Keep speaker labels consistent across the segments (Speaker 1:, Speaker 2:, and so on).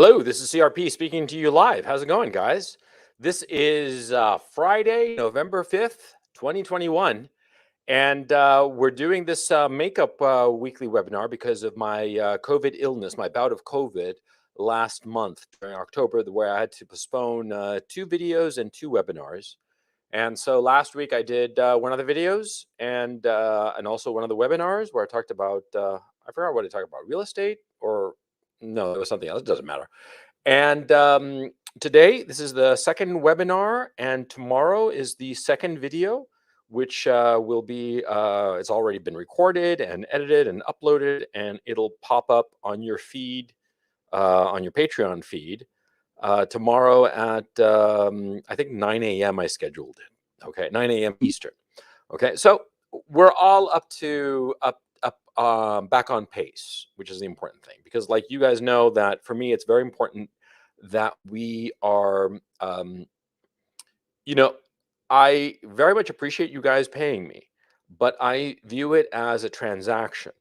Speaker 1: Hello, this is CRP speaking to you live. How's it going, guys? This is Friday, November 5th, 2021. And we're doing this makeup weekly webinar because of my COVID illness, my bout of COVID last month during October, where I had to postpone 2 videos and 2 webinars. And so last week I did one of the videos and also one of the webinars where I talked about, I forgot what I talked about, real estate or no, it was something else. It doesn't matter. And today, this is the second webinar, and tomorrow is the second video, which will be, it's already been recorded and edited and uploaded, and it'll pop up on your feed, on your Patreon feed, tomorrow at, I think 9 a.m. I scheduled it. Okay, 9 a.m. Eastern. Okay, so we're all back on pace, which is the important thing, because like you guys know that for me, it's very important that we are, I very much appreciate you guys paying me, but I view it as a transaction,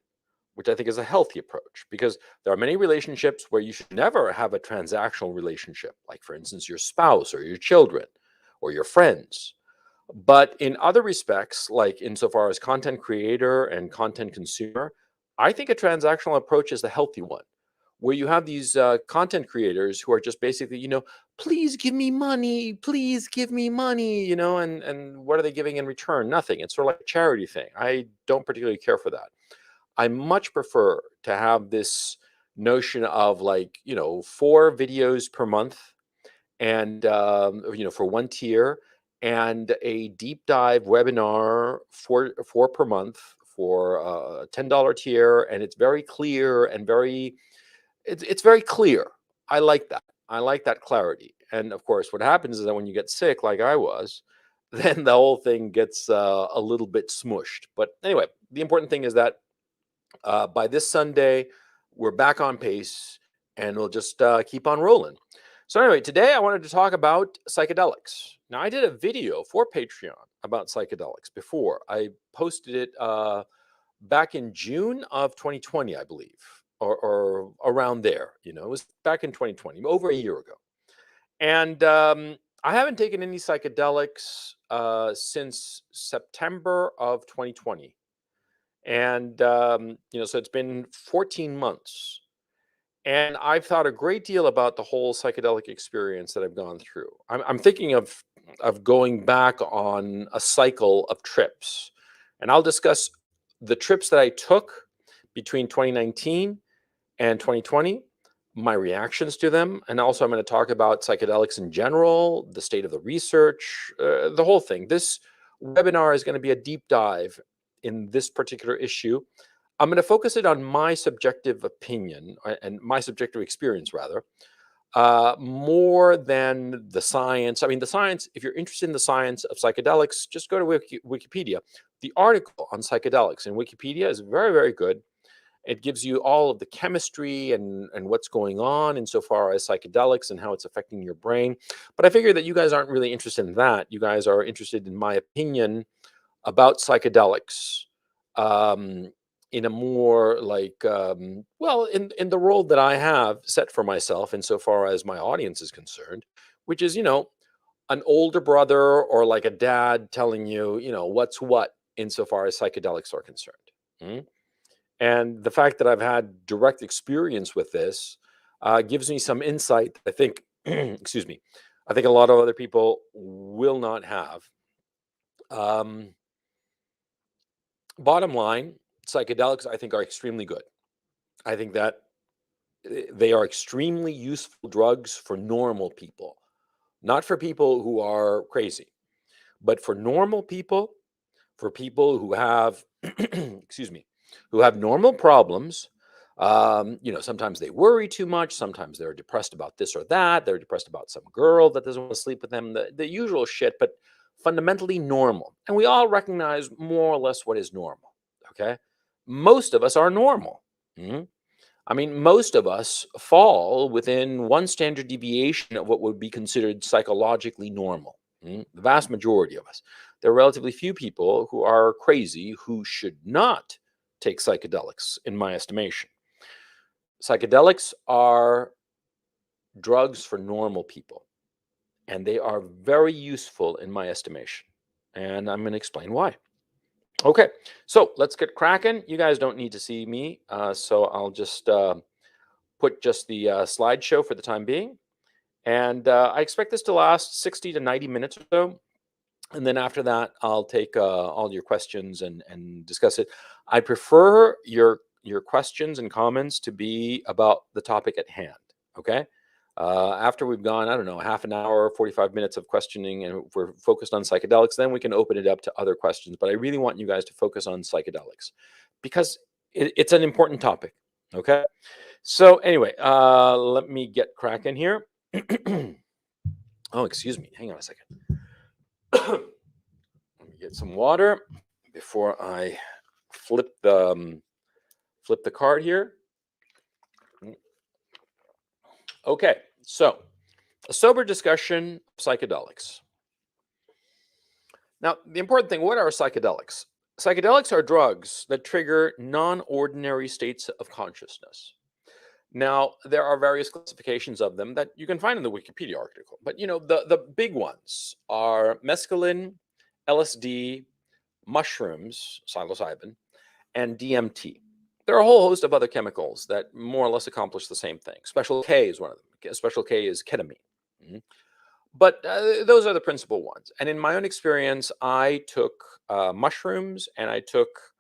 Speaker 1: which I think is a healthy approach, because there are many relationships where you should never have a transactional relationship, like for instance, your spouse or your children or your friends. But in other respects, like insofar as content creator and content consumer, I think a transactional approach is the healthy one, where you have these content creators who are just basically, please give me money, please give me money, and what are they giving in return? Nothing. It's sort of like a charity thing. I don't particularly care for that. I much prefer to have this notion of like, 4 videos per month and, for one tier, and a deep dive webinar for per month for a $10 tier, and it's very clear and it's very clear. I like that. I like that clarity. And of course, what happens is that when you get sick, like I was, then the whole thing gets a little bit smushed. But anyway, the important thing is that by this Sunday, we're back on pace, and we'll just keep on rolling. So anyway, today I wanted to talk about psychedelics. Now, I did a video for Patreon about psychedelics before. I posted it back in June of 2020, I believe, or around there. It was back in 2020, over a year ago. And I haven't taken any psychedelics since September of 2020. And, so it's been 14 months. And I've thought a great deal about the whole psychedelic experience that I've gone through. I'm thinking of going back on a cycle of trips. And I'll discuss the trips that I took between 2019 and 2020, my reactions to them. And also I'm going to talk about psychedelics in general, the state of the research, the whole thing. This webinar is going to be a deep dive in this particular issue. I'm going to focus it on my subjective opinion and my subjective experience, rather, more than the science. I mean, the science, if you're interested in the science of psychedelics, just go to Wikipedia. The article on psychedelics in Wikipedia is very, very good. It gives you all of the chemistry and what's going on insofar as psychedelics and how it's affecting your brain. But I figure that you guys aren't really interested in that. You guys are interested in my opinion about psychedelics. In a more like, well, in the role that I have set for myself insofar as my audience is concerned, which is, an older brother or like a dad telling you, what's what insofar as psychedelics are concerned. And the fact that I've had direct experience with this gives me some insight that I think, excuse me, I think a lot of other people will not have. Bottom line, psychedelics, I think, are extremely good. I think that they are extremely useful drugs for normal people, not for people who are crazy, but for normal people, for people who have, excuse me, who have normal problems. Sometimes they worry too much. Sometimes they're depressed about this or that. They're depressed about some girl that doesn't want to sleep with them, the usual shit, but fundamentally normal. And we all recognize more or less what is normal. Okay. Most of us are normal. I mean, most of us fall within one standard deviation of what would be considered psychologically normal. The vast majority of us. There are relatively few people who are crazy who should not take psychedelics, in my estimation. Psychedelics are drugs for normal people, and they are very useful in my estimation. And I'm going to explain why. Okay, so let's get cracking. You guys don't need to see me, so I'll just put just the slideshow for the time being. And I expect this to last 60 to 90 minutes or so. And then after that, I'll take all your questions and discuss it. I prefer your questions and comments to be about the topic at hand. Okay. After we've gone, I don't know, half an hour, 45 minutes of questioning, and if we're focused on psychedelics, then we can open it up to other questions. But I really want you guys to focus on psychedelics because it's an important topic. Okay. So anyway, let me get cracking here. Oh, excuse me. Hang on a second. Let me get some water before I flip the card here. Okay, so a sober discussion of psychedelics. Now, the important thing, what are psychedelics? Psychedelics are drugs that trigger non-ordinary states of consciousness. Now, there are various classifications of them that you can find in the Wikipedia article, but the big ones are mescaline, LSD, mushrooms, psilocybin, and DMT. There are a whole host of other chemicals that more or less accomplish the same thing. Special K is one of them. Special K is ketamine. Mhm. But those are the principal ones. And in my own experience, I took mushrooms and I took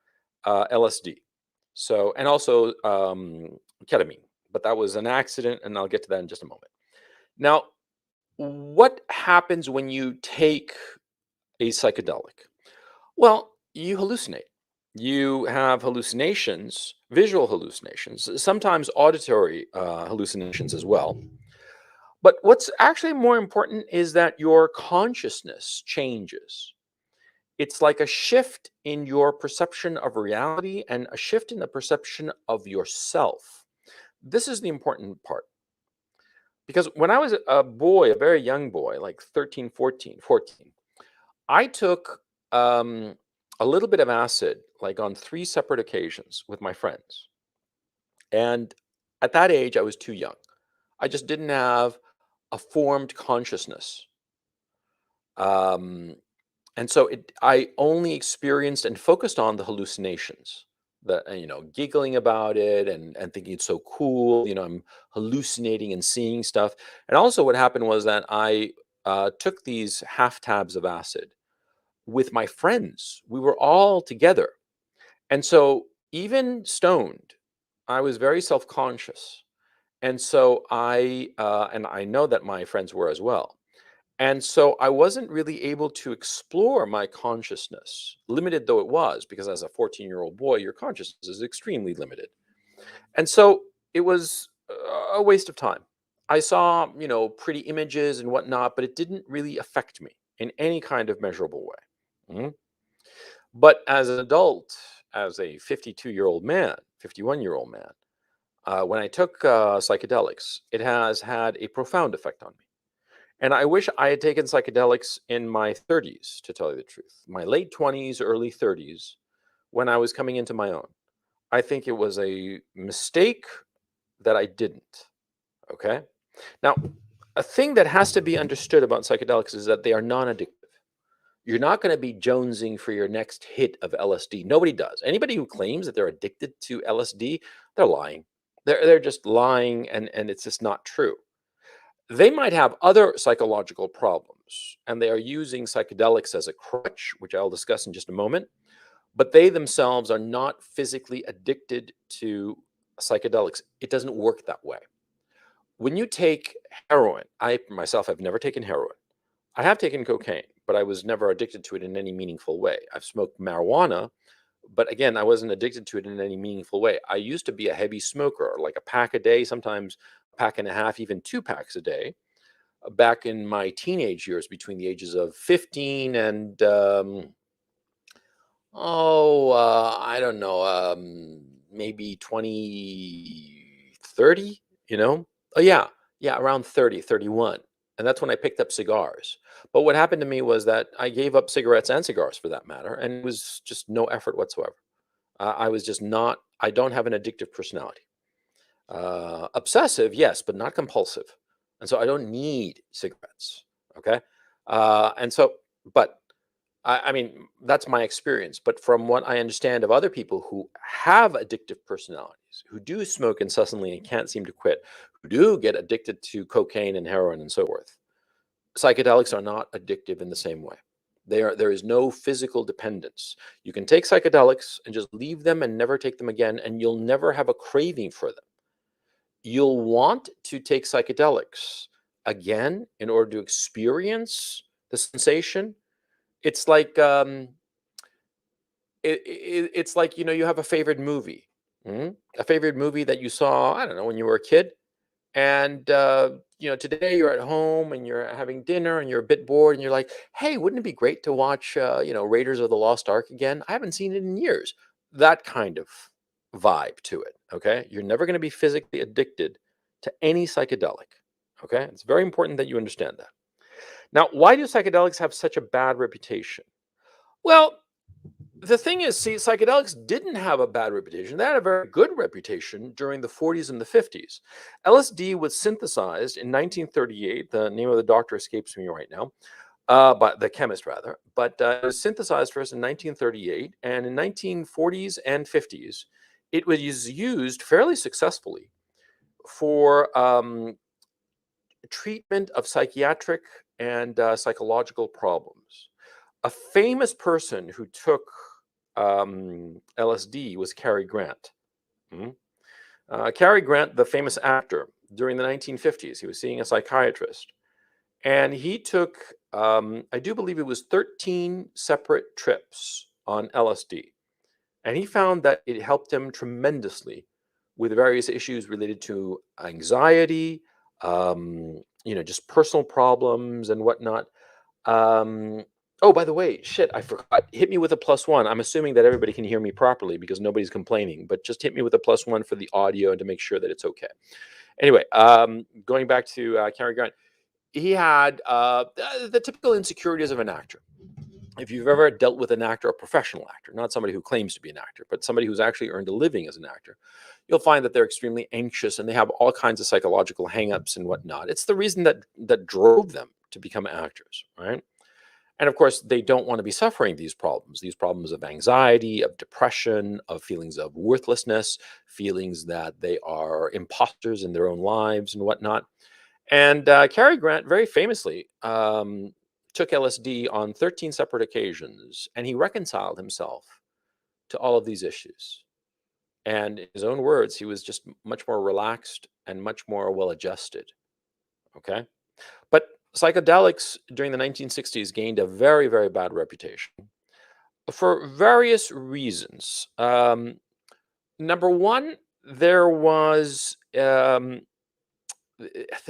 Speaker 1: LSD. So, and also ketamine. But that was an accident, and I'll get to that in just a moment. Now, what happens when you take a psychedelic? Well, you hallucinate. You have hallucinations, visual hallucinations, sometimes auditory hallucinations as well. But what's actually more important is that your consciousness changes. It's like a shift in your perception of reality and a shift in the perception of yourself. This is the important part. Because when I was a boy, a very young boy, like 13, 14, I took a little bit of acid, like on 3 separate occasions with my friends. And at that age, I was too young. I just didn't have a formed consciousness. Um, and so I only experienced and focused on the hallucinations, giggling about it and thinking it's so cool. I'm hallucinating and seeing stuff. And also, what happened was that I took these half tabs of acid with my friends. We were all together. And so, even stoned, I was very self conscious. And so, and I know that my friends were as well. And so I wasn't really able to explore my consciousness, limited though it was, because as a 14-year-old boy, your consciousness is extremely limited. And so it was a waste of time. I saw, pretty images and whatnot, but it didn't really affect me in any kind of measurable way. Mhm. But as an adult, as a 52-year-old man, 51-year-old man, when I took psychedelics, it has had a profound effect on me. And I wish I had taken psychedelics in my 30s, to tell you the truth, my late 20s, early 30s, when I was coming into my own. I think it was a mistake that I didn't. Okay. Now, a thing that has to be understood about psychedelics is that they are non addictive. You're not going to be jonesing for your next hit of LSD. Nobody does. Anybody who claims that they're addicted to LSD, they're lying. They're just lying, and it's just not true. They might have other psychological problems, and they are using psychedelics as a crutch, which I'll discuss in just a moment. But they themselves are not physically addicted to psychedelics. It doesn't work that way. When you take heroin, I myself have never taken heroin. I have taken cocaine, but I was never addicted to it in any meaningful way. I've smoked marijuana, but again, I wasn't addicted to it in any meaningful way. I used to be a heavy smoker, like a pack a day, sometimes a pack and a half, even 2 packs a day, back in my teenage years between the ages of 15 and I don't know, maybe 20, 30. Oh yeah, around 30, 31. And that's when I picked up cigars. But what happened to me was that I gave up cigarettes and cigars for that matter, and it was just no effort whatsoever. I was just not, I don't have an addictive personality. Obsessive, yes, but not compulsive. And so I don't need cigarettes. Okay. And so, but I mean, that's my experience. But from what I understand of other people who have addictive personalities, who do smoke incessantly and can't seem to quit, who do get addicted to cocaine and heroin and so forth, psychedelics are not addictive in the same way. There is no physical dependence. You can take psychedelics and just leave them and never take them again, and you'll never have a craving for them. You'll want to take psychedelics again in order to experience the sensation. It's like it's like, you have a favorite movie, a favorite movie that you saw, I don't know, when you were a kid, and today you're at home and you're having dinner and you're a bit bored and you're like, hey, wouldn't it be great to watch Raiders of the Lost Ark again? I haven't seen it in years. That kind of vibe to it. Okay, you're never going to be physically addicted to any psychedelic. Okay, it's very important that you understand that. Now, why do psychedelics have such a bad reputation? Well, the thing is, see, psychedelics didn't have a bad reputation. They had a very good reputation during the 40s and the 50s. LSD was synthesized in 1938. The name of the doctor escapes me right now, but the chemist rather. But it was synthesized first in 1938, and in 1940s and 50s, it was used fairly successfully for treatment of psychiatric and psychological problems. A famous person who took LSD was Cary Grant. Mhm. Cary Grant, the famous actor, during the 1950s, he was seeing a psychiatrist, and he took, I do believe it was 13 separate trips on LSD, and he found that it helped him tremendously with various issues related to anxiety, just personal problems and whatnot. Um, oh, by the way, shit, I forgot. Hit me with a +1. I'm assuming that everybody can hear me properly because nobody's complaining, but just hit me with a +1 for the audio and to make sure that it's okay. Anyway, going back to Cary Grant, he had the typical insecurities of an actor. If you've ever dealt with an actor, a professional actor, not somebody who claims to be an actor, but somebody who's actually earned a living as an actor, you'll find that they're extremely anxious and they have all kinds of psychological hangups and whatnot. It's the reason that drove them to become actors, right? And of course, they don't want to be suffering these problems of anxiety, of depression, of feelings of worthlessness, feelings that they are imposters in their own lives and whatnot. And Cary Grant very famously took LSD on 13 separate occasions, and he reconciled himself to all of these issues. And in his own words, he was just much more relaxed and much more well adjusted. Okay. But psychedelics during the 1960s gained a very, very bad reputation for various reasons. Number one, there was the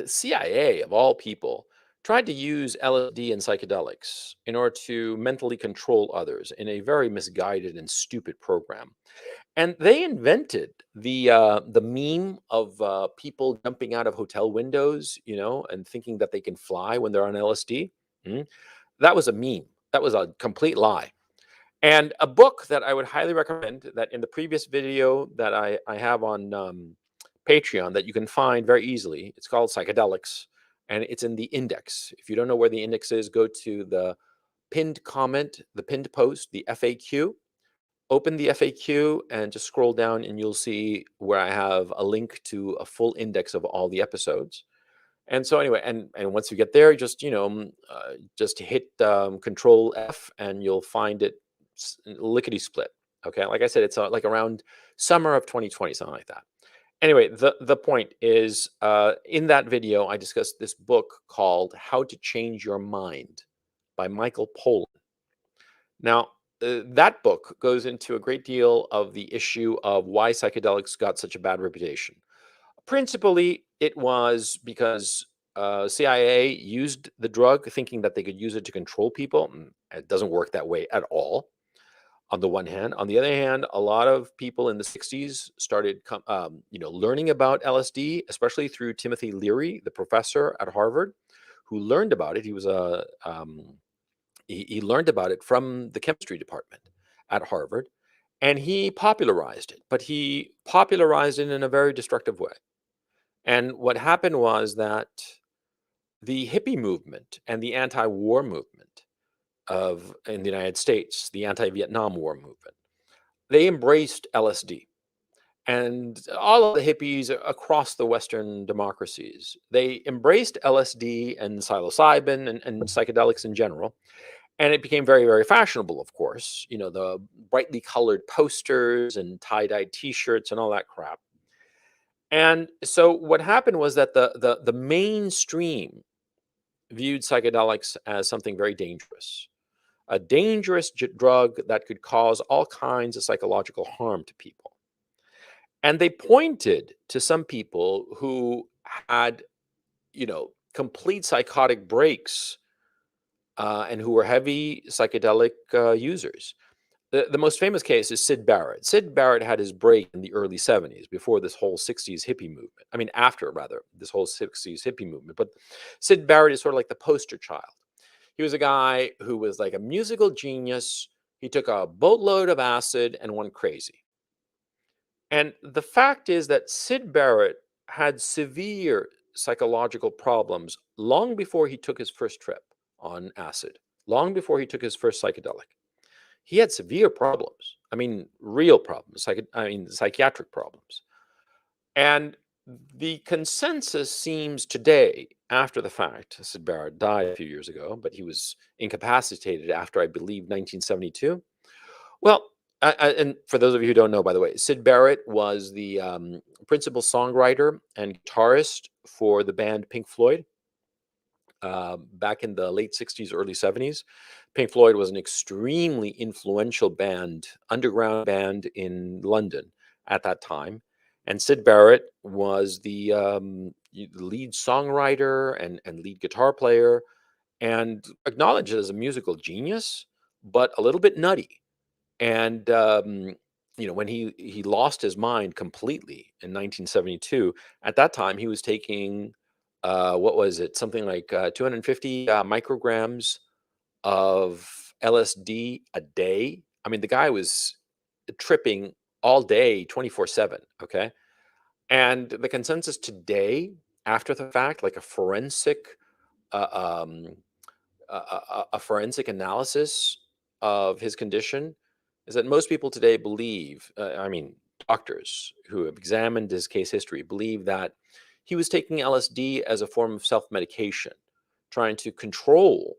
Speaker 1: CIA, of all people, tried to use LSD and psychedelics in order to mentally control others in a very misguided and stupid program. And they invented the meme of people jumping out of hotel windows, and thinking that they can fly when they're on LSD. Mm. That was a meme. That was a complete lie. And a book that I would highly recommend, that in the previous video that I have on Patreon, that you can find very easily. It's called Psychedelics, and it's in the index. If you don't know where the index is, go to the pinned comment, the pinned post, the FAQ. Open the FAQ and just scroll down, and you'll see where I have a link to a full index of all the episodes. And so anyway, and once you get there, just hit Control F, and you'll find it lickety split. Okay, like I said, it's like around summer of 2020, something like that. Anyway, the point is, in that video, I discussed this book called "How to Change Your Mind" by Michael Pollan. Now, that book goes into a great deal of the issue of why psychedelics got such a bad reputation. Principally, it was because CIA used the drug thinking that they could use it to control people. It doesn't work that way at all, on the one hand. On the other hand, a lot of people in the 60s started learning about LSD, especially through Timothy Leary, the professor at Harvard, who learned about it. He was a he learned about it from the chemistry department at Harvard, and he popularized it, but he popularized it in a very destructive way. And what happened was that the hippie movement and the anti-war movement in the United States, the anti-Vietnam War movement, they embraced LSD. And all of the hippies across the Western democracies, they embraced LSD and psilocybin and psychedelics in general. And it became very, very fashionable, of course. You know, the brightly colored posters and tie-dyed T-shirts and all that crap. And so what happened was that the mainstream viewed psychedelics as something very dangerous, a dangerous drug that could cause all kinds of psychological harm to people. And they pointed to some people who had, complete psychotic breaks and who were heavy psychedelic users. The most famous case is Sid Barrett. Sid Barrett had his break in the early 70s before this whole 60s hippie movement. I mean, after, rather, this whole 60s hippie movement. But Sid Barrett is sort of like the poster child. He was a guy who was like a musical genius. He took a boatload of acid and went crazy. And the fact is that Sid Barrett had severe psychological problems long before he took his first trip on acid, long before he took his first psychedelic. He had severe problems. I mean, real problems, psychiatric problems. And the consensus seems today, after the fact, Sid Barrett died a few years ago, but he was incapacitated after, I believe, 1972. Well, and for those of you who don't know, by the way, Sid Barrett was the principal songwriter and guitarist for the band Pink Floyd back in the late 60s, early 70s. Pink Floyd was an extremely influential band, underground band in London at that time. And Sid Barrett was the lead songwriter and lead guitar player and acknowledged as a musical genius, but a little bit nutty. And when he lost his mind completely in 1972, at that time he was taking what was it, something like 250 micrograms of LSD a day. I mean, the guy was tripping all day, 24/7. Okay, and the consensus today, after the fact, like uh, um, a forensic analysis of his condition is that most people today believe, doctors who have examined his case history believe that he was taking LSD as a form of self medication, trying to control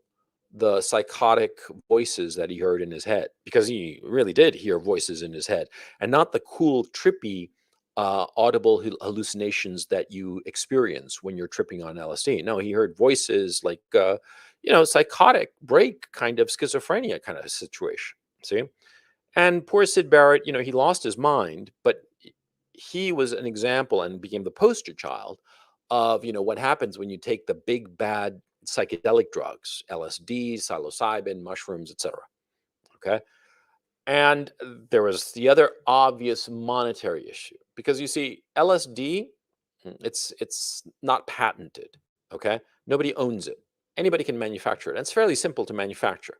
Speaker 1: the psychotic voices that he heard in his head, because he really did hear voices in his head and not the cool, trippy, audible hallucinations that you experience when you're tripping on LSD. No, he heard voices like, psychotic break kind of schizophrenia kind of situation. See? And poor Sid Barrett, he lost his mind, but he was an example and became the poster child of, what happens when you take the big bad psychedelic drugs, LSD, psilocybin, mushrooms, etc. Okay. And there was the other obvious monetary issue because you see, LSD, it's not patented. Okay. Nobody owns it. Anybody can manufacture it. And it's fairly simple to manufacture.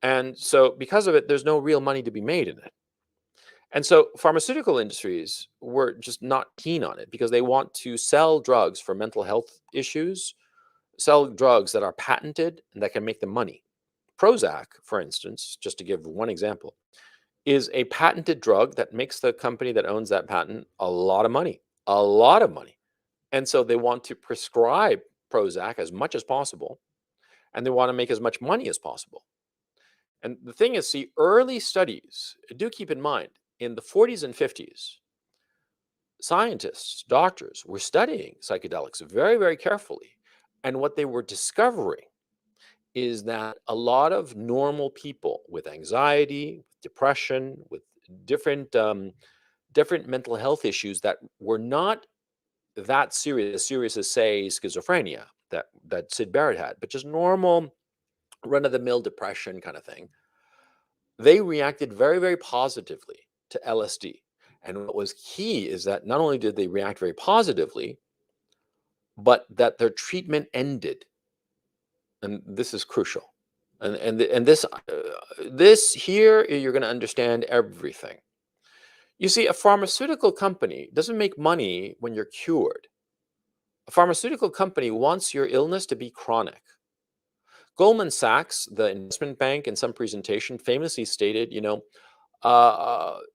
Speaker 1: And so because of it, there's no real money to be made in it. And so pharmaceutical industries were just not keen on it because they want to sell drugs for mental health issues, sell drugs that are patented and that can make them money. Prozac, for instance, just to give one example, is a patented drug that makes the company that owns that patent a lot of money, a lot of money. And so they want to prescribe Prozac as much as possible, and they want to make as much money as possible. And the thing is, see, early studies, do keep in mind, in the 40s and 50s, scientists, doctors were studying psychedelics very, very carefully. And what they were discovering is that a lot of normal people with anxiety, depression, with different different mental health issues that were not that serious as say schizophrenia that Sid Barrett had, but just normal run-of-the-mill depression kind of thing, they reacted very, very positively to LSD. And what was key is that not only did they react very positively, but that their treatment ended. And this is crucial. And this here you're going to understand everything. You see, a pharmaceutical company doesn't make money when you're cured. A pharmaceutical company wants your illness to be chronic. Goldman Sachs, the investment bank, in some presentation famously stated,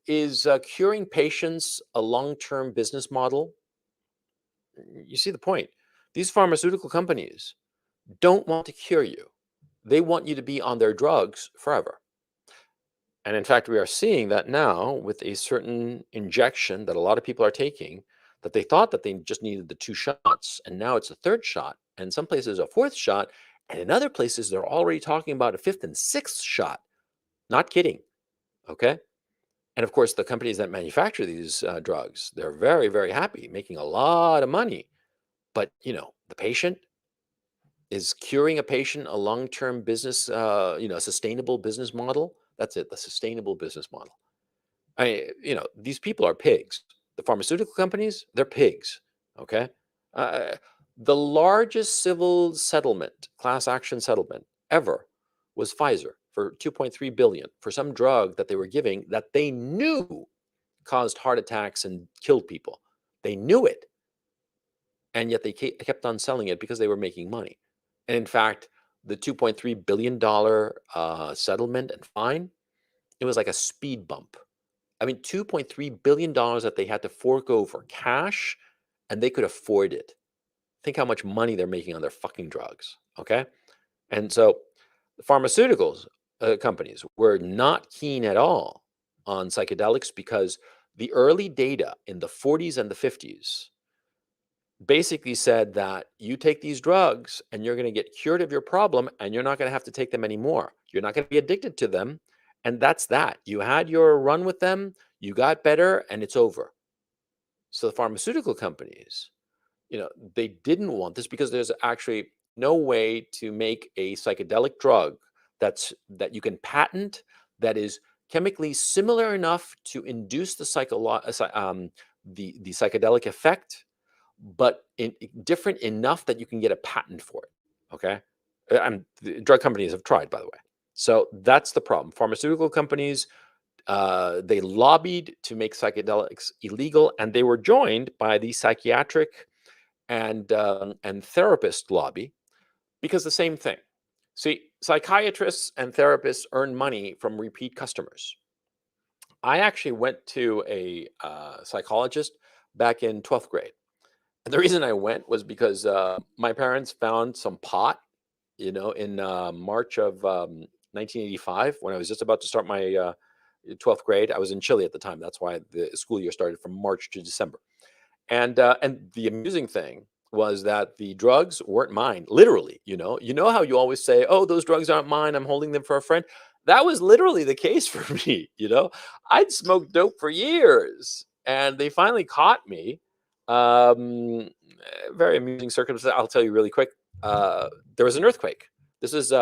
Speaker 1: is curing patients a long-term business model? You see the point. These pharmaceutical companies don't want to cure you. They want you to be on their drugs forever. And in fact, we are seeing that now with a certain injection that a lot of people are taking, that they thought that they just needed the 2 shots, and now it's a third shot, and in some places a fourth shot, and in other places they're already talking about a fifth and sixth shot. Not kidding. Okay. And of course, the companies that manufacture these drugs, they're very, very happy, making a lot of money. But the patient is curing a patient a long-term business, a sustainable business model. That's it, the sustainable business model. These people are pigs. The pharmaceutical companies, they're pigs. Okay. Uh, the largest civil settlement, class action settlement ever, was Pfizer for 2.3 billion for some drug that they were giving that they knew caused heart attacks and killed people. They knew it, and yet they kept on selling it because they were making money. And in fact, the $2.3 billion settlement and fine, it was like a speed bump. I mean, $2.3 billion that they had to fork over cash, and they could afford it. Think how much money they're making on their fucking drugs. Okay. And so the pharmaceuticals companies were not keen at all on psychedelics because the early data in the 40s and the 50s basically said that you take these drugs and you're going to get cured of your problem and you're not going to have to take them anymore. You're not going to be addicted to them. And that's that. You had your run with them, you got better, and it's over. So the pharmaceutical companies, they didn't want this because there's actually no way to make a psychedelic drug that you can patent that is chemically similar enough to induce the psychedelic effect, but different enough that you can get a patent for it. Okay. The drug companies have tried, by the way. So that's the problem. Pharmaceutical companies, they lobbied to make psychedelics illegal, and they were joined by the psychiatric and therapist lobby because the same thing. See, psychiatrists and therapists earn money from repeat customers. I actually went to a psychologist back in 12th grade. And the reason I went was because my parents found some pot, in March of 1985, when I was just about to start my 12th grade. I was in Chile at the time. That's why the school year started from March to December. And the amusing thing was that the drugs weren't mine, literally. You know how you always say, "Oh, those drugs aren't mine. I'm holding them for a friend." That was literally the case for me. I'd smoked dope for years, and they finally caught me. Very amusing circumstance. I'll tell you really quick. There was an earthquake. This is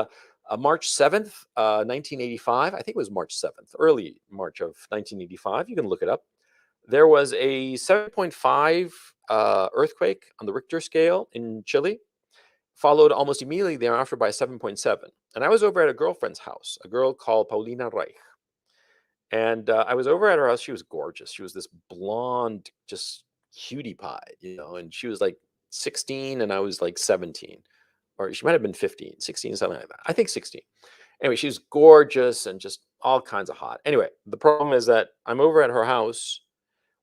Speaker 1: March 7th, 1985. I think it was March 7th, early March of 1985. You can look it up. There was a 7.5 earthquake on the Richter scale in Chile, followed almost immediately thereafter by a 7.7. And I was over at a girlfriend's house, a girl called Paulina Reich. And I was over at her house. She was gorgeous. She was this blonde, just cutie pie, and she was like 16 and I was like 17. Or she might have been 15, 16, something like that. I think 16. Anyway, she was gorgeous and just all kinds of hot. Anyway, the problem is that I'm over at her house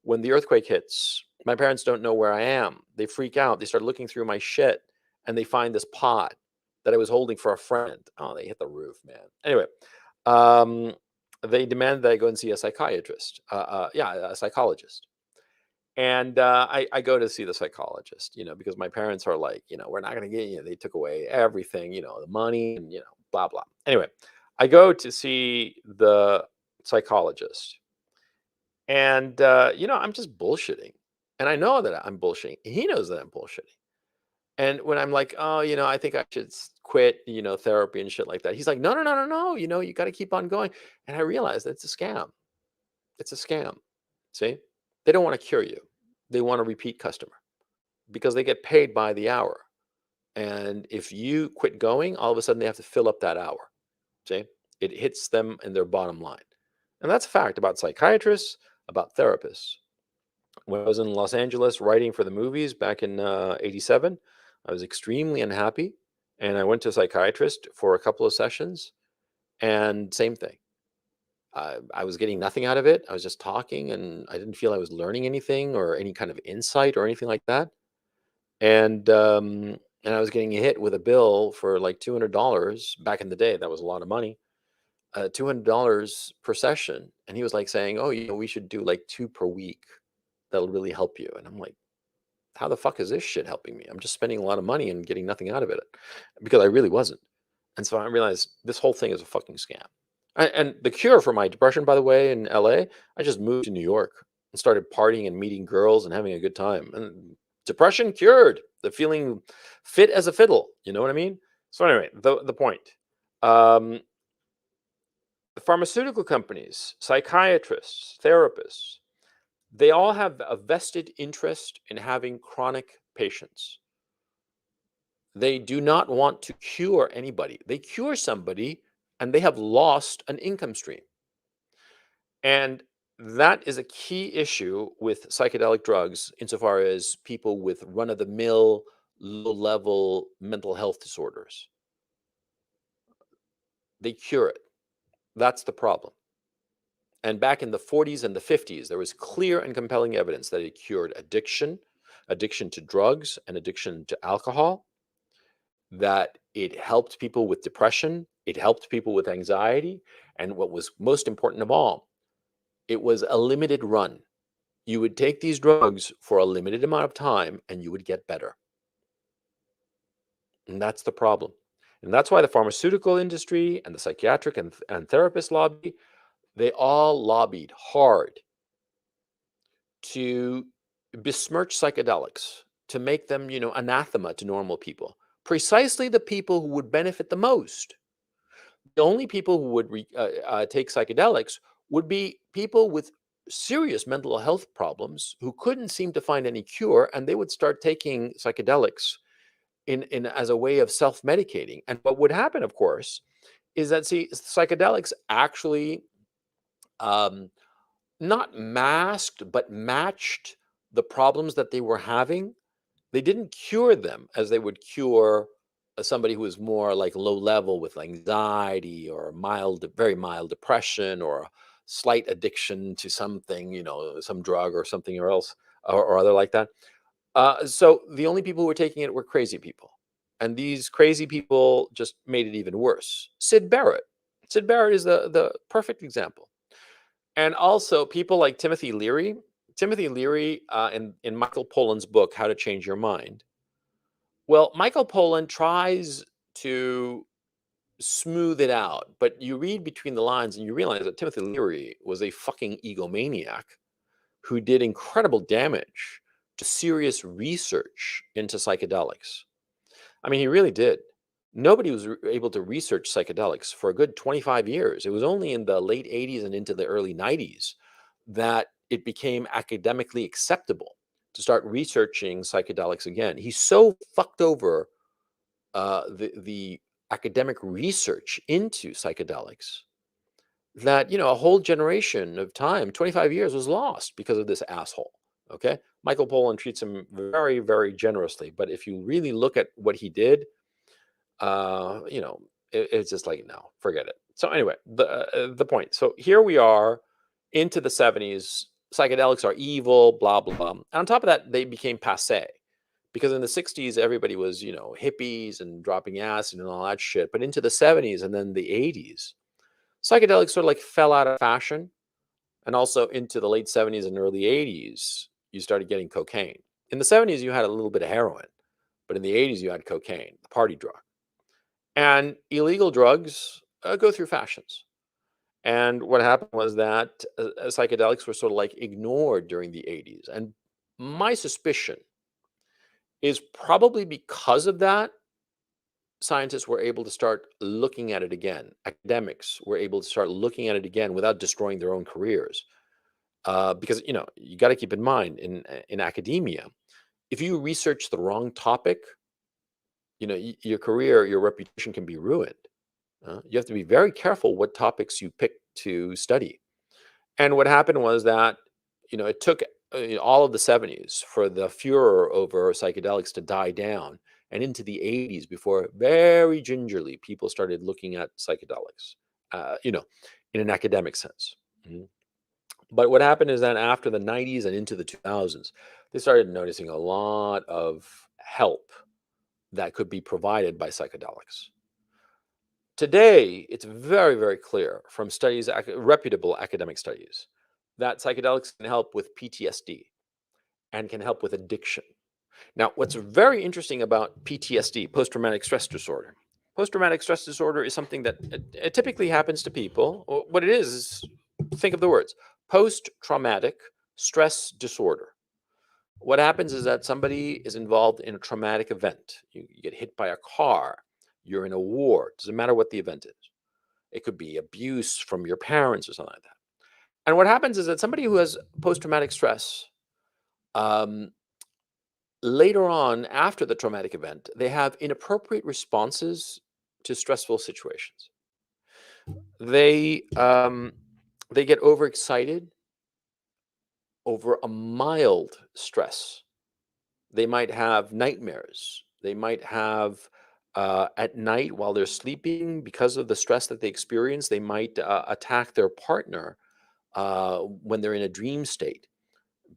Speaker 1: when the earthquake hits. My parents don't know where I am. They freak out. They start looking through my shit and they find this pot that I was holding for a friend. Oh, they hit the roof, man. Anyway, um, they demand that I go and see a psychiatrist. A psychologist. And I go to see the psychologist, because my parents are like, we're not going to get you. They took away everything, the money and, blah, blah. Anyway, I go to see the psychologist. And, I'm just bullshitting. And I know that I'm bullshitting. He knows that I'm bullshitting. And when I'm like, oh, I think I should quit, therapy and shit like that. He's like, no, no, no, no, no. You got to keep on going. And I realized it's a scam. It's a scam. See, they don't want to cure you. They want a repeat customer because they get paid by the hour. And if you quit going, all of a sudden they have to fill up that hour. See, it hits them in their bottom line. And that's a fact about psychiatrists, about therapists. when I was in Los Angeles writing for the movies back in '87, I was extremely unhappy, and I went to a psychiatrist for a couple of sessions, and same thing. I was getting nothing out of it. I was just talking, and I didn't feel I was learning anything or any kind of insight or anything like that. And I was getting hit with a bill for like $200 back in the day. That was a lot of money. $200 per session, and he was like saying, "Oh, we should do like 2 per week. That'll really help you." And I'm like, "How the fuck is this shit helping me? I'm just spending a lot of money and getting nothing out of it," because I really wasn't. And so I realized this whole thing is a fucking scam. And the cure for my depression, by the way, in LA, I just moved to New York and started partying and meeting girls and having a good time. And depression cured. The feeling fit as a fiddle. You know what I mean? So anyway, the point. Um, the pharmaceutical companies, psychiatrists, therapists, they all have a vested interest in having chronic patients. They do not want to cure anybody. They cure somebody and they have lost an income stream. And that is a key issue with psychedelic drugs insofar as people with run of the mill, low level mental health disorders. They cure it. That's the problem. And back in the 40s and the 50s, there was clear and compelling evidence that it cured addiction, addiction to drugs, and addiction to alcohol, that it helped people with depression, it helped people with anxiety, and what was most important of all, it was a limited run. You would take these drugs for a limited amount of time and you would get better. And that's the problem. And that's why the pharmaceutical industry and the psychiatric and therapist lobby, they all lobbied hard to besmirch psychedelics, to make them, anathema to normal people. Precisely the people who would benefit the most. The only people who would take psychedelics would be people with serious mental health problems who couldn't seem to find any cure, and they would start taking psychedelics in as a way of self-medicating. And what would happen, of course, is that psychedelics actually um, not masked but matched the problems that they were having. They didn't cure them as they would cure somebody who is more like low level with anxiety or very mild depression or a slight addiction to something, some drug or something or else or other like that. So the only people who were taking it were crazy people. And these crazy people just made it even worse. Sid Barrett. Sid Barrett is the perfect example. And also people like Timothy Leary. Timothy Leary, in Michael Pollan's book, How to Change Your Mind. Well, Michael Pollan tries to smooth it out, but you read between the lines and you realize that Timothy Leary was a fucking egomaniac who did incredible damage to serious research into psychedelics. I mean, he really did. Nobody was able to research psychedelics for a good 25 years. It was only in the late 80s and into the early 90s that it became academically acceptable to start researching psychedelics again. He so fucked over the academic research into psychedelics that a whole generation of time, 25 years, was lost because of this asshole. Okay, Michael Pollan treats him very, very generously, but if you really look at what he did, it's just like, no, forget it. So anyway, the point. So here we are into the 70s. Psychedelics are evil, blah blah blah. And on top of that, they became passé because in the 60s everybody was hippies and dropping acid and all that shit. But into the 70s and then the 80s, psychedelics sort of like fell out of fashion. And also into the late 70s and early 80s, you started getting cocaine. In the 70s, you had a little bit of heroin, but in the 80s, you had cocaine, the party drug. And illegal drugs go through fashions. And what happened was that psychedelics were sort of like ignored during the 80s. And my suspicion is probably because of that, scientists were able to start looking at it again. Academics were able to start looking at it again without destroying their own careers. Because you got to keep in mind in academia, if you research the wrong topic, your career, your reputation can be ruined. You have to be very careful what topics you pick to study. And what happened was that it took all of the 70s for the furor over psychedelics to die down, and into the 80s before very gingerly people started looking at psychedelics, you know, in an academic sense. Mhm. But what happened is that after the 90s and into the 2000s, they started noticing a lot of help that could be provided by psychedelics. Today, it's very, very clear from studies, reputable academic studies, that psychedelics can help with PTSD and can help with addiction. Now, what's very interesting about PTSD, post traumatic stress disorder is something that it typically happens to people. What it is, think of the words post traumatic stress disorder. What happens is that somebody is involved in a traumatic event. You get hit by a car, you're in a war, doesn't matter what the event is. It could be abuse from your parents or something like that. And what happens is that somebody who has post traumatic stress, um, later on, after the traumatic event, they have inappropriate responses to stressful situations. They they get overexcited over a mild stress. They might have nightmares. They might have at night while they're sleeping, because of the stress that they experience, they might attack their partner when they're in a dream state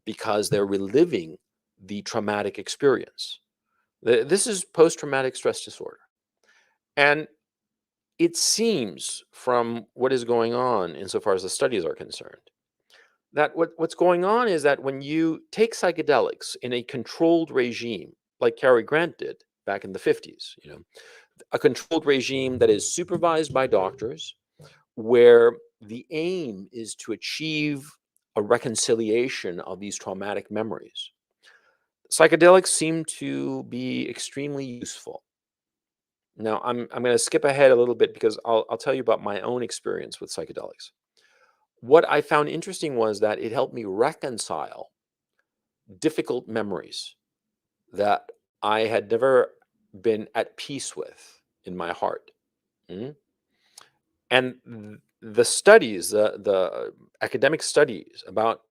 Speaker 1: because they're reliving the traumatic experience. This is post traumatic stress disorder. And it seems from what is going on, insofar as the studies are concerned, that what's going on is that when you take psychedelics in a controlled regime, like Cary Grant did back in the 50s, a controlled regime that is supervised by doctors, where the aim is to achieve a reconciliation of these traumatic memories. Psychedelics seem to be extremely useful. Now, I'm going to skip ahead a little bit because I'll tell you about my own experience with psychedelics. What I found interesting was that it helped me reconcile difficult memories that I had never been at peace with in my heart. Mhm. And the studies, the academic studies about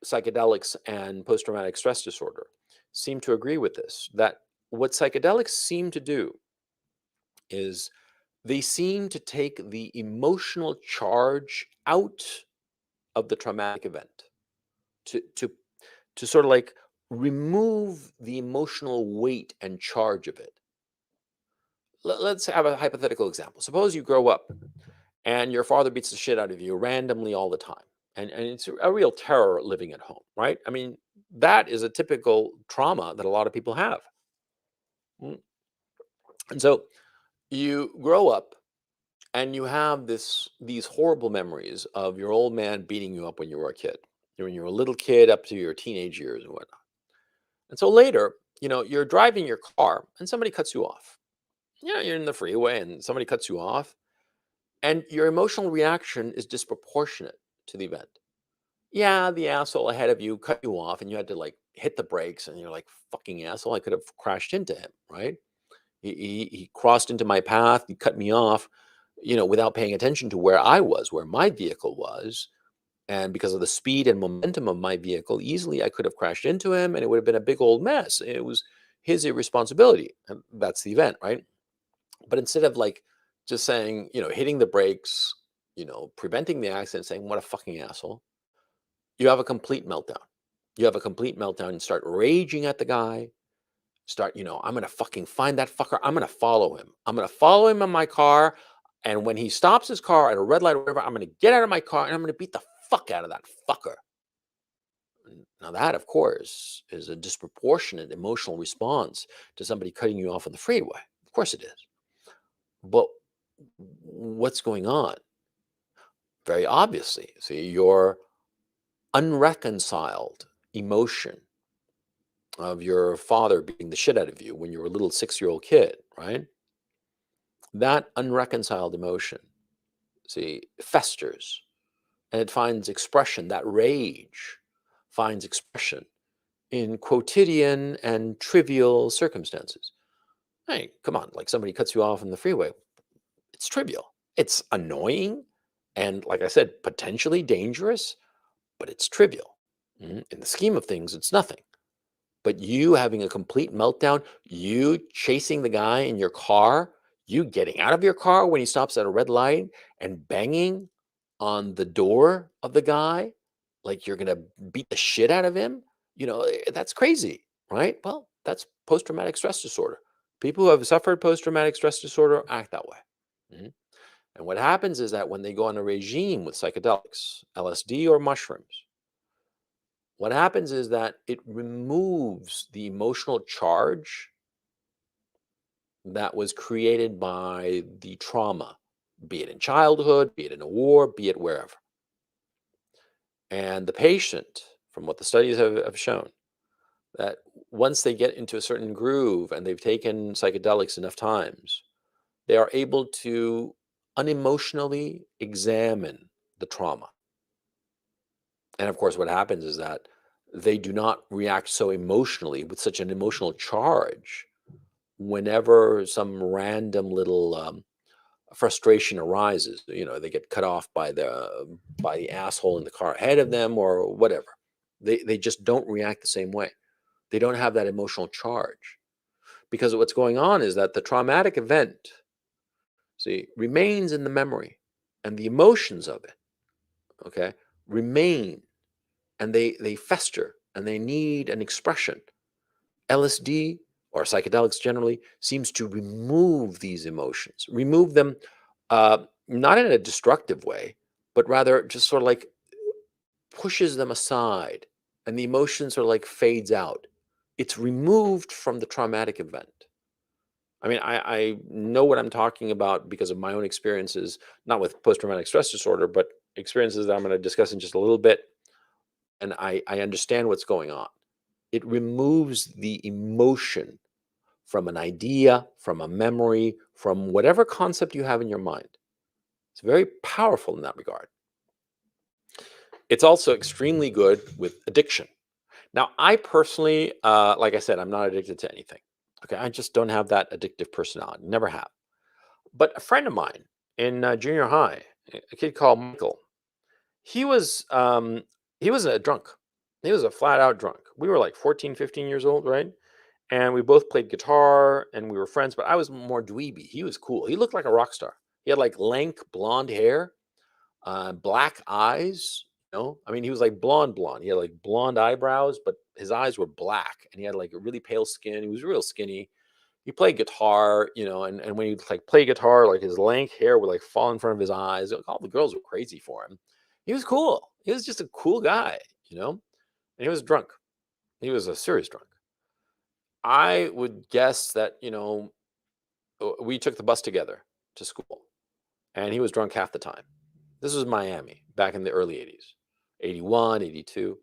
Speaker 1: psychedelics and post traumatic stress disorder seem to agree with this, that what psychedelics seem to do is they seem to take the emotional charge out of the traumatic event, to to to sort of like remove the emotional weight and charge of it. Let's have a hypothetical example. Suppose you grow up and your father beats the shit out of you randomly all the time. And it's a real terror living at home, right? I mean, that is a typical trauma that a lot of people have. Mm. And so you grow up and you have these horrible memories of your old man beating you up when you were a kid, when you were a little kid up to your teenage years and whatnot. And so later, you're driving your car and somebody cuts you off. You're in the freeway and somebody cuts you off, and your emotional reaction is disproportionate to the event. Yeah, the asshole ahead of you cut you off and you had to like hit the brakes and you're like, fucking asshole, I could have crashed into him, right? He crossed into my path, he cut me off, without paying attention to where I was, where my vehicle was. And because of the speed and momentum of my vehicle, easily I could have crashed into him and it would have been a big old mess. It was his irresponsibility. And that's the event, right? But instead of like just saying, hitting the brakes, preventing the accident, saying, what a fucking asshole, you have a complete meltdown. You have a complete meltdown and start raging at the guy. Start, I'm going to fucking find that fucker. I'm going to follow him. I'm going to follow him in my car. And when he stops his car at a red light or whatever, I'm going to get out of my car and I'm going to beat the fuck out of that fucker. Now, that, of course, is a disproportionate emotional response to somebody cutting you off on the freeway. Of course it is. But what's going on? Very obviously, see, your unreconciled emotion of your father beating the shit out of you when you were a little 6-year-old kid, right? That unreconciled emotion, see, festers and it finds expression. That rage finds expression in quotidian and trivial circumstances. Hey, come on, like somebody cuts you off on the freeway. It's trivial. It's annoying and, like I said, potentially dangerous, but it's trivial. In the scheme of things, it's nothing. But you having a complete meltdown, you chasing the guy in your car, you getting out of your car when he stops at a red light and banging on the door of the guy like you're gonna beat the shit out of him, that's crazy, right? Well, that's post-traumatic stress disorder. People who have suffered post-traumatic stress disorder act that way. Mhm. And what happens is that when they go on a regime with psychedelics, LSD or mushrooms, what happens is that it removes the emotional charge that was created by the trauma, be it in childhood, be it in a war, be it wherever. And the patient, from what the studies have shown, that once they get into a certain groove and they've taken psychedelics enough times, they are able to unemotionally examine the trauma. And of course, what happens is that they do not react so emotionally with such an emotional charge whenever some random little frustration arises. They get cut off by the asshole in the car ahead of them or whatever. They just don't react the same way. They don't have that emotional charge because what's going on is that the traumatic event, see, remains in the memory, and the emotions of it, okay, remain, and they fester and they need an expression. LSD or psychedelics generally seems to remove these emotions, remove them, not in a destructive way, but rather just sort of like pushes them aside, and the emotion sort of like fades out. It's removed from the traumatic event. I mean, I know what I'm talking about because of my own experiences, not with post-traumatic stress disorder, but experiences that I'm going to discuss in just a little bit. And I understand what's going on. It removes the emotion from an idea, from a memory, from whatever concept you have in your mind. It's very powerful in that regard. It's also extremely good with addiction. Now, I personally, like I said, I'm not addicted to anything. Okay, I just don't have that addictive personality. Never have. But a friend of mine in junior high, a kid called Michael, he was um, he was a drunk. He was a flat out drunk. We were like 14, 15 years old, right? And we both played guitar and we were friends, but I was more dweeby. He was cool. He looked like a rock star. He had like lank blonde hair, black eyes. I mean, he was like blonde, blonde. He had like blonde eyebrows, but his eyes were black, and he had like a really pale skin. He was real skinny. He played guitar, and when he like play guitar, like his lank hair would like fall in front of his eyes. Like, all the girls were crazy for him. He was cool. He was just a cool guy, and he was drunk. He was a serious drunk. I would guess that, we took the bus together to school, and he was drunk half the time. This was Miami back in the early 80s, 81, 82,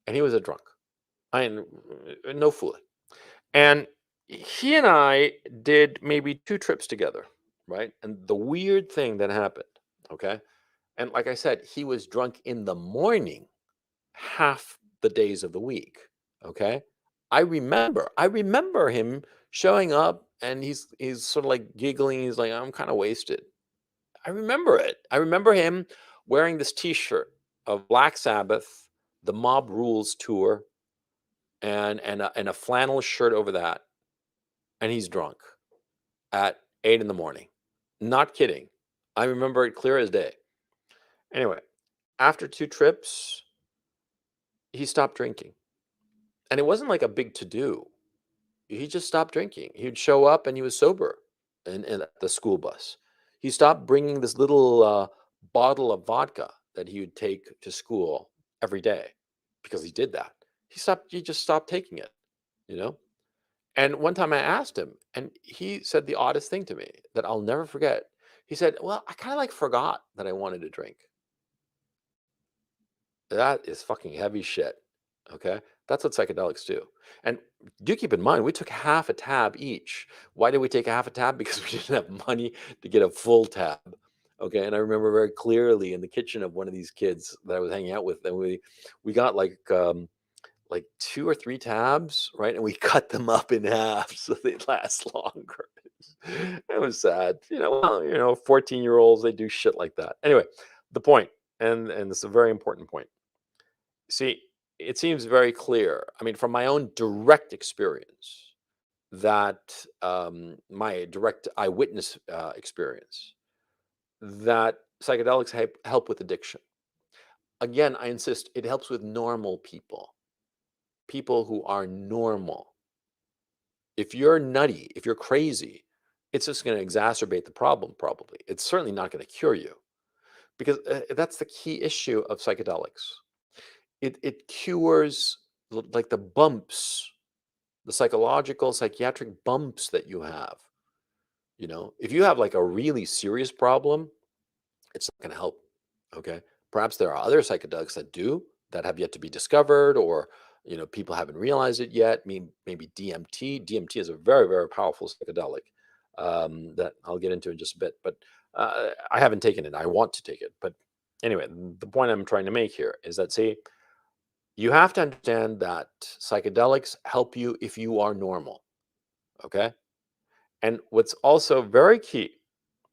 Speaker 1: and he was a drunk. No fooling. And he and I did maybe 2 trips together, right? And the weird thing that happened, okay? And like I said, he was drunk in the morning half the days of the week, okay? I remember him showing up and he's sort of like giggling. He's like, I'm kind of wasted. I remember it. I remember him wearing this t-shirt of Black Sabbath, the Mob Rules tour, and a flannel shirt over that, and he's drunk at 8 in the morning. Not kidding. I remember it clear as day. Anyway, after 2 trips, he stopped drinking. And it wasn't like a big to do. He just stopped drinking. He'd show up and he was sober in the school bus. He stopped bringing this little bottle of vodka that he would take to school every day because he did that. He just stopped taking it, you know? And one time I asked him, and he said the oddest thing to me that I'll never forget. He said, "Well, I kind of like forgot that I wanted to drink." That is fucking heavy shit. Okay. That's what psychedelics do. And do keep in mind, we took half a tab each. Why did we take a half a tab? Because we didn't have money to get a full tab. Okay. And I remember very clearly in the kitchen of one of these kids that I was hanging out with, and we got like 2 or 3 tabs, right? And we cut them up in half so they last longer. It was sad. 14-year-olds, they do shit like that. Anyway, the point, and this is a very important point. See, it seems very clear. I mean, from my own direct experience, that my direct eyewitness experience, that psychedelics help with addiction. Again, I insist, it helps with normal people, people who are normal. If you're nutty, if you're crazy, it's just going to exacerbate the problem, probably. It's certainly not going to cure you, because that's the key issue of psychedelics. It cures like the bumps, the psychological, psychiatric bumps that you have. If you have like a really serious problem, it's not going to help. Okay. Perhaps there are other psychedelics that do, that have yet to be discovered, or people haven't realized it yet. Maybe DMT. DMT is a very, very powerful psychedelic that I'll get into in just a bit. But I haven't taken it. I want to take it. But anyway, the point I'm trying to make here is that, see, you have to understand that psychedelics help you if you are normal. Okay. And what's also very key,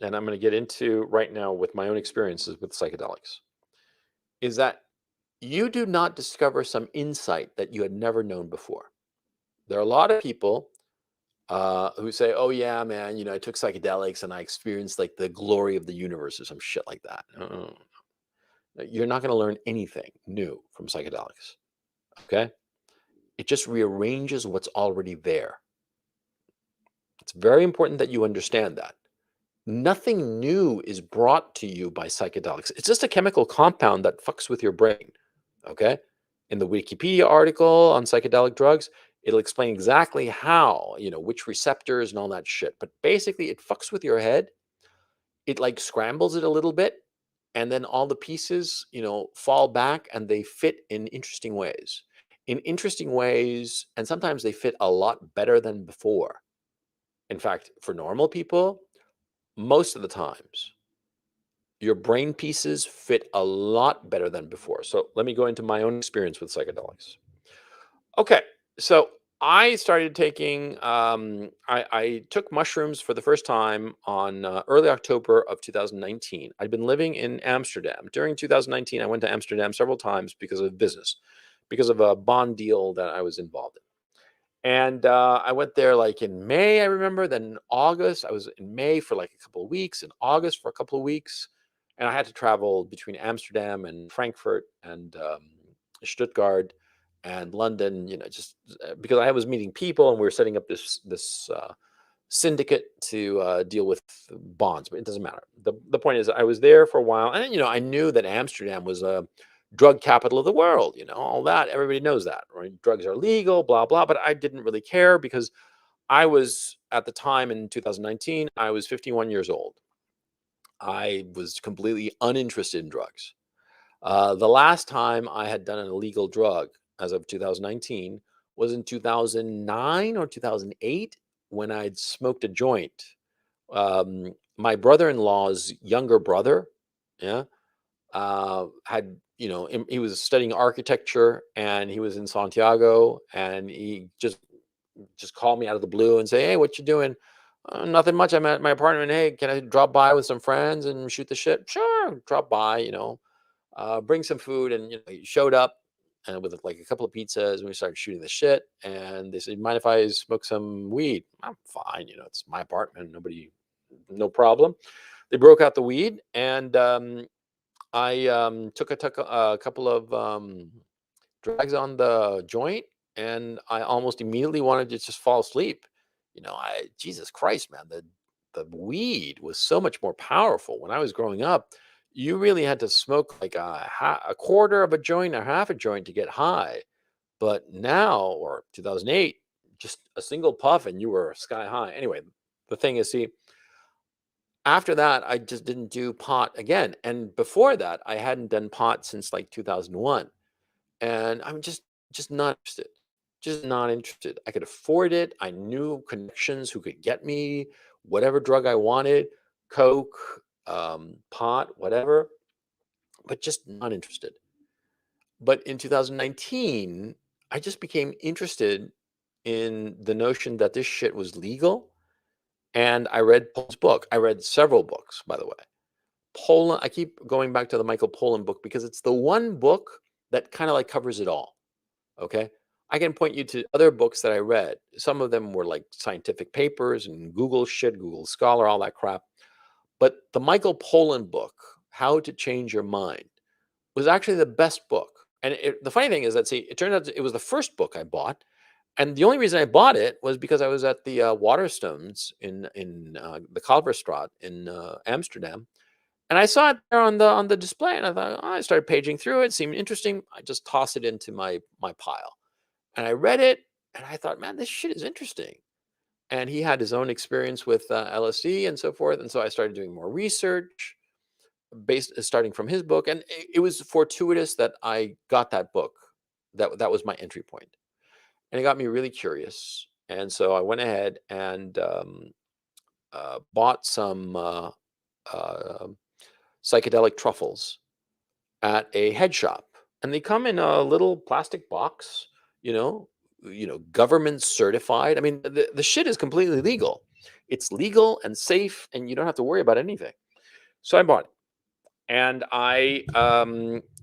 Speaker 1: and I'm going to get into right now with my own experiences with psychedelics, is that you do not discover some insight that you had never known before. There are a lot of people who say, "Oh yeah, man, I took psychedelics and I experienced like the glory of the universe or some shit like that." You're not going to learn anything new from psychedelics. Okay, it just rearranges what's already there. It's very important that you understand that. Nothing new is brought to you by psychedelics. It's just a chemical compound that fucks with your brain. Okay. In the Wikipedia article on psychedelic drugs, it'll explain exactly how, which receptors and all that shit. But basically, it fucks with your head. It like scrambles it a little bit. And then all the pieces, fall back and they fit in interesting ways. In interesting ways. And sometimes they fit a lot better than before. In fact, for normal people, most of the times, your brain pieces fit a lot better than before. So let me go into my own experience with psychedelics. Okay, so I started taking, I took mushrooms for the first time on early October of 2019. I'd been living in Amsterdam. During 2019, I went to Amsterdam several times because of business, because of a bond deal that I was involved in. And I went there like in May, I remember. Then in August, I was in May for like a couple of weeks, in August for a couple of weeks. And I had to travel between Amsterdam and Frankfurt and Stuttgart and London, just because I was meeting people and we were setting up this syndicate to deal with bonds, but it doesn't matter. The point is, I was there for a while, and I knew that Amsterdam was a drug capital of the world. All that, everybody knows that, right? Drugs are legal, blah blah. But I didn't really care because I was, at the time in 2019, I was 51 years old. I was completely uninterested in drugs. The last time I had done an illegal drug, as of 2019, was in 2009 or 2008, when I'd smoked a joint. My brother-in-law's younger brother, yeah, had, he was studying architecture and he was in Santiago, and he just called me out of the blue and say, "Hey, what you doing?" Nothing much. I'm at my apartment. Hey, can I drop by with some friends and shoot the shit? Sure, drop by. Bring some food. And he showed up and with like a couple of pizzas, and we started shooting the shit. And they said, "Mind if I smoke some weed?" I'm fine. It's my apartment. No problem. They broke out the weed, and I took a couple of drags on the joint, and I almost immediately wanted to just fall asleep. Jesus Christ, man, the weed was so much more powerful. When I was growing up, you really had to smoke like a quarter of a joint or half a joint to get high. But now, or 2008, just a single puff and you were sky high. Anyway, the thing is, see, after that, I just didn't do pot again. And before that, I hadn't done pot since like 2001. And I'm just not interested. Just not interested. I could afford it. I knew connections who could get me whatever drug I wanted, coke, pot, whatever, but just not interested. But in 2019, I just became interested in the notion that this shit was legal. And I read Paul's book. I read several books, by the way. Pollan, I keep going back to the Michael Pollan book because it's the one book that kind of like covers it all. Okay. I can point you to other books that I read. Some of them were like scientific papers and Google shit, Google Scholar, all that crap. But the Michael Pollan book, How to Change Your Mind, was actually the best book. And the funny thing is that, see, it turned out it was the first book I bought. And the only reason I bought it was because I was at the Waterstones in the Kalverstraat in Amsterdam, and I saw it there on the display, and I thought, oh, I started paging through it. It seemed interesting. I just tossed it into my pile, and I read it, and I thought, man, this shit is interesting. And he had his own experience with LSD and so forth, and so I started doing more research based starting from his book, and it was fortuitous that I got that book. That was my entry point, and it got me really curious. And so I went ahead and bought some uh, psychedelic truffles at a head shop, and they come in a little plastic box, you know, government certified. I mean, the shit is completely legal. It's legal and safe, and you don't have to worry about anything. So I bought it, and I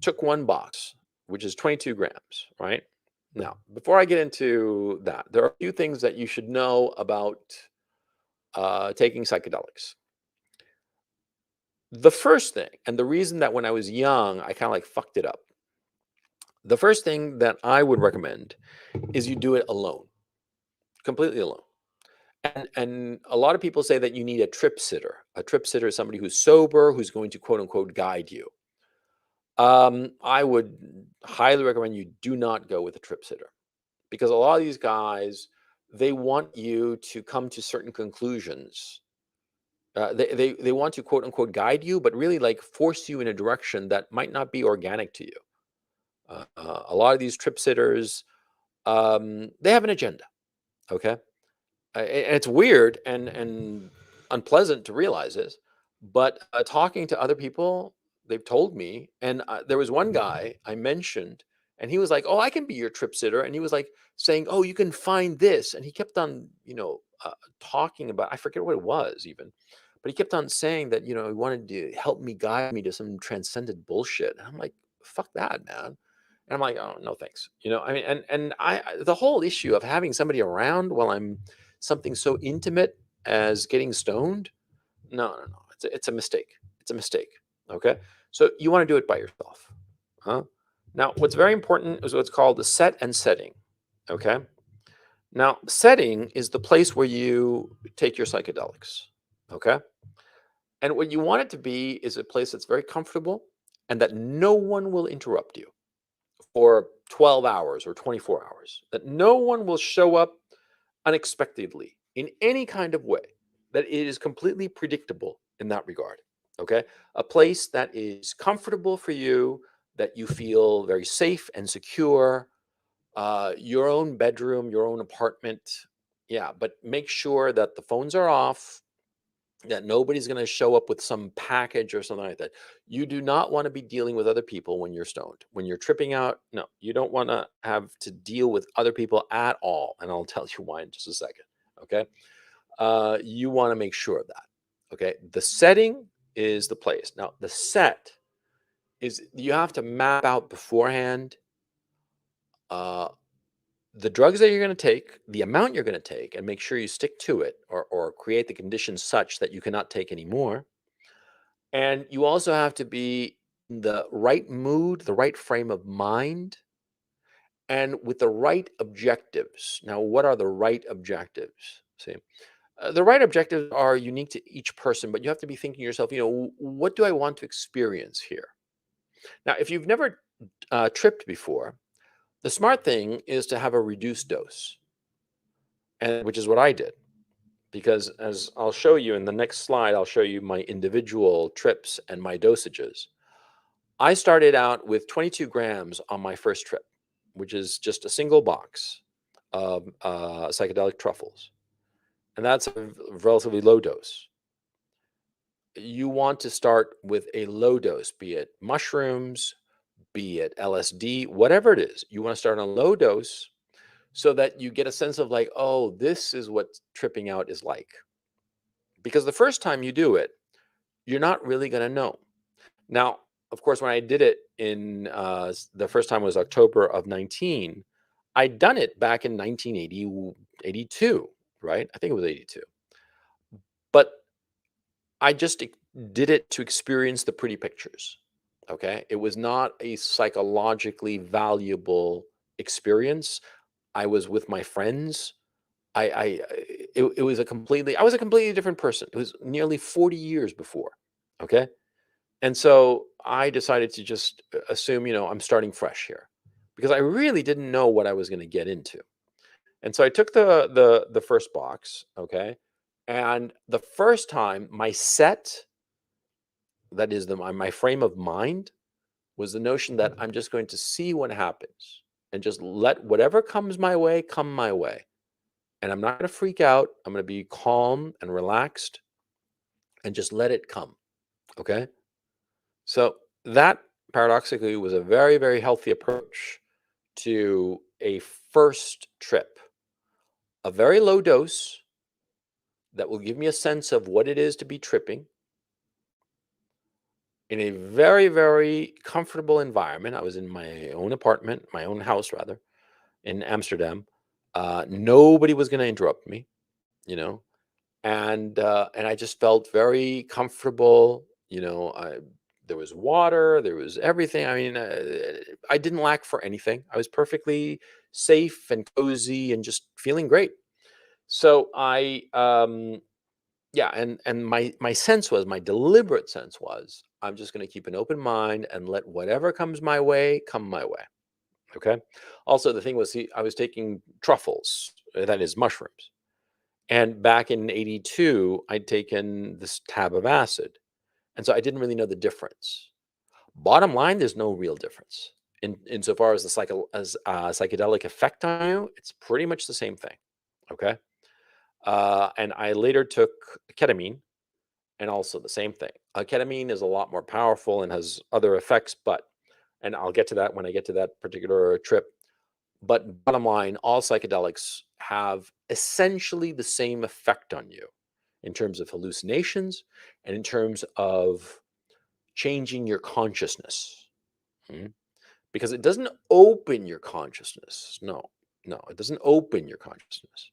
Speaker 1: took one box, which is 22 grams, right? Now, before I get into that, there are a few things that you should know about taking psychedelics. The first thing, and the reason that when I was young, I kind of like fucked it up. The first thing that I would recommend is you do it alone, completely alone. And a lot of people say that you need a trip sitter. A trip sitter is somebody who's sober, who's going to quote unquote guide you. I would highly recommend you do not go with a trip sitter, because a lot of these guys, they want you to come to certain conclusions. They want to quote unquote guide you, but really like force you in a direction that might not be organic to you. A lot of these trip sitters, they have an agenda. Okay, and it's weird and unpleasant to realize this, but talking to other people, they've told me, and there was one guy I mentioned, and he was like, "Oh, I can be your trip sitter," and he was like saying, "Oh, you can find this," and he kept on, talking about, I forget what it was even, but he kept on saying that, he wanted to help me, guide me to some transcendent bullshit, and I'm like, "Fuck that, man." And I'm like, "Oh, no, thanks." I mean, the whole issue of having somebody around while I'm something so intimate as getting stoned, no, no, no. It's a mistake. It's a mistake. Okay. So you want to do it by yourself. Huh? Now, what's very important is what's called the set and setting. Okay. Now, setting is the place where you take your psychedelics. Okay. And what you want it to be is a place that's very comfortable and that no one will interrupt you for 12 hours or 24 hours, that no one will show up unexpectedly in any kind of way, that it is completely predictable in that regard. Okay. A place that is comfortable for you, that you feel very safe and secure, your own bedroom, your own apartment. Yeah. But make sure that the phones are off, that nobody's going to show up with some package or something like that. You do not want to be dealing with other people when you're stoned. When you're tripping out, no, you don't want to have to deal with other people at all. And I'll tell you why in just a second. Okay. You want to make sure of that. Okay. The setting is the place. Now, the set is, you have to map out beforehand uh, the drugs that you're going to take, the amount you're going to take, and make sure you stick to it, or create the conditions such that you cannot take anymore. And you also have to be in the right mood, the right frame of mind, and with the right objectives. Now, what are the right objectives? See, the right objectives are unique to each person, but you have to be thinking to yourself, what do I want to experience here? Now, if you've never tripped before, the smart thing is to have a reduced dose, and which is what I did. Because as I'll show you in the next slide, I'll show you my individual trips and my dosages. I started out with 22 grams on my first trip, which is just a single box of psychedelic truffles. And that's a relatively low dose. You want to start with a low dose, be it mushrooms, be it LSD, whatever it is. You want to start on a low dose so that you get a sense of like, oh, this is what tripping out is like. Because the first time you do it, you're not really going to know. Now, of course, when I did it in the first time was October of 19, I'd done it back in 1980, 82, right? I think it was 82. But I just did it to experience the pretty pictures. Okay. It was not a psychologically valuable experience. I was with my friends. It was I was a completely different person. It was nearly 40 years before. Okay. And so I decided to just assume, I'm starting fresh here because I really didn't know what I was going to get into. And so I took the first box, okay? And the first time my set, that is my frame of mind, was the notion that I'm just going to see what happens and just let whatever comes my way come my way. And I'm not going to freak out. I'm going to be calm and relaxed and just let it come, okay? So that paradoxically was a very, very healthy approach to a first trip. A very low dose that will give me a sense of what it is to be tripping in a very, very comfortable environment. I was in my own apartment, my own house rather, in Amsterdam. Nobody was going to interrupt me, you know, and I just felt very comfortable. There was water, there was everything. I mean, I didn't lack for anything. I was perfectly safe and cozy and just feeling great. So yeah, and my sense was, my deliberate sense was, I'm just going to keep an open mind and let whatever comes my way come my way. Okay. Also, the thing was, see, I was taking truffles, that is mushrooms, and back in '82, I'd taken this tab of acid, and so I didn't really know the difference. Bottom line, there's no real difference insofar as the psychedelic effect on you. It's pretty much the same thing. Okay. And I later took ketamine, and also the same thing. Ketamine is a lot more powerful and has other effects, and I'll get to that when I get to that particular trip. But bottom line, all psychedelics have essentially the same effect on you in terms of hallucinations and in terms of changing your consciousness. Mhm. Because it doesn't open your consciousness. No, no, it doesn't open your consciousness.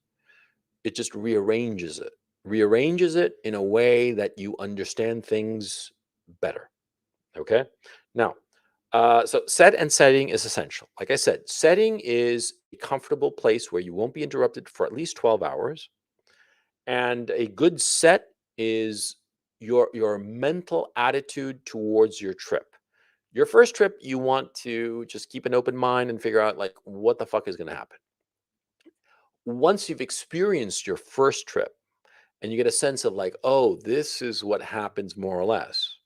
Speaker 1: It just rearranges it in a way that you understand things better. Okay. Now, so set and setting is essential. Like I said, setting is a comfortable place where you won't be interrupted for at least 12 hours. And a good set is your mental attitude towards your trip. Your first trip, you want to just keep an open mind and figure out, like, what the fuck is going to happen. Once you've experienced your first trip and you get a sense of, like, oh, this is what happens more or less,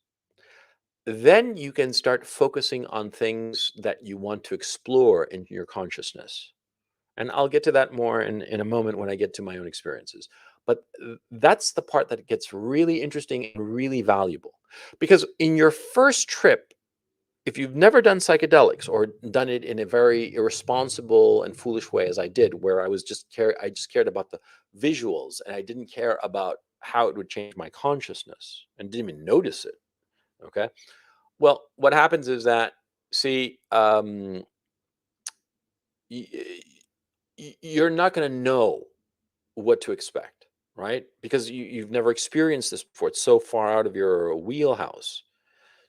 Speaker 1: then you can start focusing on things that you want to explore in your consciousness. And I'll get to that more in a moment when I get to my own experiences. But that's the part that gets really interesting and really valuable. Because in your first trip, if you've never done psychedelics or done it in a very irresponsible and foolish way, as I did, where I just cared about the visuals and I didn't care about how it would change my consciousness and didn't even notice it. Okay. Well, what happens is that, see, you're not going to know what to expect, right? Because you've never experienced this before. It's so far out of your wheelhouse.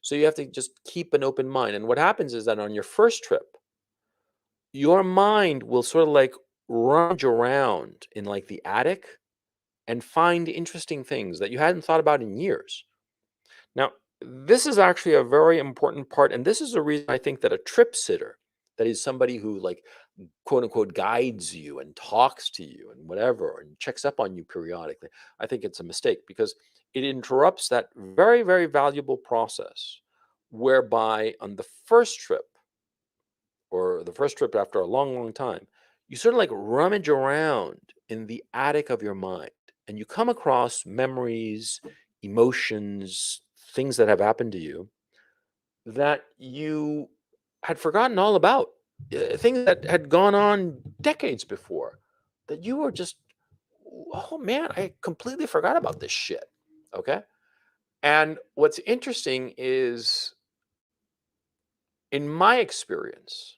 Speaker 1: So you have to just keep an open mind. And what happens is that on your first trip, your mind will sort of like rummage around in like the attic and find interesting things that you hadn't thought about in years. Now, this is actually a very important part, and this is the reason I think that a trip sitter, that is somebody who, like, quote unquote, guides you and talks to you and whatever and checks up on you periodically, I think it's a mistake because it interrupts that very, very valuable process whereby on the first trip, or the first trip after a long, long time, you sort of like rummage around in the attic of your mind and you come across memories, emotions, things that have happened to you that you had forgotten all about, things that had gone on decades before that you were just, oh man, I completely forgot about this shit. Okay. And what's interesting is, in my experience,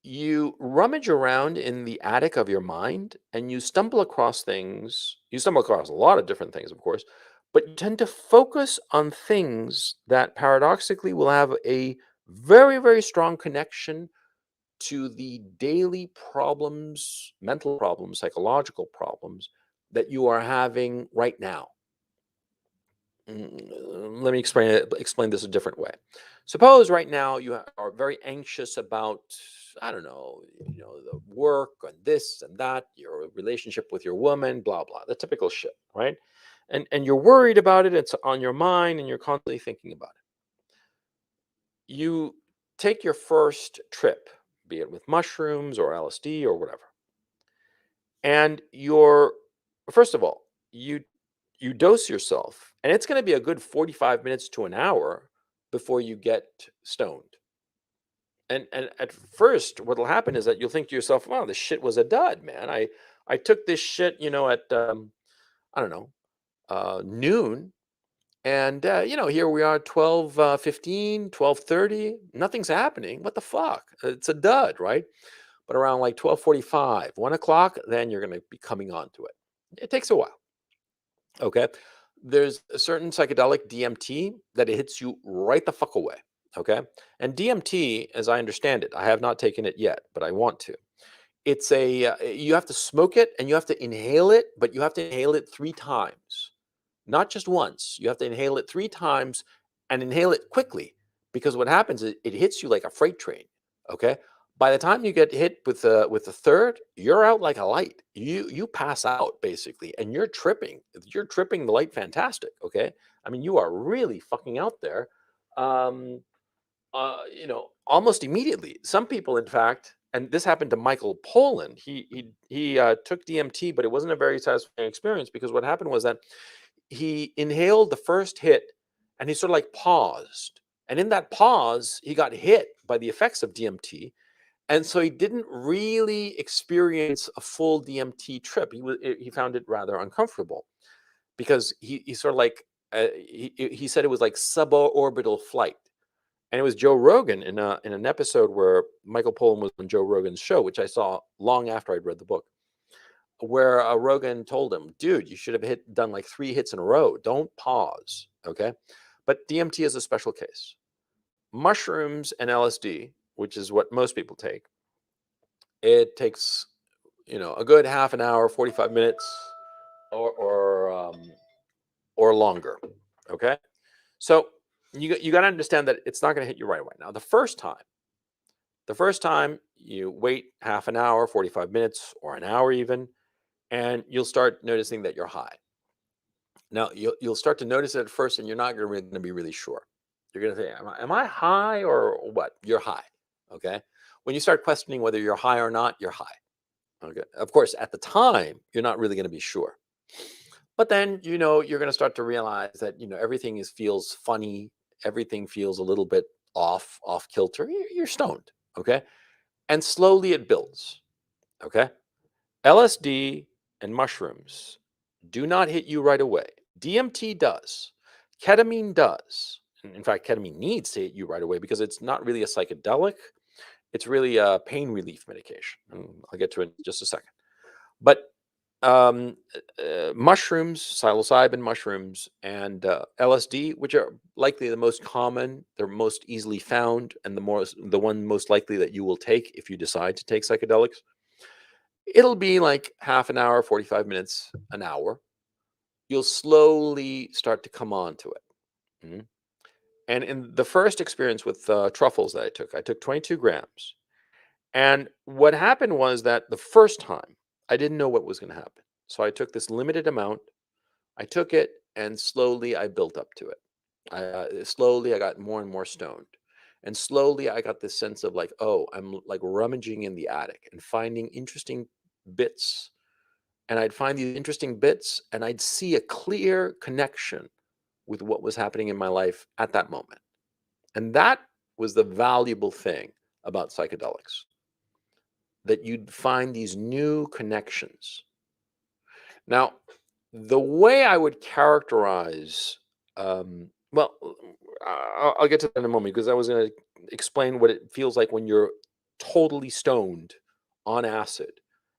Speaker 1: you rummage around in the attic of your mind and you stumble across things. You stumble across a lot of different things, of course, but you tend to focus on things that paradoxically will have a very, very strong connection to the daily problems, mental problems, psychological problems that you are having right now. Let me explain this a different way. Suppose right now you are very anxious about, I don't know, the work and this and that, your relationship with your woman, blah blah, the typical shit, right? And you're worried about it. It's on your mind, and you're constantly thinking about it. You take your first trip, be it with mushrooms or LSD or whatever, and you're first of all, you dose yourself, and it's going to be a good 45 minutes to an hour before you get stoned. And at first what'll happen is that you'll think to yourself, wow, this shit was a dud, man. I took this shit, at I don't know, noon, and here we are, 12 15, 12:30, nothing's happening. What the fuck? It's a dud, right? But around like 12:45, 1 o'clock, then you're going to be coming on to it. It takes a while. Okay. There's a certain psychedelic DMT that it hits you right the fuck away. Okay. And DMT, as I understand it, I have not taken it yet, but I want to. It's you have to smoke it and you have to inhale it, but you have to inhale it 3 times, not just once. You have to inhale it 3 times and inhale it quickly, because what happens is it hits you like a freight train. Okay. By the time you get hit with the third, you're out like a light. You pass out basically, and you're tripping. You're tripping the light fantastic. Okay. I mean, you are really fucking out there. Um, Almost immediately. Some people, in fact, and this happened to Michael Pollan. He took DMT, but it wasn't a very satisfying experience, because what happened was that he inhaled the first hit and he sort of like paused. And in that pause, he got hit by the effects of DMT. And so he didn't really experience a full DMT trip. He found it rather uncomfortable, because he sort of like he said it was like suborbital flight. And it was Joe Rogan in an episode where Michael Pollan was on Joe Rogan's show, which I saw long after I'd read the book, where Rogan told him, "Dude, you should have done like 3 hits in a row. Don't pause." Okay, but DMT is a special case. Mushrooms and LSD, which is what most people take, it takes a good half an hour, 45 minutes, or longer. Okay, so you got to understand that it's not going to hit you right away. Now, the first time you wait half an hour, 45 minutes, or an hour even, and you'll start noticing that you're high. Now, you'll start to notice it at first, and you're not going to be really sure. You're going to say, am I high or what? You're high. Okay. When you start questioning whether you're high or not, you're high. Okay. Of course, at the time, you're not really going to be sure. But then, you're going to start to realize that, everything feels funny. Everything feels a little bit off kilter. You're stoned. Okay. And slowly it builds. Okay. LSD and mushrooms do not hit you right away. DMT does. Ketamine does. In fact, ketamine needs to hit you right away, because it's not really a psychedelic. It's really a pain relief medication. And I'll get to it in just a second. But mushrooms, psilocybin mushrooms, and LSD, which are likely the most common, they're most easily found, and the one most likely that you will take if you decide to take psychedelics, it'll be like half an hour, 45 minutes, an hour. You'll slowly start to come on to it. Mhm. And in the first experience with truffles that I took 22 grams. And what happened was that the first time, I didn't know what was going to happen. So I took this limited amount. I took it, and slowly I built up to it. Slowly I got more and more stoned. And slowly I got this sense of like, oh, I'm like rummaging in the attic and finding interesting bits. And I'd find these interesting bits, and I'd see a clear connection with what was happening in my life at that moment. And that was the valuable thing about psychedelics, that you'd find these new connections. Now, the way I would characterize, well, I'll get to that in a moment, because I was going to explain what it feels like when you're totally stoned on acid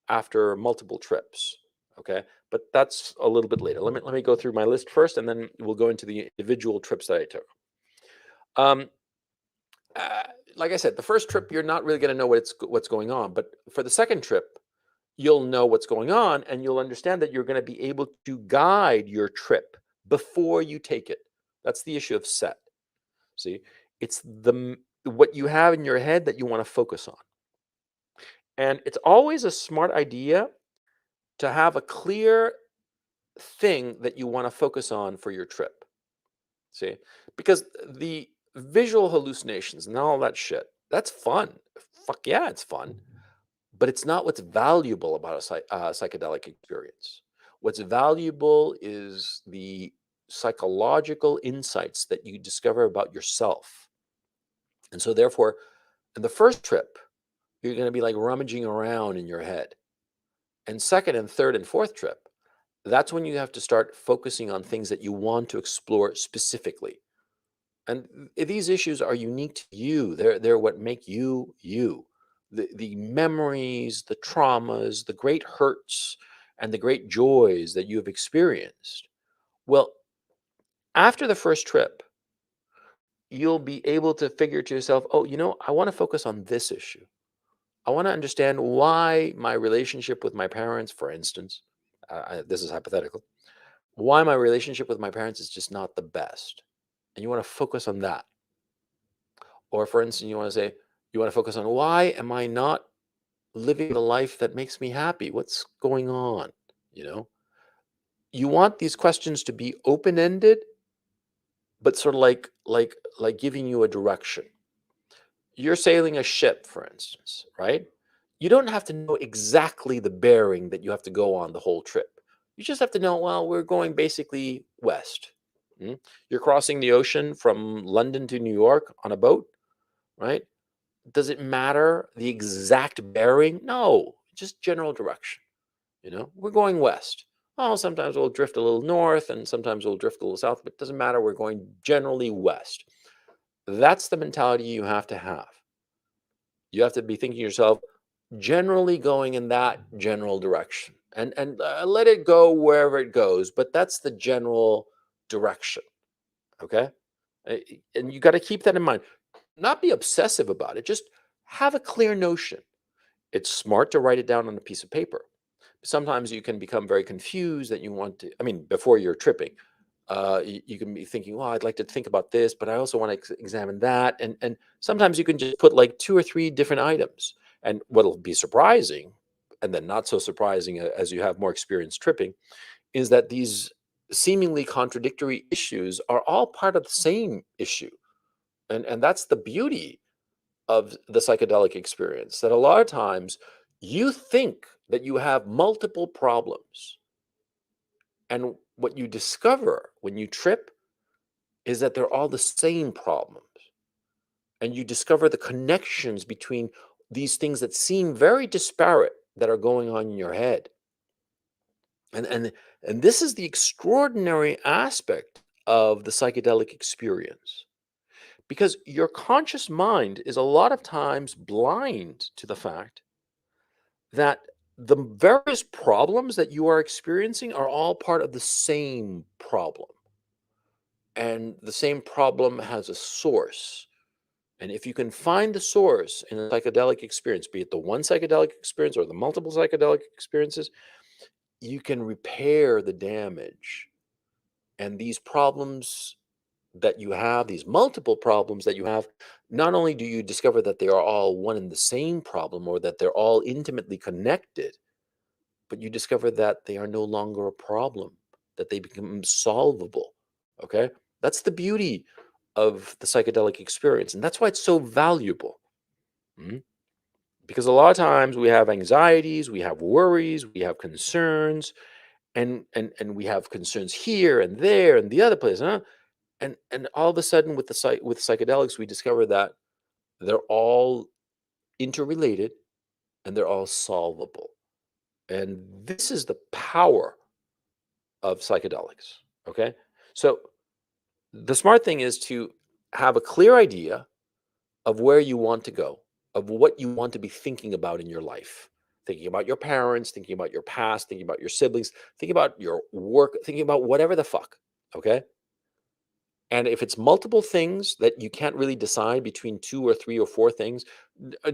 Speaker 1: after multiple trips. Okay, but that's a little bit later. Let me go through my list first, and then we'll go into the individual trips that I took. Um, uh, like I said, the first trip you're not really going to know what's going on, but for the second trip, you'll know what's going on, and you'll understand that you're going to be able to guide your trip before you take it. That's the issue of set. See, it's what you have in your head that you want to focus on. And it's always a smart idea to have a clear thing that you want to focus on for your trip. See, because the visual hallucinations and all that shit, that's fun. Fuck yeah, it's fun. But it's not what's valuable about a psychedelic experience. What's valuable is the psychological insights that you discover about yourself. And so, therefore, in the first trip, you're going to be like rummaging around in your head. And second and third and fourth trip, that's when you have to start focusing on things that you want to explore specifically. And these issues are unique to you. They're what make you you. The memories, the traumas, the great hurts, and the great joys that you have experienced. Well, after the first trip, you'll be able to figure to yourself, oh, I want to focus on this issue. I want to understand why my relationship with my parents, for instance, this is hypothetical, why my relationship with my parents is just not the best. And you want to focus on that. Or, for instance, you want to focus on why am I not living the life that makes me happy? What's going on? You know, you want these questions to be open-ended, but sort of like giving you a direction. You're sailing a ship, for instance, right? You don't have to know exactly the bearing that you have to go on the whole trip. You just have to know, well, we're going basically west. You're crossing the ocean from London to New York on a boat, right? Does it matter the exact bearing? No, just general direction. We're going west. Oh, sometimes we'll drift a little north and sometimes we'll drift a little south, but it doesn't matter. We're going generally west. That's the mentality you have to have. You have to be thinking to yourself, generally going in that general direction, and let it go wherever it goes. But that's the general direction. Okay, and you got to keep that in mind. Not be obsessive about it. Just have a clear notion. It's smart to write it down on a piece of paper. Sometimes you can become very confused that you want to, I mean, before you're tripping, you can be thinking, well, I'd like to think about this, but I also want to examine that. And sometimes you can just put like 2 or 3 different items. And what'll be surprising, and then not so surprising as you have more experience tripping, is that these seemingly contradictory issues are all part of the same issue. And that's the beauty of the psychedelic experience, that a lot of times you think that you have multiple problems. And what you discover when you trip is that they're all the same problems. And you discover the connections between these things that seem very disparate that are going on in your head. And this is the extraordinary aspect of the psychedelic experience. Because your conscious mind is a lot of times blind to the fact that the various problems that you are experiencing are all part of the same problem. And the same problem has a source. And if you can find the source in a psychedelic experience, be it the one psychedelic experience or the multiple psychedelic experiences, you can repair the damage. And these problems that you have, these multiple problems that you have, not only do you discover that they are all one and the same problem or that they're all intimately connected, but you discover that they are no longer a problem, that they become solvable. Okay? That's the beauty of the psychedelic experience. And that's why it's so valuable. Mhm. Because a lot of times we have anxieties, we have worries, we have concerns, and we have concerns here and there and the other place. Huh? And all of a sudden with psychedelics, we discover that they're all interrelated and they're all solvable. And this is the power of psychedelics. Okay. So the smart thing is to have a clear idea of where you want to go. of what you want to be thinking about in your life. Thinking about your parents, thinking about your past, thinking about your siblings, thinking about your work, thinking about whatever the fuck. Okay. And if it's multiple things that you can't really decide between two or three or four things,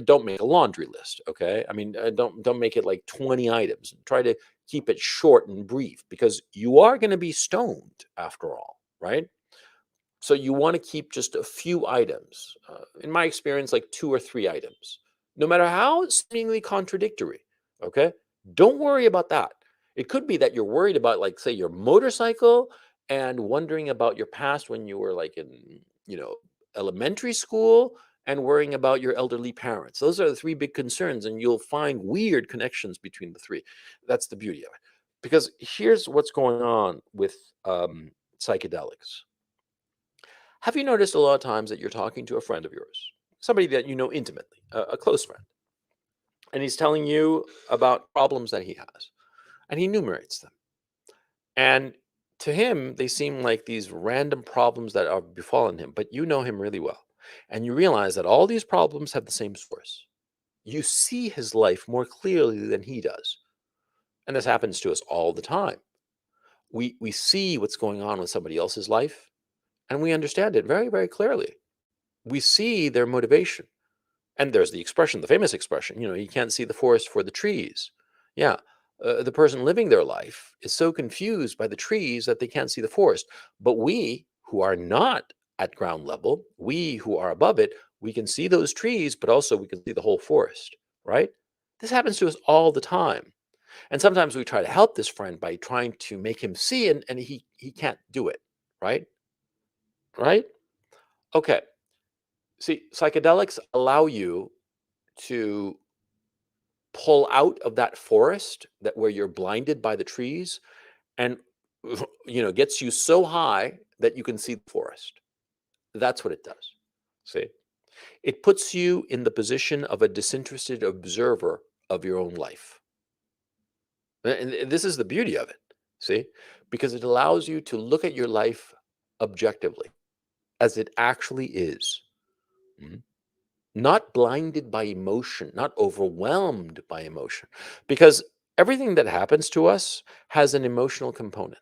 Speaker 1: don't make a laundry list. Okay. I mean, don't make it like 20 items. Try to keep it short and brief because you are going to be stoned after all, right? So you want to keep just a few items. In my experience, like two or three items, no matter how seemingly contradictory. Okay. Don't worry about that. It could be that you're worried about, like, say, your motorcycle and wondering about your past when you were like in, you know, elementary school and worrying about your elderly parents. Those are the three big concerns, and you'll find weird connections between the three. That's the beauty of it. Because here's what's going on with psychedelics. Have you noticed a lot of times that you're talking to a friend of yours, somebody that you know intimately, a close friend, and he's telling you about problems that he has, and he enumerates them. And to him, they seem like these random problems that are befallen him, but you know him really well. And you realize that all these problems have the same source. You see his life more clearly than he does. And this happens to us all the time. We see what's going on with somebody else's life, and we understand it very, very clearly. We see their motivation. And there's the expression, the famous expression, you know, you can't see the forest for the trees. Yeah. The person living their life is so confused by the trees that they can't see the forest. But we who are not at ground level, we who are above it, we can see those trees, but also we can see the whole forest, right? This happens to us all the time. And sometimes we try to help this friend by trying to make him see, and he can't do it, right? Right? Okay. See, psychedelics allow you to pull out of that forest that where you're blinded by the trees and gets you so high that you can see the forest. That's what it does. See, it puts you in the position of a disinterested observer of your own life. And this is the beauty of it. See, because it allows you to look at your life objectively as it actually is. Mhm. Not blinded by emotion, not overwhelmed by emotion. Because everything that happens to us has an emotional component.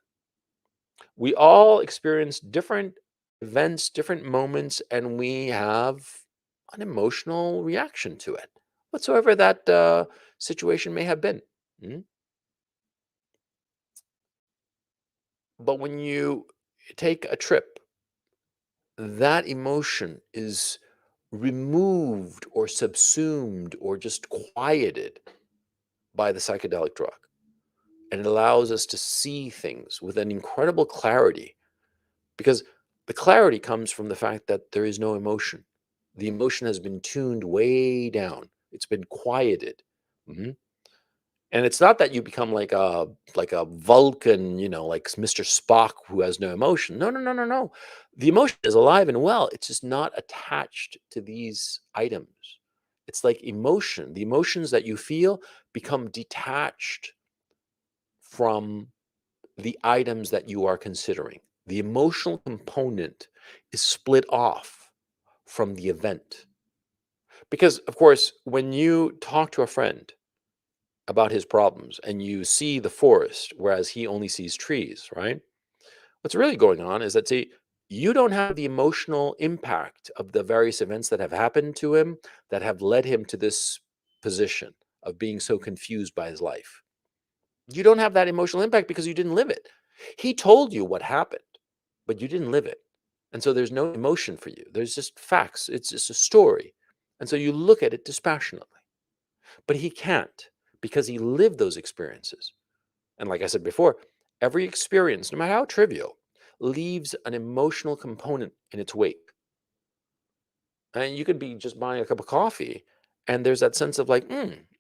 Speaker 1: We all experience different events, different moments, and we have an emotional reaction to it, whatsoever that situation may have been. Mm? But when you take a trip, that emotion is removed or subsumed or just quieted by the psychedelic drug. And it allows us to see things with an incredible clarity because the clarity comes from the fact that there is no emotion. The emotion has been tuned way down. It's been quieted. Mhm. And it's not that you become like a Vulcan, like Mr. Spock who has no emotion. No, no, no, no, no. The emotion is alive and well. It's just not attached to these items. It's like emotion. The emotions that you feel become detached from the items that you are considering. The emotional component is split off from the event. Because, of course, when you talk to a friend about his problems and you see the forest, whereas he only sees trees, right? What's really going on is that, see, you don't have the emotional impact of the various events that have happened to him that have led him to this position of being so confused by his life. You don't have that emotional impact because you didn't live it. He told you what happened, but you didn't live it. And so there's no emotion for you. There's just facts. It's just a story. And so you look at it dispassionately. But he can't because he lived those experiences. And like I said before, every experience, no matter how trivial, leaves an emotional component in its wake. And you could be just buying a cup of coffee, and there's that sense of like,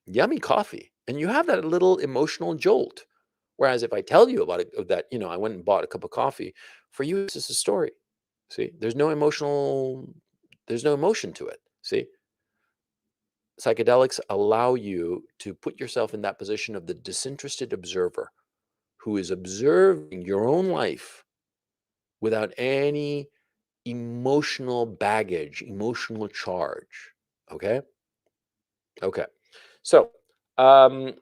Speaker 1: yummy coffee. And you have that little emotional jolt. Whereas if I tell you about it, that, I went and bought a cup of coffee, for you, it's just a story. See, there's no emotion to it. See, psychedelics allow you to put yourself in that position of the disinterested observer who is observing your own life without any emotional baggage, emotional charge. Okay. Okay. So, um,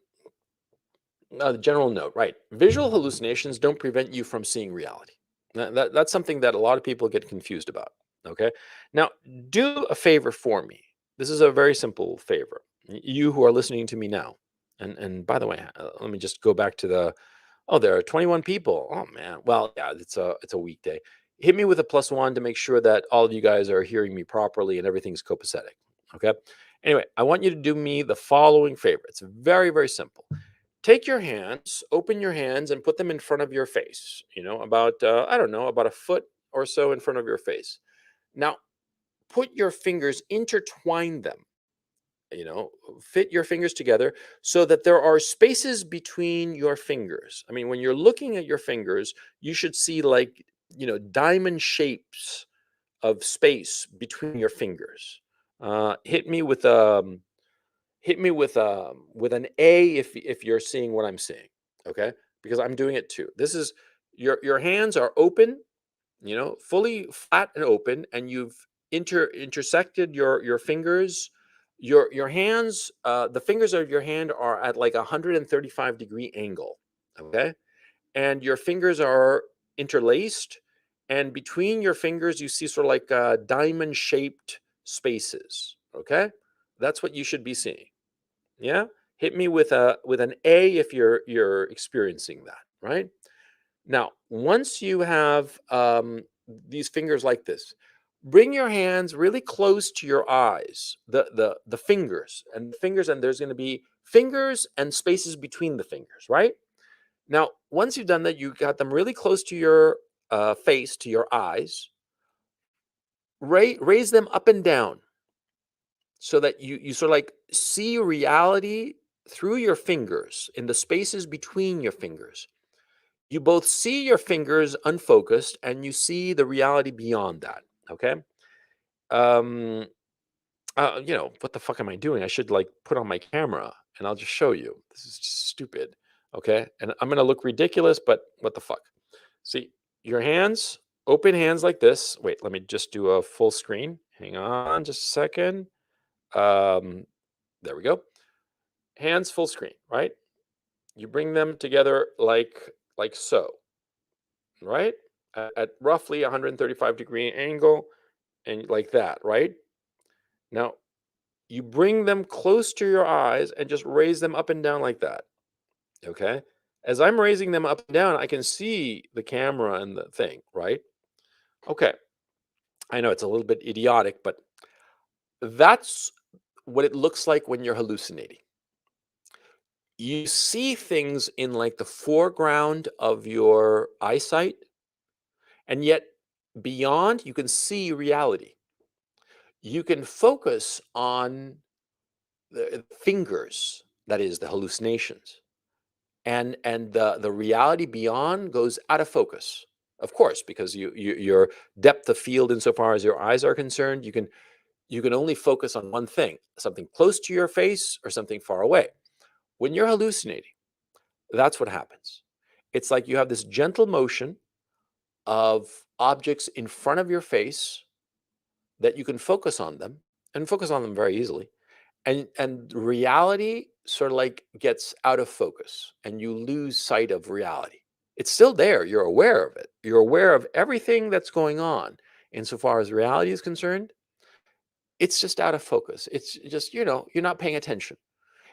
Speaker 1: the general note, right? Visual hallucinations don't prevent you from seeing reality. That's something that a lot of people get confused about. Okay. Now, do a favor for me. This is a very simple favor. You who are listening to me now, and by the way, let me just go back to the. Oh, there are 21 people. Oh man. Well, yeah, it's a weekday. Hit me with a +1 to make sure that all of you guys are hearing me properly and everything's copacetic. Okay. Anyway, I want you to do me the following favor. It's very, very simple. Take your hands, open your hands, and put them in front of your face. About I don't know, about a foot or so in front of your face. Now, put your fingers, intertwine them. You know, fit your fingers together so that there are spaces between your fingers. I mean, when you're looking at your fingers, you should see like diamond shapes of space between your fingers. Hit me with with an A if you're seeing what I'm seeing, okay? Because I'm doing it too. This is your hands are open, fully flat and open, and you've intersected your fingers. Your hands, the fingers of your hand are at like a 135-degree angle, okay? And your fingers are interlaced, and between your fingers you see sort of like diamond shaped spaces, okay? That's what you should be seeing. Yeah, hit me with an A if you're experiencing that, right? Now, once you have these fingers like this, bring your hands really close to your eyes, the fingers, and there's going to be fingers and spaces between the fingers, right? Now, once you've done that, you got them really close to your face, to your eyes. Raise them up and down so that you sort of like see reality through your fingers in the spaces between your fingers. You both see your fingers unfocused and you see the reality beyond that. Okay. Um, what the fuck am I doing? I should like put on my camera and I'll just show you. This is just stupid. Okay. And I'm going to look ridiculous, but what the fuck? See, your hands, open hands like this. Wait, let me just do a full screen. Hang on just a second. Um, there we go. Hands full screen, right? You bring them together like so, right? At roughly 135-degree angle and like that, right? Now, you bring them close to your eyes and just raise them up and down like that. Okay? As I'm raising them up and down, I can see the camera and the thing, right? Okay. I know it's a little bit idiotic, but that's what it looks like when you're hallucinating. You see things in like the foreground of your eyesight, and yet beyond, you can see reality. You can focus on the fingers, that is the hallucinations, and the reality beyond goes out of focus. Of course, because your depth of field insofar as your eyes are concerned, you can only focus on one thing, something close to your face or something far away. When you're hallucinating, that's what happens. It's like you have this gentle motion of objects in front of your face that you can focus on them and focus on them very easily. And reality sort of like gets out of focus and you lose sight of reality. It's still there. You're aware of it. You're aware of everything that's going on. Insofar as reality is concerned, it's just out of focus. It's just, you're not paying attention.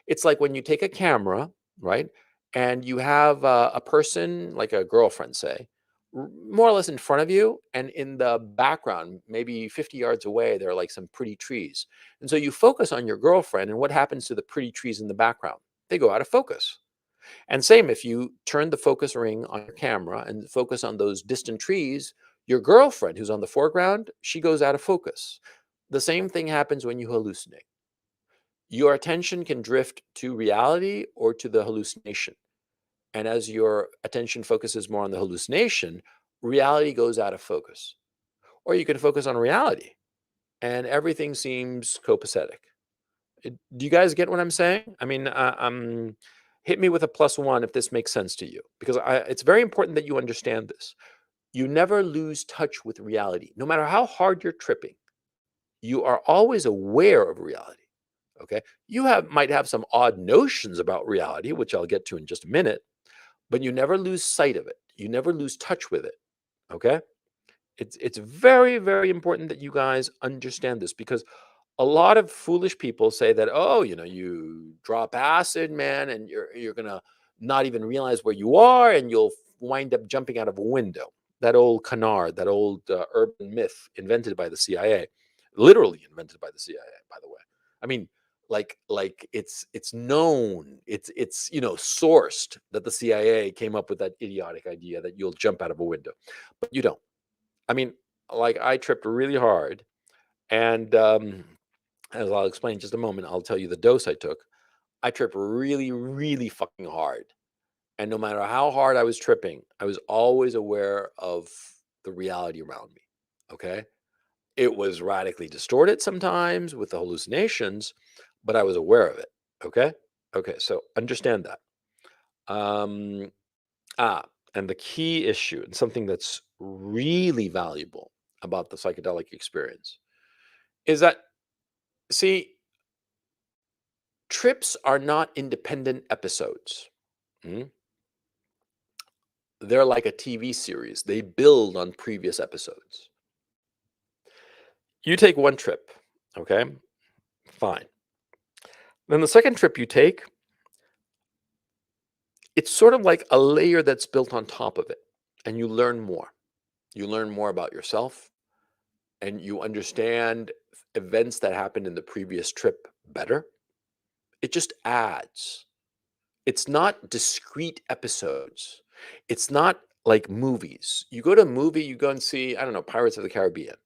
Speaker 1: It's like when you take a camera, right? And you have a person, like a girlfriend, say, more or less in front of you, and in the background, maybe 50 yards away, there are like some pretty trees. And so you focus on your girlfriend, and what happens to the pretty trees in the background? They go out of focus. And same if you turn the focus ring on your camera and focus on those distant trees, your girlfriend, who's on the foreground, she goes out of focus. The same thing happens when you hallucinate. Your attention can drift to reality or to the hallucination. And as your attention focuses more on the hallucination, reality goes out of focus. Or you can focus on reality and everything seems copacetic. Do you guys get what I'm saying? I mean, hit me with a +1 if this makes sense to you, because it's very important that you understand this. You never lose touch with reality. No matter how hard you're tripping, you are always aware of reality. Okay. You might have some odd notions about reality, which I'll get to in just a minute, but you never lose sight of it. You never lose touch with it. Okay. It's very, very important that you guys understand this, because a lot of foolish people say that, oh, you drop acid, man, and you're gonna not even realize where you are, and you'll wind up jumping out of a window. That old canard, that old urban myth invented by the CIA, literally invented by the CIA, by the way. I mean, like it's known, it's sourced, that the CIA came up with that idiotic idea that you'll jump out of a window, but you don't. I mean, like, I tripped really hard, and as I'll explain in just a moment, I'll tell you the dose I took. I tripped really, really fucking hard. And no matter how hard I was tripping, I was always aware of the reality around me. Okay. It was radically distorted sometimes with the hallucinations, but I was aware of it. Okay. Okay. So understand that. Um, ah, and the key issue, and something that's really valuable about the psychedelic experience, is that, see, trips are not independent episodes. Mm. They're like a TV series. They build on previous episodes. You take one trip, okay? Fine. Then the second trip you take, it's sort of like a layer that's built on top of it, and you learn more. You learn more about yourself, and you understand events that happened in the previous trip better. It just adds. It's not discrete episodes. It's not like movies. You go to a movie, you go and see, I don't know, Pirates of the Caribbean,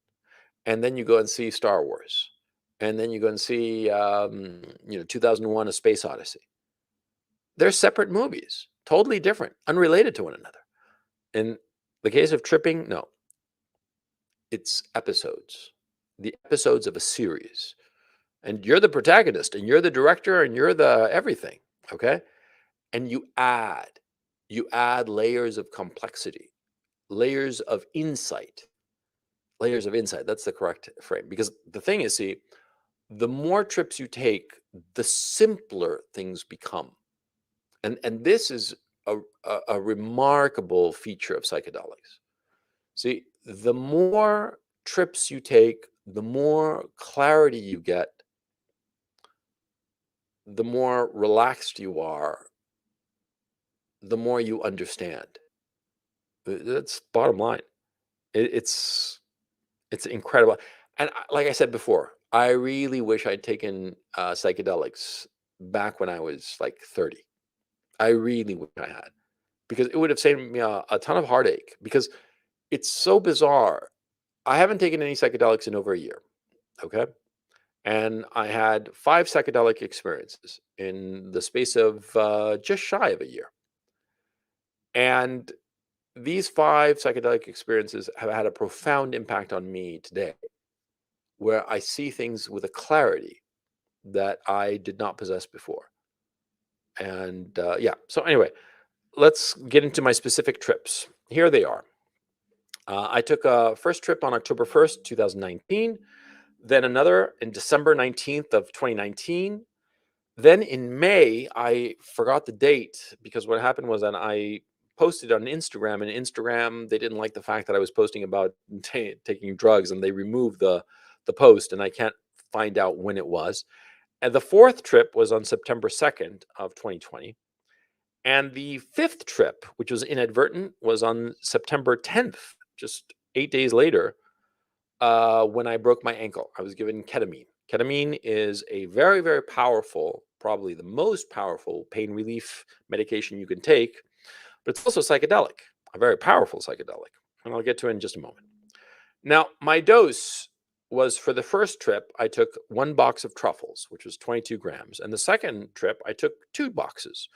Speaker 1: and then you go and see Star Wars, and then you go and see, 2001: A Space Odyssey. They're separate movies, totally different, unrelated to one another. In the case of tripping, no, it's episodes, the episodes of a series. And you're the protagonist, and you're the director, and you're the everything. Okay. And you add layers of complexity, layers of insight, layers of insight. That's the correct frame. Because the thing is, see, the more trips you take, the simpler things become. And this is a remarkable feature of psychedelics. See, the more trips you take, the more clarity you get, the more relaxed you are, the more you understand. That's bottom line. It's incredible. And like I said before, I really wish I'd taken psychedelics back when I was like 30. I really wish I had, because it would have saved me a ton of heartache, because it's so bizarre. I haven't taken any psychedelics in over a year. Okay. And I had 5 psychedelic experiences in the space of just shy of a year. And these 5 psychedelic experiences have had a profound impact on me today, where I see things with a clarity that I did not possess before. And yeah, so anyway, let's get into my specific trips. Here they are. I took a first trip on October 1st, 2019, then another in December 19th of 2019. Then in May, I forgot the date, because what happened was that I posted on Instagram, and Instagram, they didn't like the fact that I was posting about taking drugs, and they removed the post, and I can't find out when it was. And the fourth trip was on September 2nd of 2020. And the fifth trip, which was inadvertent, was on September 10th, just 8 days later, when I broke my ankle. I was given ketamine. Ketamine is a very, very powerful, probably the most powerful pain relief medication you can take, but it's also psychedelic, a very powerful psychedelic. And I'll get to it in just a moment. Now, my dose was, for the first trip, I took 1 box of truffles, which was 22 grams. And the second trip, I took 2 boxes.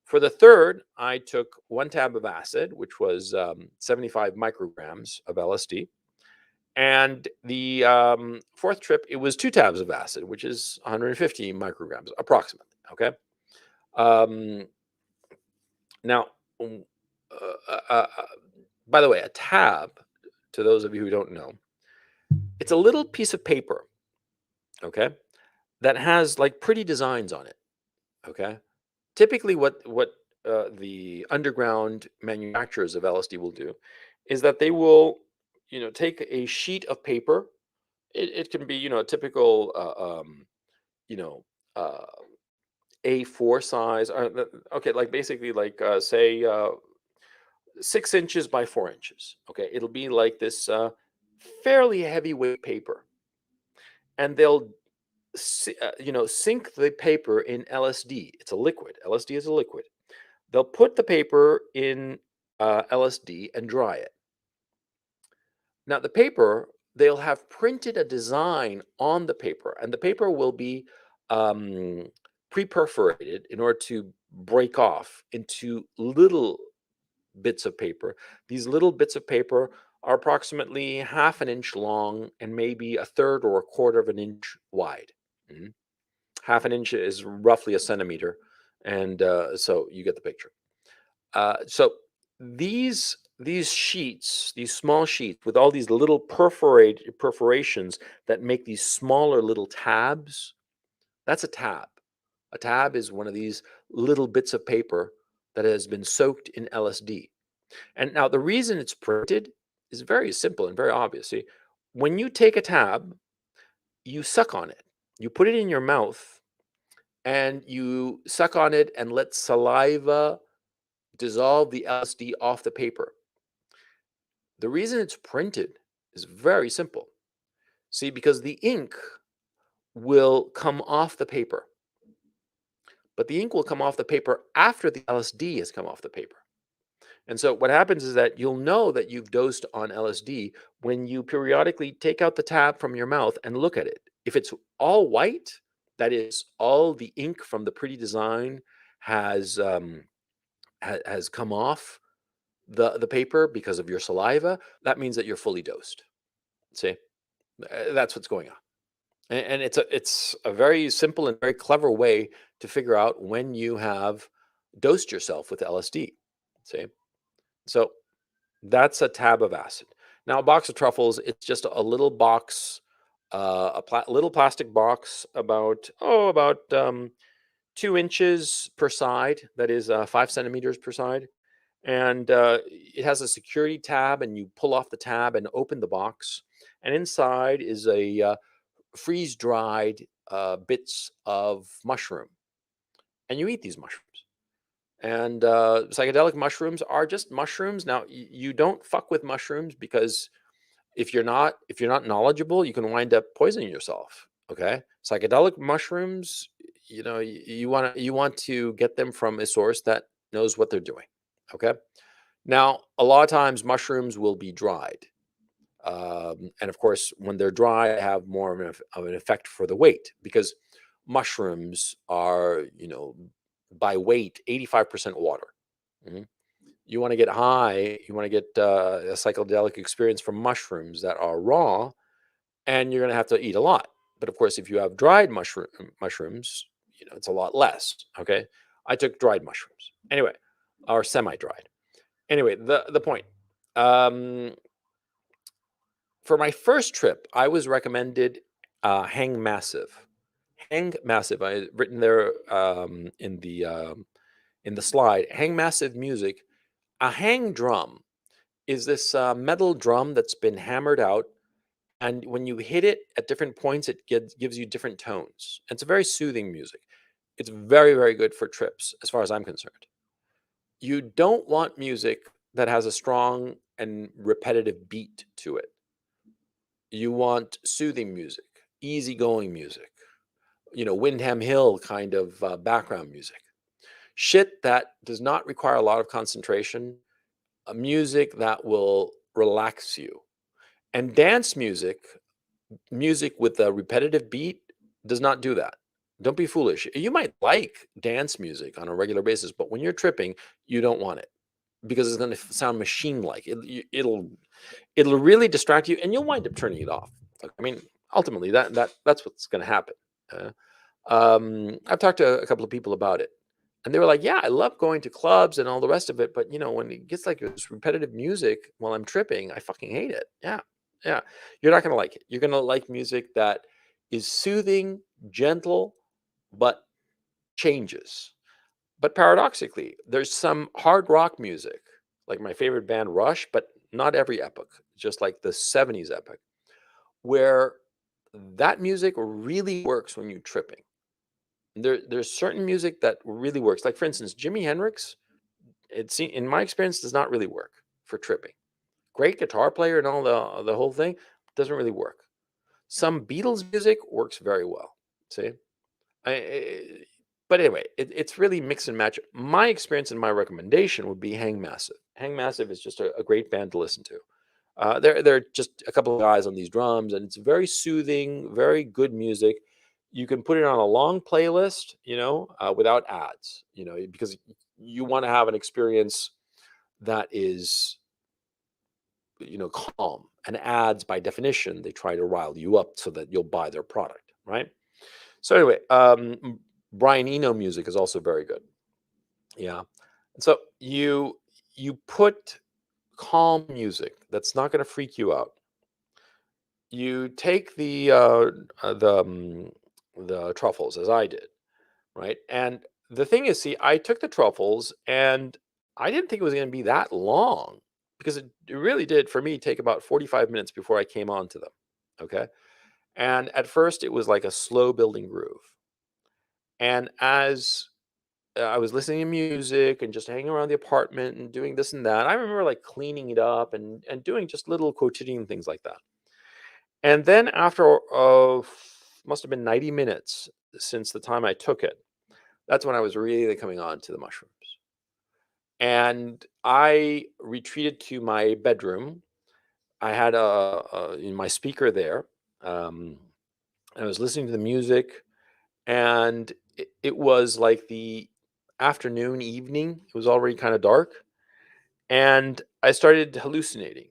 Speaker 1: For the third, I took 1 tab of acid, which was 75 micrograms of LSD. And the fourth trip, it was 2 tabs of acid, which is 150 micrograms approximately. Okay. Um, now, uh, uh, uh, by the way, a tab, to those of you who don't know, it's a little piece of paper. Okay. that has like pretty designs on it. Okay. Typically, the underground manufacturers of LSD will do is that they will, take a sheet of paper. It can be, a typical, you know, uh, A4 size. Okay, like basically, like say 6 inches by 4 inches. Okay, it'll be like this fairly heavyweight paper, and they'll sink the paper in LSD. It's a liquid. LSD is a liquid. They'll put the paper in LSD and dry it. Now, the paper, they'll have printed a design on the paper, and the paper will be um, pre-perforated in order to break off into little bits of paper. These little bits of paper are approximately half an inch long and maybe a third or a quarter of an inch wide. Mhm. Half an inch is roughly a centimeter, and so you get the picture. So these sheets, these small sheets with all these little perforations that make these smaller little tabs, that's a tab. A tab is one of these little bits of paper that has been soaked in LSD. And now the reason it's printed is very simple and very obvious. See, when you take a tab, you suck on it. You put it in your mouth and you suck on it and let saliva dissolve the LSD off the paper. The reason it's printed is very simple. See, because the ink will come off the paper, but the ink will come off the paper after the LSD has come off the paper. And so what happens is that you'll know that you've dosed on LSD when you periodically take out the tab from your mouth and look at it. If it's all white, that is, all the ink from the pretty design has has come off the paper because of your saliva. That means that you're fully dosed. See, that's what's going on. And it's a very simple and very clever way to figure out when you have dosed yourself with LSD. See, so that's a tab of acid. Now, a box of truffles, it's just a little box, little plastic box about 2 inches per side. That is 5 centimeters per side. And it has a security tab, and you pull off the tab and open the box. And inside is a freeze dried bits of mushroom. And you eat these mushrooms. And psychedelic mushrooms are just mushrooms. Now, you don't fuck with mushrooms because if you're not knowledgeable, you can wind up poisoning yourself. Okay, psychedelic mushrooms, you want to get them from a source that knows what they're doing. Okay, now a lot of times mushrooms will be dried, and of course, when they're dry, they have more of an effect for the weight because mushrooms are, by weight 85% water. Mhm. You want to get high, you want to get a psychedelic experience from mushrooms that are raw, and you're going to have to eat a lot. But of course, if you have dried mushrooms, it's a lot less. Okay, I took dried mushrooms anyway, or semi-dried. Anyway, the point. Um, for my first trip, I was recommended Hang Massive. Hang Massive. I had written there in the slide. Hang Massive music. A hang drum is this metal drum that's been hammered out, and when you hit it at different points, it gives you different tones. It's a very soothing music. It's very, very good for trips, as far as I'm concerned. You don't want music that has a strong and repetitive beat to it. You want soothing music, easygoing music, Windham Hill kind of background music. Shit that does not require a lot of concentration, a music that will relax you. And dance music with a repetitive beat does not do that. Don't be foolish. You might like dance music on a regular basis, but when you're tripping, you don't want it because it's going to sound machine-like. It'll really distract you, and you'll wind up turning it off. I mean, ultimately, that's what's going to happen. Uh, I've talked to a couple of people about it, and they were like, "Yeah, I love going to clubs and all the rest of it, but when it gets like this repetitive music while I'm tripping, I fucking hate it." Yeah, yeah, you're not gonna like it. You're gonna like music that is soothing, gentle, but changes. But paradoxically, there's some hard rock music, like my favorite band Rush, but not every epoch, just like the 70s epoch, where that music really works when you're tripping. There's certain music that really works. Like for instance, Jimi Hendrix, in my experience, does not really work for tripping. Great guitar player and all the whole thing, doesn't really work. Some Beatles music works very well. See, but anyway, it's really mix and match. My experience and my recommendation would be Hang Massive. Hang Massive is just a great band to listen to. They're just a couple of guys on these drums, and it's very soothing, very good music. You can put it on a long playlist, without ads, because you want to have an experience that is, calm. And ads, by definition, they try to rile you up so that you'll buy their product, right? So anyway, Brian Eno music is also very good. Yeah. And so you put calm music that's not going to freak you out. You take the truffles, as I did, right? And the thing is, see, I took the truffles and I didn't think it was going to be that long, because it really did for me take about 45 minutes before I came on to them. Okay. And at first it was like a slow building groove. And as I was listening to music and just hanging around the apartment and doing this and that, I remember like cleaning it up and doing just little quotidian things like that. And then after must have been 90 minutes since the time I took it, that's when I was really coming on to the mushrooms. And I retreated to my bedroom. I had in my speaker there. Um, I was listening to the music, and it was like the afternoon, evening. It was already kind of dark, and I started hallucinating.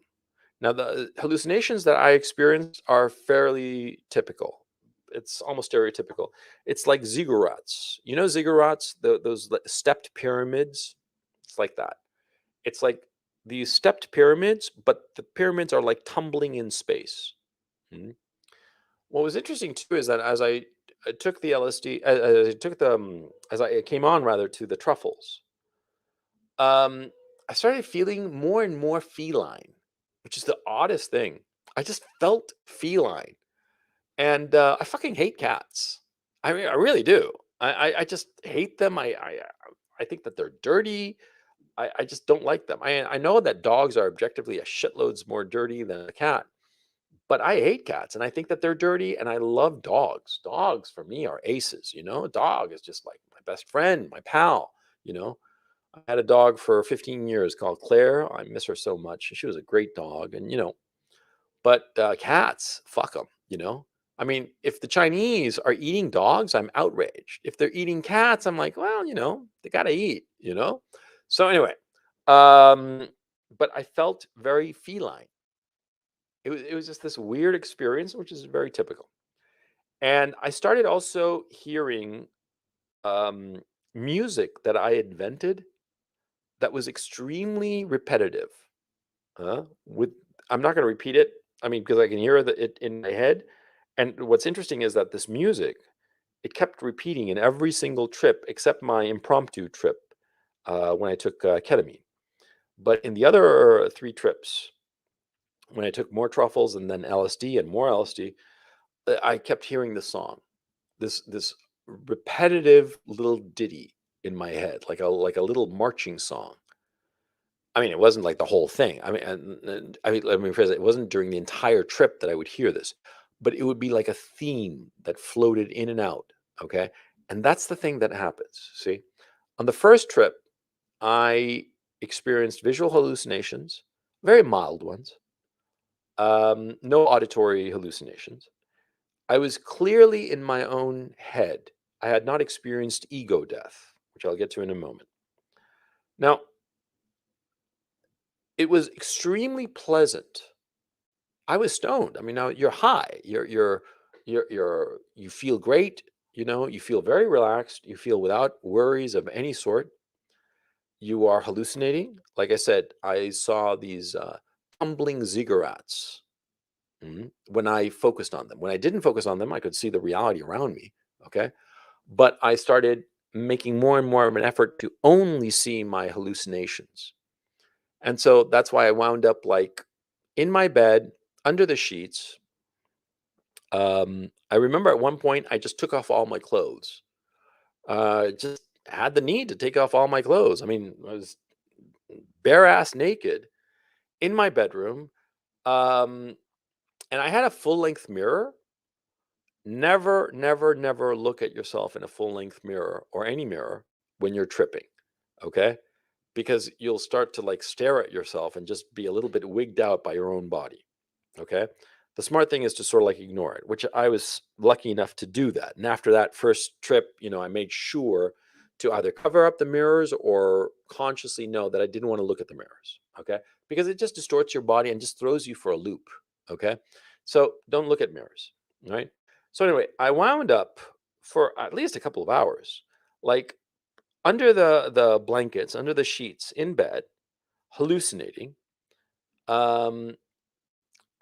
Speaker 1: Now, the hallucinations that I experienced are fairly typical. It's almost stereotypical. It's like ziggurats. You know ziggurats, those stepped pyramids? It's like that. It's like these stepped pyramids, but the pyramids are like tumbling in space. Mhm. What was interesting too is that as I took the LSD, as I took the, as I came on rather to the truffles, um, I started feeling more and more feline, which is the oddest thing. I just felt feline, and I fucking hate cats. I mean, I really do. I just hate them. I think that they're dirty. I just don't like them. I know that dogs are objectively a shitloads more dirty than a cat, but I hate cats and I think that they're dirty, and I love dogs. Dogs for me are aces, A dog is just like my best friend, my pal, you know. I had a dog for 15 years called Claire. I miss her so much. She was a great dog, and but cats, fuck them, I mean, if the Chinese are eating dogs, I'm outraged. If they're eating cats, I'm like, well, they gotta eat. So anyway, um, but I felt very feline. It was just this weird experience, which is very typical. And I started also hearing um, music that I invented that was extremely repetitive. With I'm not going to repeat it. I mean, because I can hear it in my head. And what's interesting is that this music, it kept repeating in every single trip except my impromptu trip when I took ketamine. But in the other three trips, when I took more truffles and then LSD and more LSD, I kept hearing this song, this repetitive little ditty in my head, like a little marching song. I mean, it wasn't like the whole thing. I mean, I mean, let me rephrase it. It wasn't during the entire trip that I would hear this, but it would be like a theme that floated in and out. Okay, and that's the thing that happens. See, on the first trip, I experienced visual hallucinations, very mild ones. No auditory hallucinations. I was clearly in my own head. I had not experienced ego death, which I'll get to in a moment. Now, it was extremely pleasant. I was stoned. I mean, now you're high. You feel great. You feel very relaxed. You feel without worries of any sort. You are hallucinating. Like I said, I saw these tumbling ziggurats. when I focused on them. When I didn't focus on them, I could see the reality around me. Okay. But I started making more and more of an effort to only see my hallucinations. And so that's why I wound up like in my bed, under the sheets. I remember at one point I just took off all my clothes. Just had the need to take off all my clothes. I mean, I was bare ass naked in my bedroom. Um, and I had a full length mirror. Never, never, never look at yourself in a full length mirror or any mirror when you're tripping. Okay. Because you'll start to like stare at yourself and just be a little bit wigged out by your own body. Okay. The smart thing is to sort of like ignore it, which I was lucky enough to do that. And after that first trip, I made sure to either cover up the mirrors or consciously know that I didn't want to look at the mirrors. Okay. Because it just distorts your body and just throws you for a loop. Okay. So don't look at mirrors. Right. So anyway, I wound up for at least a couple of hours, like under the blankets, under the sheets in bed, hallucinating, um,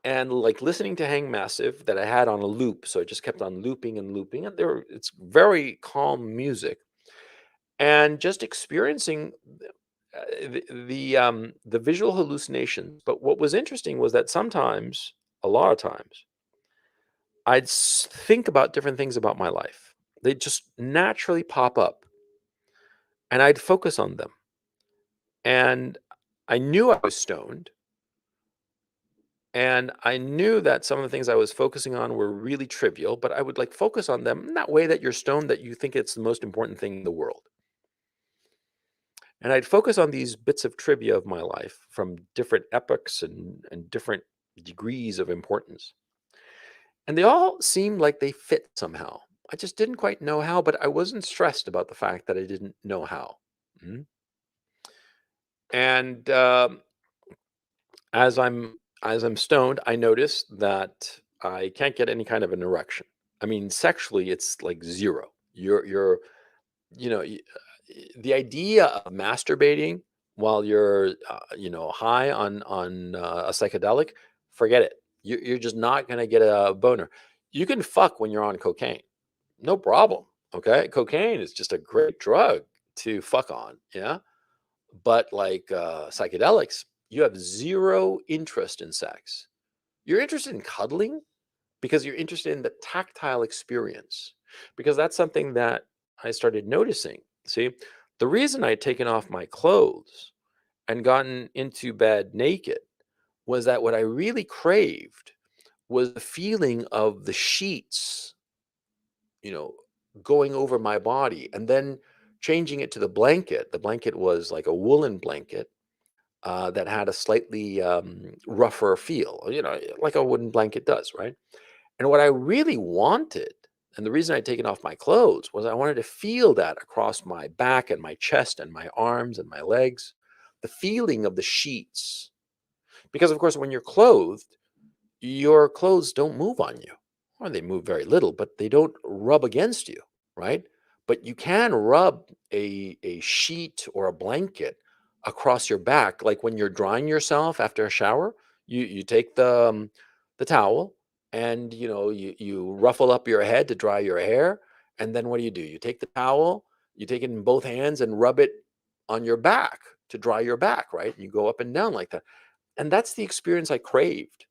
Speaker 1: and like listening to Hang Massive that I had on a loop. So it just kept on looping and looping. And it's very calm music. And just experiencing the visual hallucinations. But what was interesting was that sometimes, a lot of times, think about different things about my life. They just naturally pop up, and I'd focus on them. And I knew I was stoned, and I knew that some of the things I was focusing on were really trivial, but I would like focus on them in that way that you're stoned, that you think it's the most important thing in the world. And I'd focus on these bits of trivia of my life from different epochs and different degrees of importance. And they all seemed like they fit somehow. I just didn't quite know how, but I wasn't stressed about the fact that I didn't know how. Mhm. And as I'm stoned, I notice that I can't get any kind of an erection. I mean, sexually, it's like zero. You're you know y- the idea of masturbating while you're high on a psychedelic, forget it. You're just not gonna get a boner. You can fuck when you're on cocaine, no problem. Okay, cocaine is just a great drug to fuck on. Yeah, but like psychedelics, you have zero interest in sex. You're interested in cuddling because you're interested in the tactile experience. Because that's something that I started noticing. See, the reason I'd taken off my clothes and gotten into bed naked was that what I really craved was the feeling of the sheets, you know, going over my body and then changing it to the blanket. The blanket was like a woolen blanket that had a slightly rougher feel, like a wooden blanket does, right? And what I really wanted, and the reason I'd taken off my clothes, was I wanted to feel that across my back and my chest and my arms and my legs, the feeling of the sheets. Because, of course, when you're clothed, your clothes don't move on you, or they move very little, but they don't rub against you, right? But you can rub a sheet or a blanket across your back, like when you're drying yourself after a shower. You take the towel, and you ruffle up your head to dry your hair, and then what do? You take the towel, you take it in both hands and rub it on your back to dry your back, right? And you go up and down like that, and that's the experience I craved,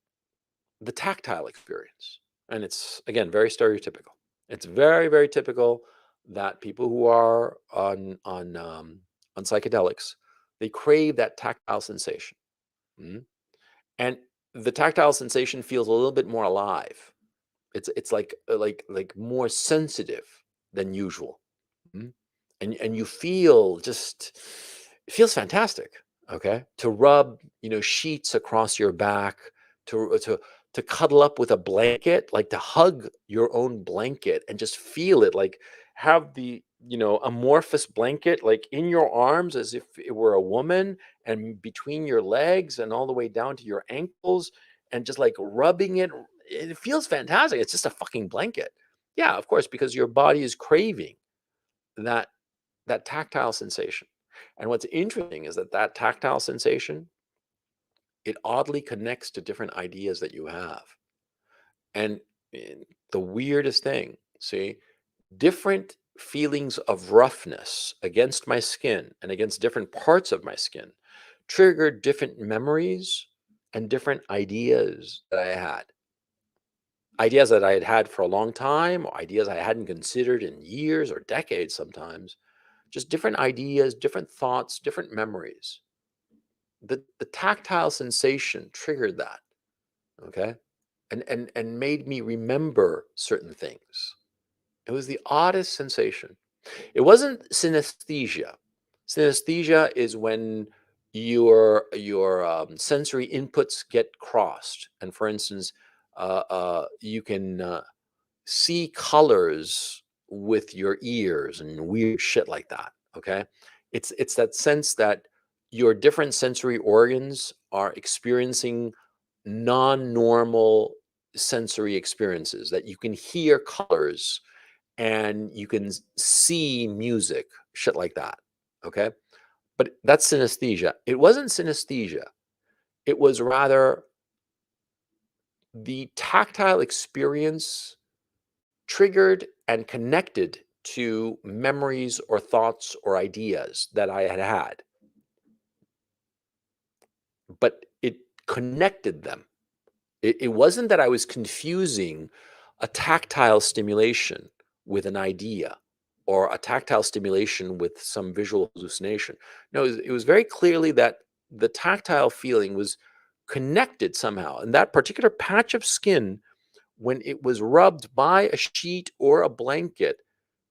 Speaker 1: the tactile experience. And it's, again, very stereotypical. It's very, very typical that people who are on psychedelics, they crave that tactile sensation. Mhm. And the tactile sensation feels a little bit more alive. It's like more sensitive than usual. Mhm. And you feel just, it feels fantastic. Okay, to rub sheets across your back, to cuddle up with a blanket, like to hug your own blanket and just feel it, like have the amorphous blanket like in your arms as if it were a woman, and between your legs and all the way down to your ankles, and just like rubbing it. It feels fantastic. It's just a fucking blanket. Yeah, of course, because your body is craving that that tactile sensation. And what's interesting is that that tactile sensation, it oddly connects to different ideas that you have. And the weirdest thing, see, different feelings of roughness against my skin and against different parts of my skin triggered different memories and different ideas that I had. Ideas that I had had for a long time, or ideas I hadn't considered in years or decades sometimes. Just different ideas, different thoughts, different memories. The tactile sensation triggered that, okay? And made me remember certain things. It was the oddest sensation. It wasn't synesthesia. Synesthesia is when your sensory inputs get crossed, and for instance, you can see colors with your ears and weird shit like that. Okay, it's that sense that your different sensory organs are experiencing non-normal sensory experiences. That you can hear colors and you can see music, shit like that. Okay. But that's synesthesia. It wasn't synesthesia. It was rather the tactile experience triggered and connected to memories or thoughts or ideas that I had had, but it connected them. It wasn't that I was confusing a tactile stimulation with an idea or a tactile stimulation with some visual hallucination. No, it was very clearly that the tactile feeling was connected somehow. And that particular patch of skin, when it was rubbed by a sheet or a blanket,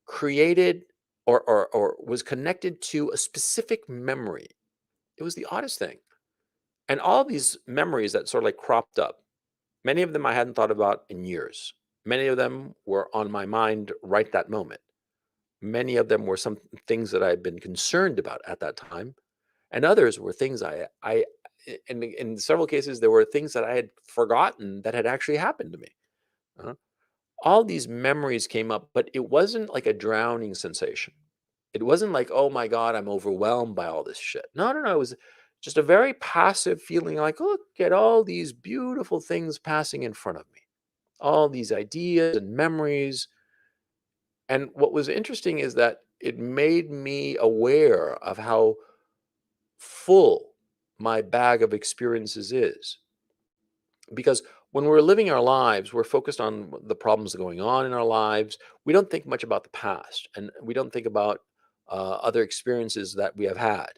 Speaker 1: created or was connected to a specific memory. It was the oddest thing. And all these memories that sort of like cropped up, many of them I hadn't thought about in years. Many of them were on my mind right that moment. Many of them were some things that I had been concerned about at that time, and others were things in several cases, there were things that I had forgotten that had actually happened to me. Uh, all these memories came up, but it wasn't like a drowning sensation. It wasn't like, oh my God, I'm overwhelmed by all this shit. No, no, no. It was just a very passive feeling like, look at all these beautiful things passing in front of me, all these ideas and memories. And what was interesting is that it made me aware of how full my bag of experiences is. Because when we're living our lives, we're focused on the problems going on in our lives. We don't think much about the past, and we don't think about other experiences that we have had.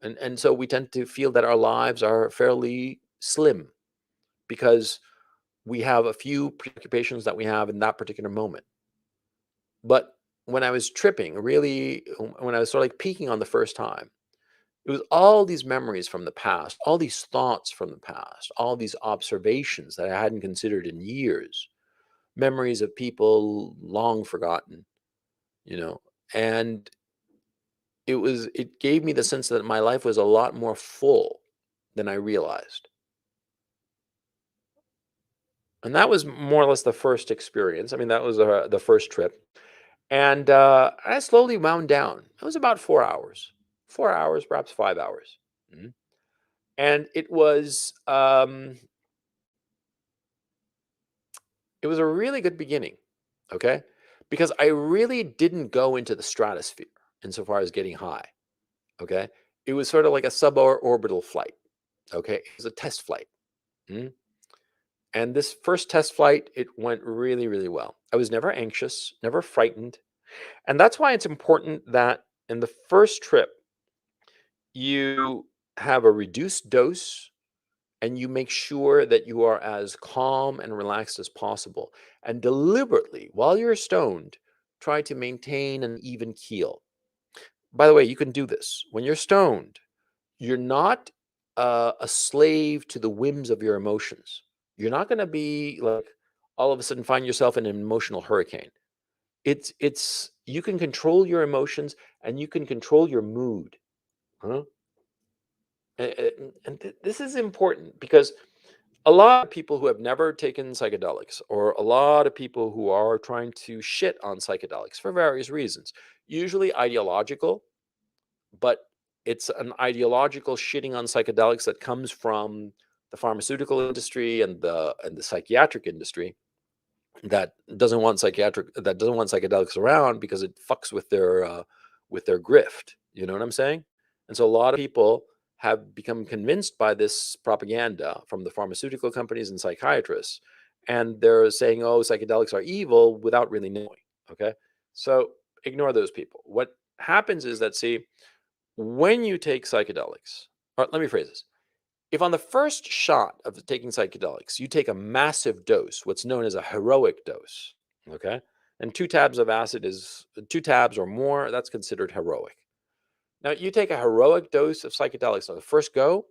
Speaker 1: And so we tend to feel that our lives are fairly slim because we have a few preoccupations that we have in that particular moment. But when I was tripping, really, when I was sort of like peaking on the first time, it was all these memories from the past, all these thoughts from the past, all these observations that I hadn't considered in years, memories of people long forgotten, you know, and it gave me the sense that my life was a lot more full than I realized. And that was more or less the first experience. I mean, that was the first trip. And I slowly wound down. It was about 4 hours, 4 hours, perhaps 5 hours. Mhm. And it was a really good beginning, okay? Because I really didn't go into the stratosphere insofar as getting high, okay? It was sort of like a suborbital flight, okay? It was a test flight. Mhm. And this first test flight, it went really, really well. I was never anxious, never frightened. And that's why it's important that in the first trip, you have a reduced dose and you make sure that you are as calm and relaxed as possible. And deliberately, while you're stoned, try to maintain an even keel. By the way, you can do this. When you're stoned, you're not a slave to the whims of your emotions. You're not going to be like all of a sudden find yourself in an emotional hurricane. It's you can control your emotions and you can control your mood. Huh? And this is important because a lot of people who have never taken psychedelics, or a lot of people who are trying to shit on psychedelics for various reasons, usually ideological, but it's an ideological shitting on psychedelics that comes from the pharmaceutical industry and the psychiatric industry. that doesn't want psychedelics around because it fucks with their grift. You know what I'm saying? And so a lot of people have become convinced by this propaganda from the pharmaceutical companies and psychiatrists, and they're saying, "Oh, psychedelics are evil," without really knowing. Okay, so ignore those people. What happens is that, see, when you take psychedelics, or let me phrase this: if on the first shot of taking psychedelics, you take a massive dose, what's known as a heroic dose, okay? And 2 tabs of acid is 2 tabs or more, that's considered heroic. Now, you take a heroic dose of psychedelics on the first go,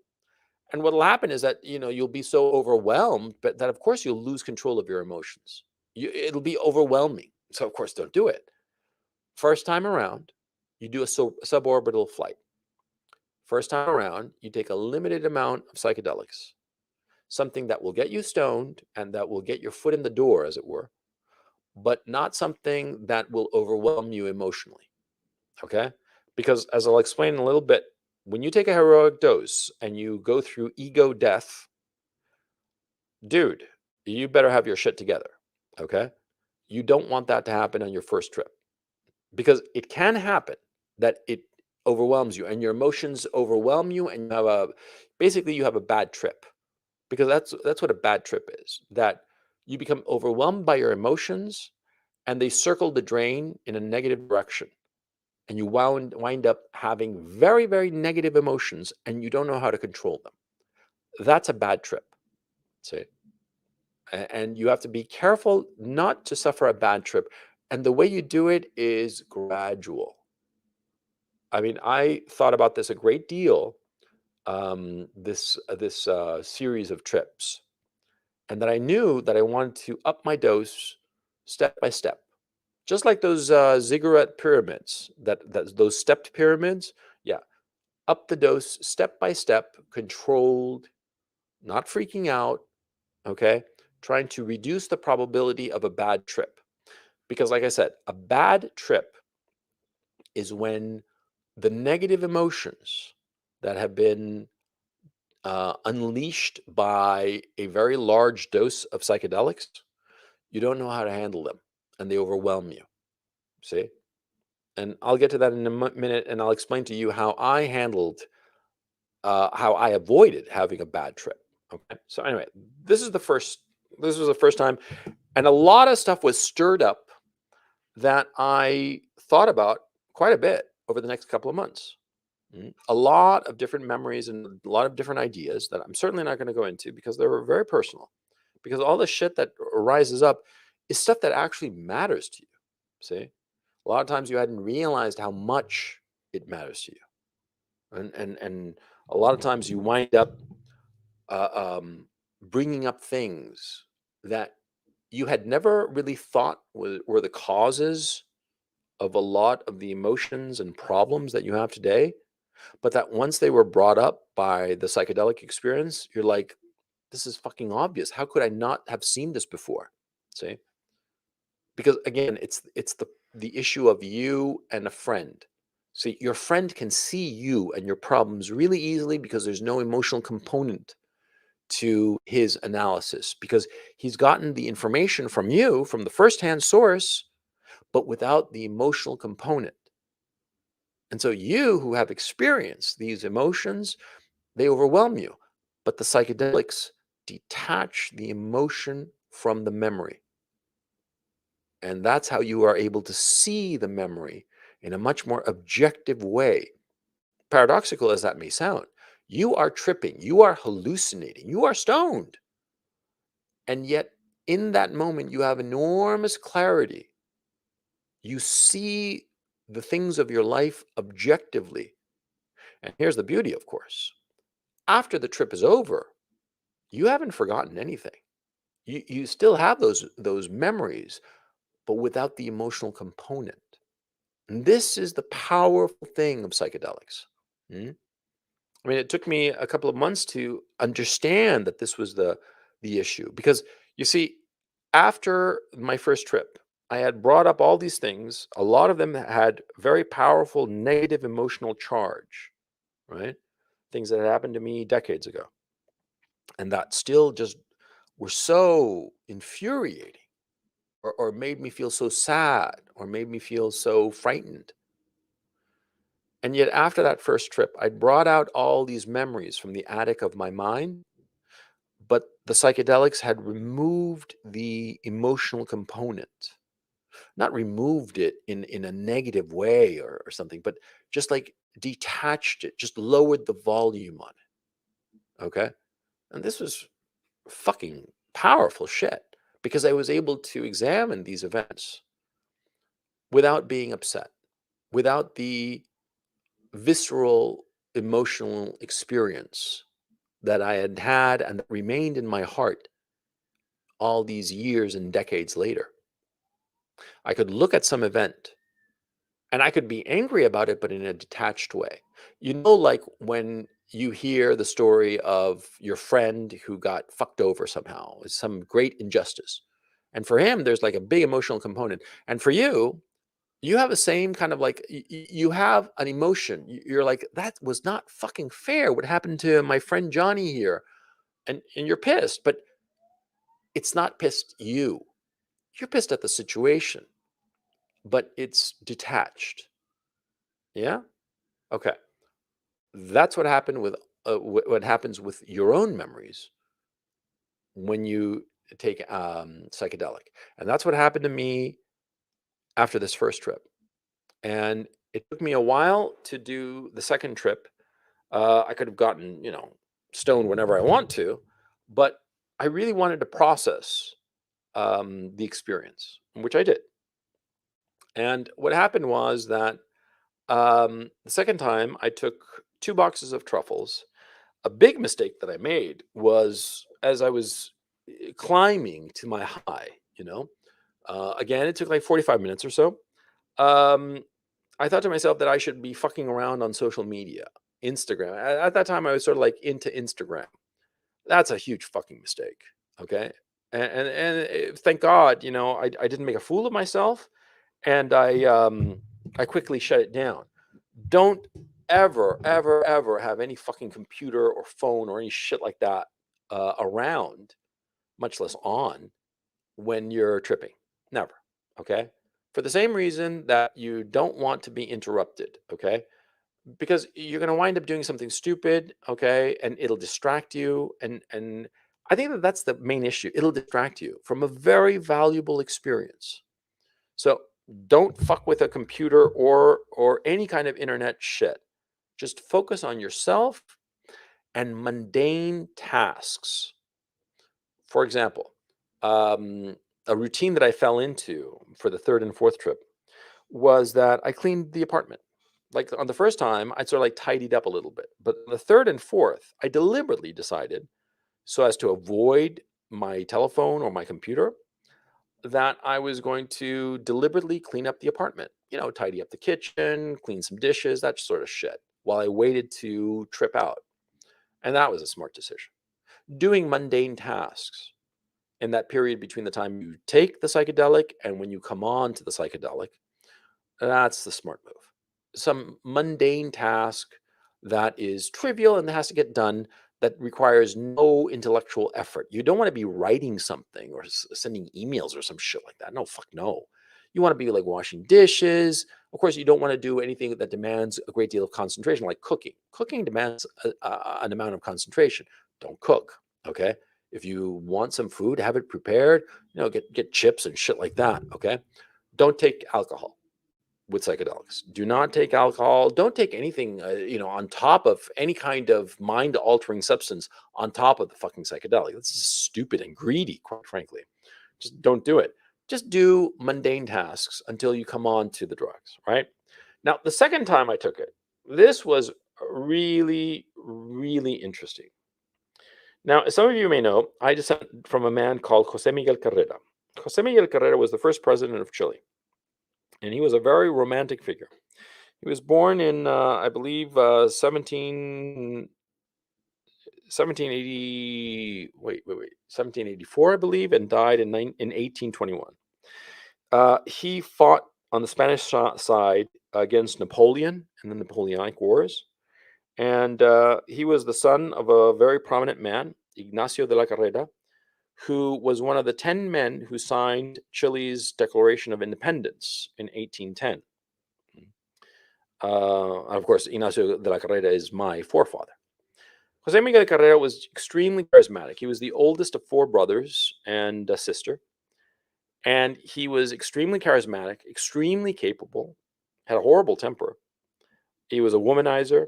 Speaker 1: and what'll happen is that, you'll be so overwhelmed, but that of course you'll lose control of your emotions. It'll be overwhelming. So of course, don't do it. First time around, you do a suborbital flight. First time around, you take a limited amount of psychedelics, something that will get you stoned and that will get your foot in the door, as it were, but not something that will overwhelm you emotionally. Okay? Because as I'll explain in a little bit, when you take a heroic dose and you go through ego death, dude, you better have your shit together. Okay? You don't want that to happen on your first trip because it can happen that it overwhelms you and your emotions overwhelm you and you have a bad trip. Because that's what a bad trip is, that you become overwhelmed by your emotions and they circle the drain in a negative direction. And you wind up having very, very negative emotions and you don't know how to control them. That's a bad trip. See? And you have to be careful not to suffer a bad trip. And the way you do it is gradual. I mean, I thought about this a great deal, this series of trips, and that I knew that I wanted to up my dose step by step, just like those ziggurat pyramids, that those stepped pyramids. Yeah, up the dose step by step, controlled, not freaking out. Okay, trying to reduce the probability of a bad trip, because, like I said, a bad trip is when the negative emotions that have been unleashed by a very large dose of psychedelics, you don't know how to handle them and they overwhelm you. See? And I'll get to that in a minute and I'll explain to you how I avoided having a bad trip. Okay. So, anyway, this is the first, this was the first time. And a lot of stuff was stirred up that I thought about quite a bit over the next couple of months. A lot of different memories and a lot of different ideas that I'm certainly not going to go into because they're very personal. Because all the shit that rises up is stuff that actually matters to you. See? A lot of times you hadn't realized how much it matters to you. And a lot of times you wind up bringing up things that you had never really thought were the causes of a lot of the emotions and problems that you have today, but that once they were brought up by the psychedelic experience, you're like, this is fucking obvious. How could I not have seen this before? See? Because again, it's the issue of you and a friend. See, your friend can see you and your problems really easily because there's no emotional component to his analysis because he's gotten the information from you from the firsthand source, but without the emotional component. And so you who have experienced these emotions, they overwhelm you. But the psychedelics detach the emotion from the memory. And that's how you are able to see the memory in a much more objective way. Paradoxical as that may sound, you are tripping, you are hallucinating, you are stoned. And yet, in that moment, you have enormous clarity. You see the things of your life objectively. And here's the beauty, of course. After the trip is over, you haven't forgotten anything. You still have those memories, but without the emotional component. And this is the powerful thing of psychedelics. Mm? I mean, it took me a couple of months to understand that this was the issue because you see, after my first trip, I had brought up all these things. A lot of them had very powerful negative emotional charge, right? Things that had happened to me decades ago, and that still just were so infuriating. or made me feel so sad or made me feel so frightened. And yet, after that first trip, I brought out all these memories from the attic of my mind, but the psychedelics had removed the emotional component. Not removed it in a negative way or something, but just like detached it, just lowered the volume on it. Okay. And this was fucking powerful shit because I was able to examine these events without being upset, without the visceral emotional experience that I had had and that remained in my heart all these years and decades later. I could look at some event and I could be angry about it, but in a detached way. You know, like when you hear the story of your friend who got fucked over somehow, it's some great injustice. And for him, there's like a big emotional component. And for you, you have the same kind of like, you have an emotion. You're like, that was not fucking fair. What happened to my friend Johnny here? And you're pissed, but it's not pissed you. You're pissed at the situation, but it's detached. Yeah? Okay. That's what happened with what happens with your own memories when you take psychedelic, and that's what happened to me after this first trip. And it took me a while to do the second trip. I could have gotten, stoned whenever I want to, but I really wanted to process the experience, which I did. And what happened was that the second time I took 2 boxes of truffles. A big mistake that I made was as I was climbing to my high, again, it took like 45 minutes or so. Um, I thought to myself that I should be fucking around on social media, Instagram. At that time, I was sort of like into Instagram. That's a huge fucking mistake. Okay. And thank God, I didn't make a fool of myself, and I quickly shut it down. Don't ever, ever, ever have any fucking computer or phone or any shit like that around, much less on, when you're tripping. Never. Okay. For the same reason that you don't want to be interrupted. Okay. Because you're going to wind up doing something stupid. Okay. And it'll distract you. And I think that that's the main issue. It'll distract you from a very valuable experience. So don't fuck with a computer or any kind of internet shit. Just focus on yourself and mundane tasks. For example, a routine that I fell into for the third and fourth trip was that I cleaned the apartment. Like on the first time, I sort of like tidied up a little bit. But the third and fourth, I deliberately decided, so as to avoid my telephone or my computer, that I was going to deliberately clean up the apartment, tidy up the kitchen, clean some dishes, that sort of shit, while I waited to trip out. And that was a smart decision. Doing mundane tasks in that period between the time you take the psychedelic and when you come on to the psychedelic, that's the smart move. Some mundane task that is trivial and has to get done, that requires no intellectual effort. You don't want to be writing something or sending emails or some shit like that. No, fuck no. You want to be like washing dishes. Of course, you don't want to do anything that demands a great deal of concentration, like cooking. Cooking demands an amount of concentration. Don't cook, okay? If you want some food, have it prepared. Get chips and shit like that, okay? Don't take alcohol with psychedelics. Do not take alcohol. Don't take anything, on top of any kind of mind altering substance on top of the fucking psychedelic. That's just stupid and greedy, quite frankly. Just don't do it. Just do mundane tasks until you come on to the drugs, right? Now, the second time I took it, this was really, really interesting. Now, as some of you may know, I descend from a man called Jose Miguel Carrera. Jose Miguel Carrera was the first president of Chile, and he was a very romantic figure. He was born in, I believe, 1780, 1784, I believe, and died in 1821. He fought on the Spanish side against Napoleon in the Napoleonic Wars. And he was the son of a very prominent man, Ignacio de la Carrera, who was one of the 10 men who signed Chile's Declaration of Independence in 1810. And of course, Ignacio de la Carrera is my forefather. Jose Miguel Carrera was extremely charismatic. He was the oldest of 4 brothers and a sister. And he was extremely charismatic, extremely capable, had a horrible temper. He was a womanizer.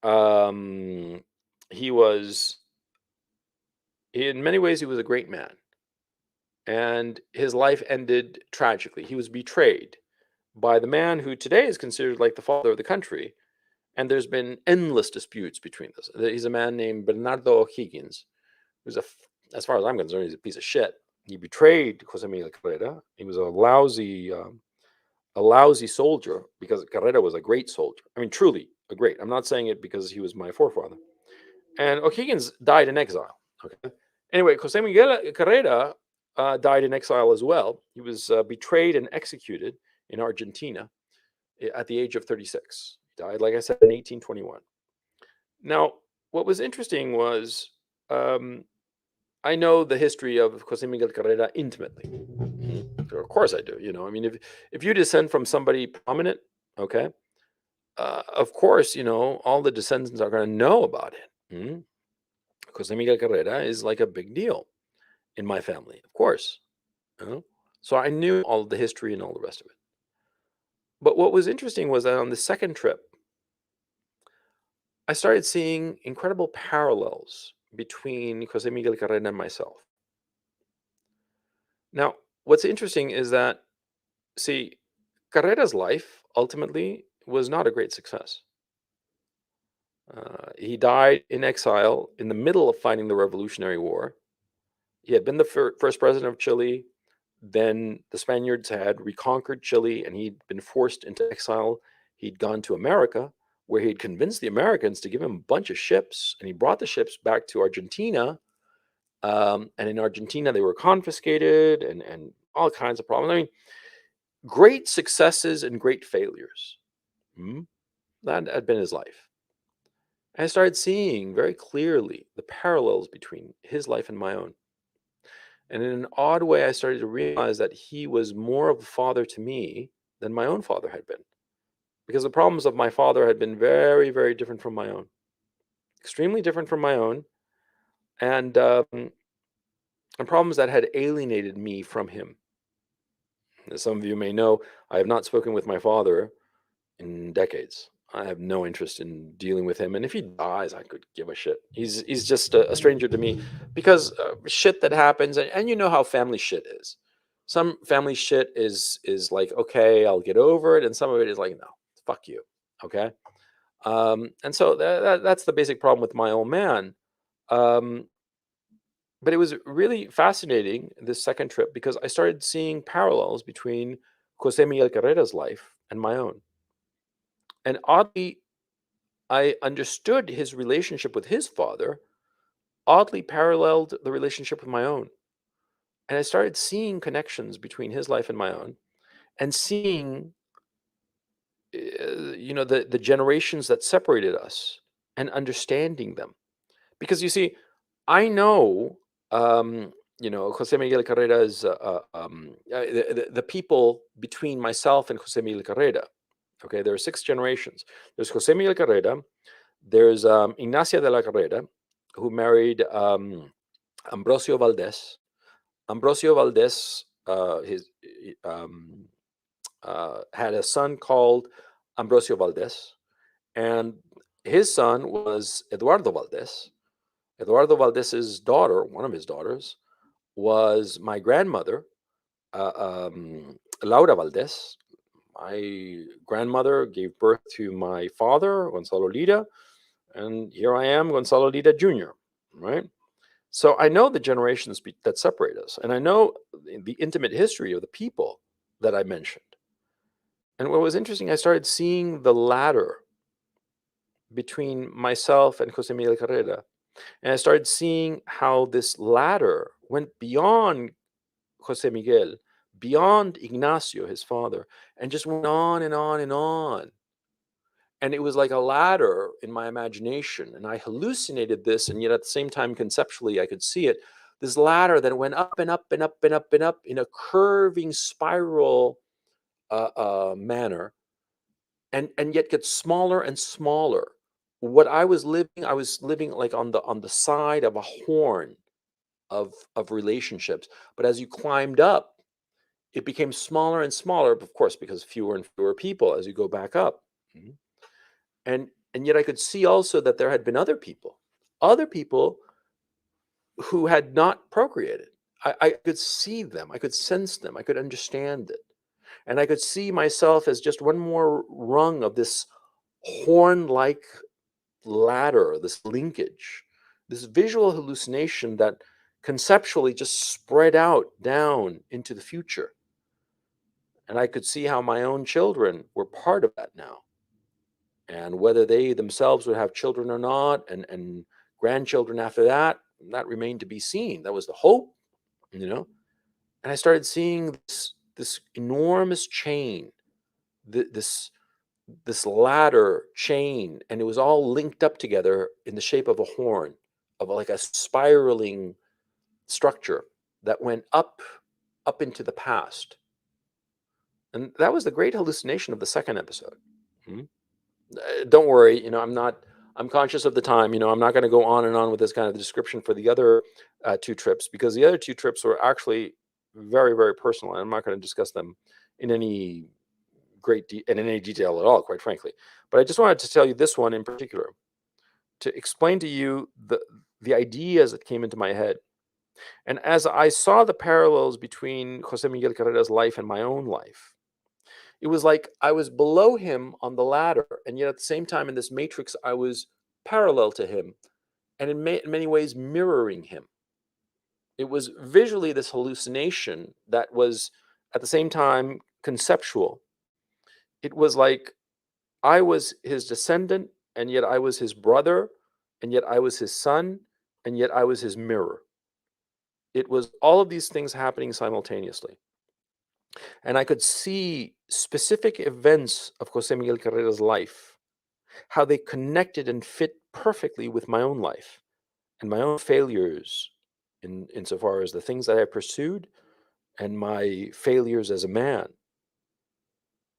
Speaker 1: Um, he was, in many ways, he was a great man. And his life ended tragically. He was betrayed by the man who today is considered like the father of the country. And there's been endless disputes between us. He's a man named Bernardo O'Higgins, who's as far as I'm concerned, he's a piece of shit. He betrayed Jose Miguel Carrera. He was a lousy soldier, because Carrera was a great soldier. I mean, truly a great. I'm not saying it because he was my forefather. And O'Higgins died in exile. Okay. Anyway, Jose Miguel Carrera died in exile as well. He was betrayed and executed in Argentina at the age of 36. He died, like I said, in 1821. Now, what was interesting was, I know the history of Jose Miguel Carrera intimately. Of course I do. I mean, if you descend from somebody prominent, okay, of course, all the descendants are going to know about it. Jose Miguel Carrera is like a big deal in my family, of course. So I knew all the history and all the rest of it. But what was interesting was that on the second trip, I started seeing incredible parallels between Jose Miguel Carrera and myself. Now, what's interesting is that, see, Carrera's life ultimately was not a great success. He died in exile in the middle of fighting the Revolutionary War. He had been the first president of Chile. Then the Spaniards had reconquered Chile, and he'd been forced into exile. He'd gone to America, where he'd convinced the Americans to give him a bunch of ships, and he brought the ships back to Argentina. And in Argentina, they were confiscated, and all kinds of problems. I mean, great successes and great failures. That had been his life. I started seeing very clearly the parallels between his life and my own. And in an odd way, I started to realize that he was more of a father to me than my own father had been. Because the problems of my father had been very, very different from my own. Extremely different from my own. And problems that had alienated me from him. As some of you may know, I have not spoken with my father in decades. I have no interest in dealing with him, and if he dies, I could give a shit. He's just a stranger to me, because shit that happens, and you know how family shit is. Some family shit is like, okay, I'll get over it, and some of it is like, no, fuck you, okay. And so that's the basic problem with my old man. But it was really fascinating, this second trip, because I started seeing parallels between Jose Miguel Carrera's life and my own. And oddly, I understood his relationship with his father oddly paralleled the relationship with my own. And I started seeing connections between his life and my own, and seeing, the generations that separated us, and understanding them. Because you see, I know, Jose Miguel Carrera is the people between myself and Jose Miguel Carrera. Okay, there are 6 generations. There's Jose Miguel Carrera. There's Ignacia de la Carrera, who married Ambrosio Valdés. Ambrosio Valdés had a son called Ambrosio Valdés, and his son was Eduardo Valdés. Eduardo Valdés's daughter, one of his daughters, was my grandmother, Laura Valdés. My grandmother gave birth to my father, Gonzalo Lira, and here I am, Gonzalo Lira Jr., right? So I know the generations that separate us, and I know the intimate history of the people that I mentioned. And what was interesting, I started seeing the ladder between myself and Jose Miguel Carrera. And I started seeing how this ladder went beyond Jose Miguel, beyond Ignacio, his father, and just went on and on and on. And it was like a ladder in my imagination. And I hallucinated this, and yet at the same time, conceptually, I could see it. this ladder that went up and up and up and up and up in a curving spiral manner, and yet gets smaller and smaller. What I was living like on the side of a horn of relationships. But as you climbed up, it became smaller and smaller, of course, because fewer and fewer people as you go back up. Mhm. And yet I could see also that there had been other people who had not procreated. I could see them, I could sense them, I could understand it. And I could see myself as just one more rung of this horn-like ladder, this linkage, this visual hallucination that conceptually just spread out down into the future. And I could see how my own children were part of that now. And whether they themselves would have children or not, and grandchildren after that, that remained to be seen. That was the hope, you know. And I started seeing this enormous chain, this this ladder chain, and it was all linked up together in the shape of a horn, of like a spiraling structure that went up into the past. And that was the great hallucination of the second episode. Mhm. Don't worry, I'm conscious of the time. I'm not going to go on and on with this kind of description for the other two trips, because the other two trips were actually very, very personal, and I'm not going to discuss them in any in any detail at all, quite frankly. But I just wanted to tell you this one in particular to explain to you the ideas that came into my head. And as I saw the parallels between Jose Miguel Carrera's life and my own life, it was like I was below him on the ladder, and yet at the same time in this matrix, I was parallel to him, and in many ways mirroring him. It was visually this hallucination that was at the same time conceptual. It was like I was his descendant, and yet I was his brother, and yet I was his son, and yet I was his mirror. It was all of these things happening simultaneously. And I could see specific events of Jose Miguel Carrera's life, how they connected and fit perfectly with my own life and my own failures insofar as the things that I pursued and my failures as a man.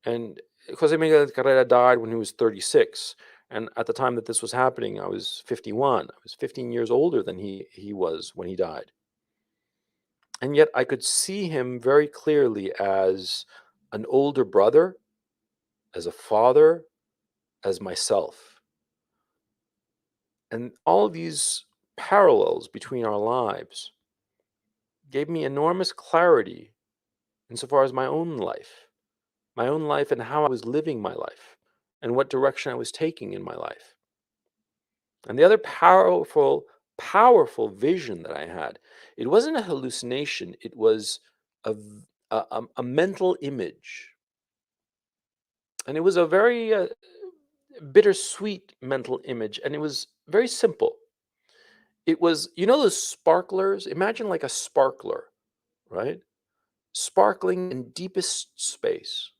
Speaker 1: And Jose Miguel Carrera died when he was 36. And at the time that this was happening, I was 51. I was 15 years older than he was when he died. And yet I could see him very clearly as an older brother, as a father, as myself. And all of these parallels between our lives gave me enormous clarity insofar as my own life and how I was living my life and what direction I was taking in my life. And the other powerful vision that I had, it wasn't a hallucination, it was a mental image. And it was a very bittersweet mental image, and it was very simple. It was, those sparklers? Imagine like a sparkler, right? Sparkling in deepest space.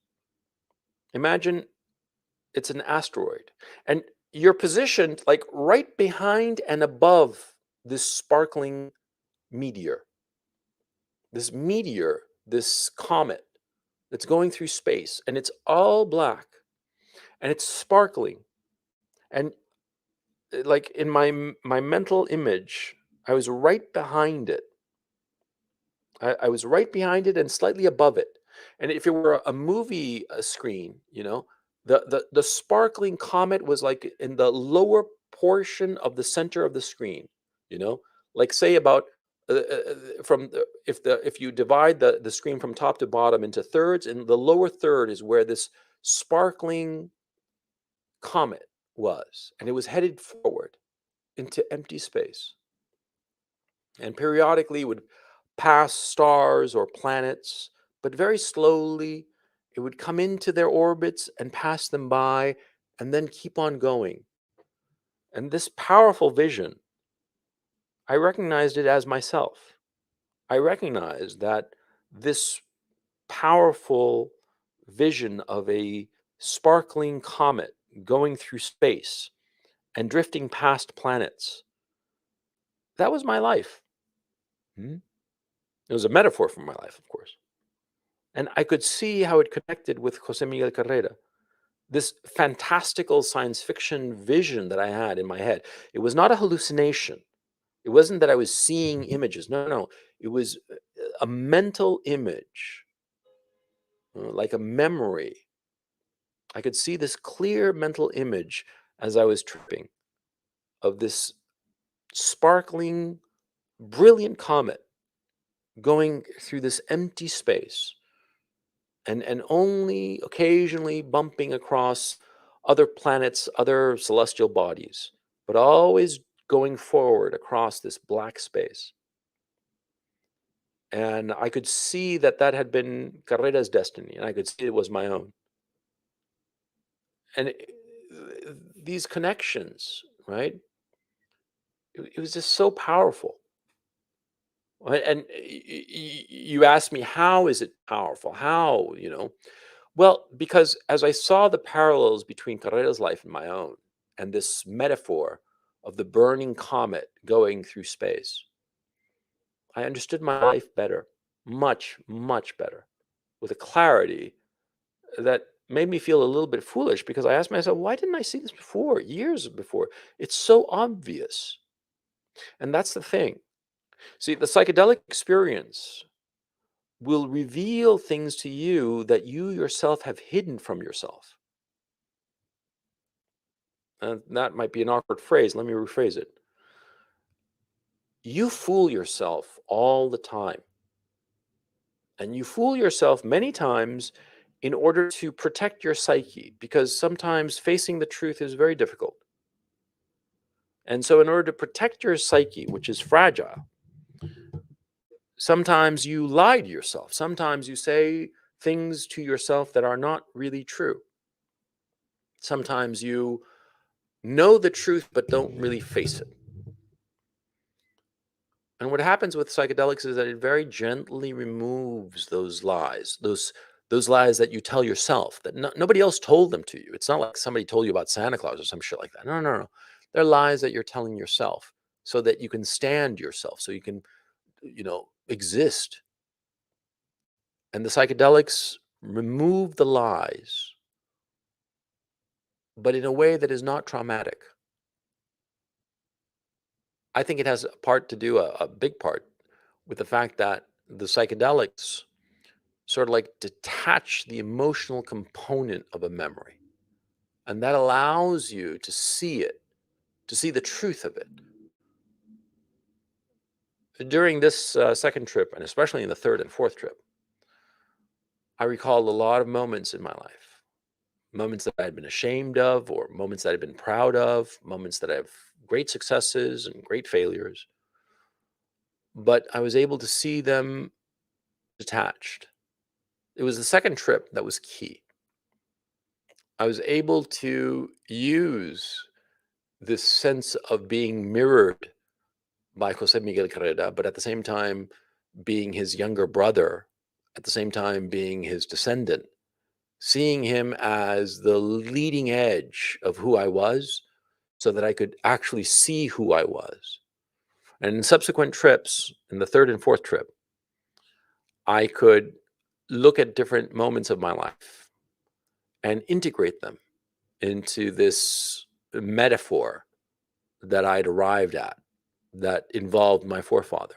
Speaker 1: Imagine it's an asteroid, and you're positioned like right behind and above this sparkling meteor. This comet that's going through space, and it's all black, and it's sparkling. And like in my mental image, I was right behind it. I was right behind it and slightly above it. And if it were a movie screen, the sparkling comet was like in the lower portion of the center of the screen. You know, like say about if you divide the screen from top to bottom into thirds, and the lower third is where this sparkling comet was, and it was headed forward into empty space, and periodically would pass stars or planets, but very slowly it would come into their orbits and pass them by and then keep on going. And this powerful vision, I recognized it as myself. I recognized that this powerful vision of a sparkling comet going through space and drifting past planets, that was my life. Mhm. It was a metaphor for my life, of course. And I could see how it connected with Jose Miguel Carrera. This fantastical science fiction vision that I had in my head. It was not a hallucination. It wasn't that I was seeing images. No, no. It was a mental image, like a memory. I could see this clear mental image as I was tripping of this sparkling, brilliant comet going through this empty space and only occasionally bumping across other planets, other celestial bodies, but always going forward across this black space. And I could see that that had been Carrera's destiny, and I could see it was my own. And these connections, right? It was just so powerful. Right? And you asked me, how is it powerful? How, Well, because as I saw the parallels between Carrera's life and my own, and this metaphor of the burning comet going through space, I understood my life better, much, much better, with a clarity that made me feel a little bit foolish because I asked myself, why didn't I see this before, years before? It's so obvious. And that's the thing. See, the psychedelic experience will reveal things to you that you yourself have hidden from yourself. And that might be an awkward phrase. Let me rephrase it. You fool yourself all the time. And you fool yourself many times in order to protect your psyche, because sometimes facing the truth is very difficult. And so, in order to protect your psyche, which is fragile, sometimes you lie to yourself. Sometimes you say things to yourself that are not really true. Sometimes you know the truth but don't really face it. And what happens with psychedelics is that it very gently removes those lies, those lies that you tell yourself that nobody else told them to you. It's not like somebody told you about Santa Claus or some shit like that. No, no, no. They're lies that you're telling yourself so that you can stand yourself, so you can, exist. And the psychedelics remove the lies, but in a way that is not traumatic. I think it has a part to do, a big part, with the fact that the psychedelics sort of like detach the emotional component of a memory. And that allows you to see it, to see the truth of it. During this second trip, and especially in the third and fourth trip, I recalled a lot of moments in my life, moments that I had been ashamed of, or moments that I've been proud of, moments that have great successes and great failures. But I was able to see them detached. It was the second trip that was key. I was able to use this sense of being mirrored by Jose Miguel Carrera, but at the same time being his younger brother, at the same time being his descendant, seeing him as the leading edge of who I was so that I could actually see who I was. And in subsequent trips, in the third and fourth trip, I could look at different moments of my life and integrate them into this metaphor that I'd arrived at that involved my forefather.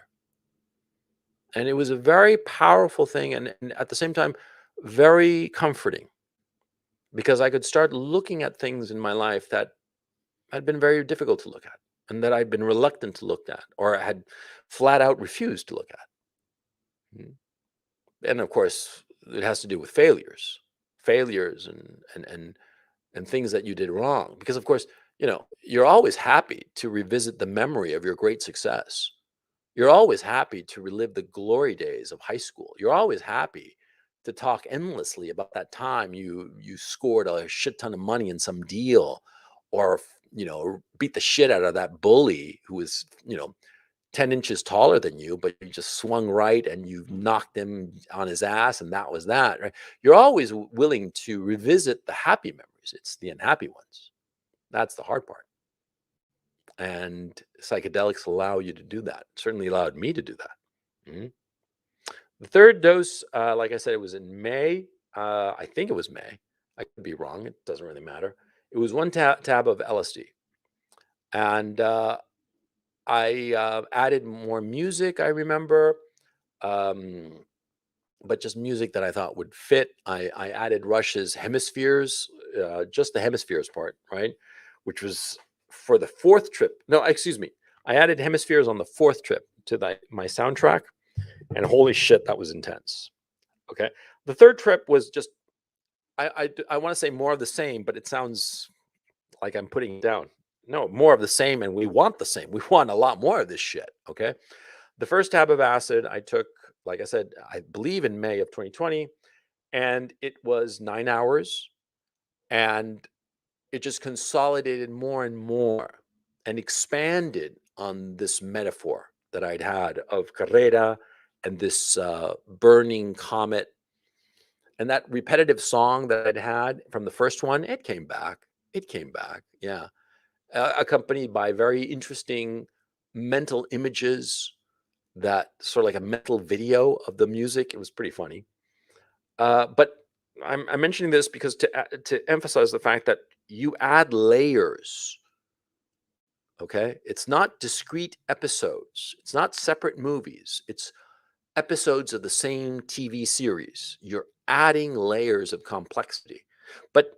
Speaker 1: And it was a very powerful thing and at the same time, very comforting because I could start looking at things in my life that had been very difficult to look at and that I'd been reluctant to look at or had flat out refused to look at. Mm. And of course, it has to do with failures and things that you did wrong. Because of course, you're always happy to revisit the memory of your great success. You're always happy to relive the glory days of high school. You're always happy to talk endlessly about that time you scored a shit ton of money in some deal, or beat the shit out of that bully who was 10 inches taller than you, but you just swung right and you knocked him on his ass, and that was that. Right? You're always willing to revisit the happy memories. It's the unhappy ones. That's the hard part. And psychedelics allow you to do that. Certainly allowed me to do that. Mhm. The third dose, like I said, it was in May. I think it was May. I could be wrong. It doesn't really matter. It was one tab of LSD, and I added more music. I remember, um, but just music that I thought would fit. I added Rush's Hemispheres, just the Hemispheres part, right? Which was for the fourth trip. No, excuse me. I added Hemispheres on the fourth trip to my soundtrack, and holy shit, that was intense. Okay. The third trip was just I want to say more of the same, but it sounds like I'm putting it down. No, more of the same, and we want the same. We want a lot more of this shit. Okay. The first tab of acid I took, like I said, I believe in May of 2020, and it was 9 hours, and it just consolidated more and more and expanded on this metaphor that I'd had of Carrera and this burning comet. And that repetitive song that I'd had from the first one, it came back. It came back. Yeah. Accompanied by very interesting mental images, that sort of like a mental video of the music. It was pretty funny. But I'm mentioning this because to emphasize the fact that you add layers. Okay. It's not discrete episodes, it's not separate movies. It's episodes of the same TV series. You're adding layers of complexity. But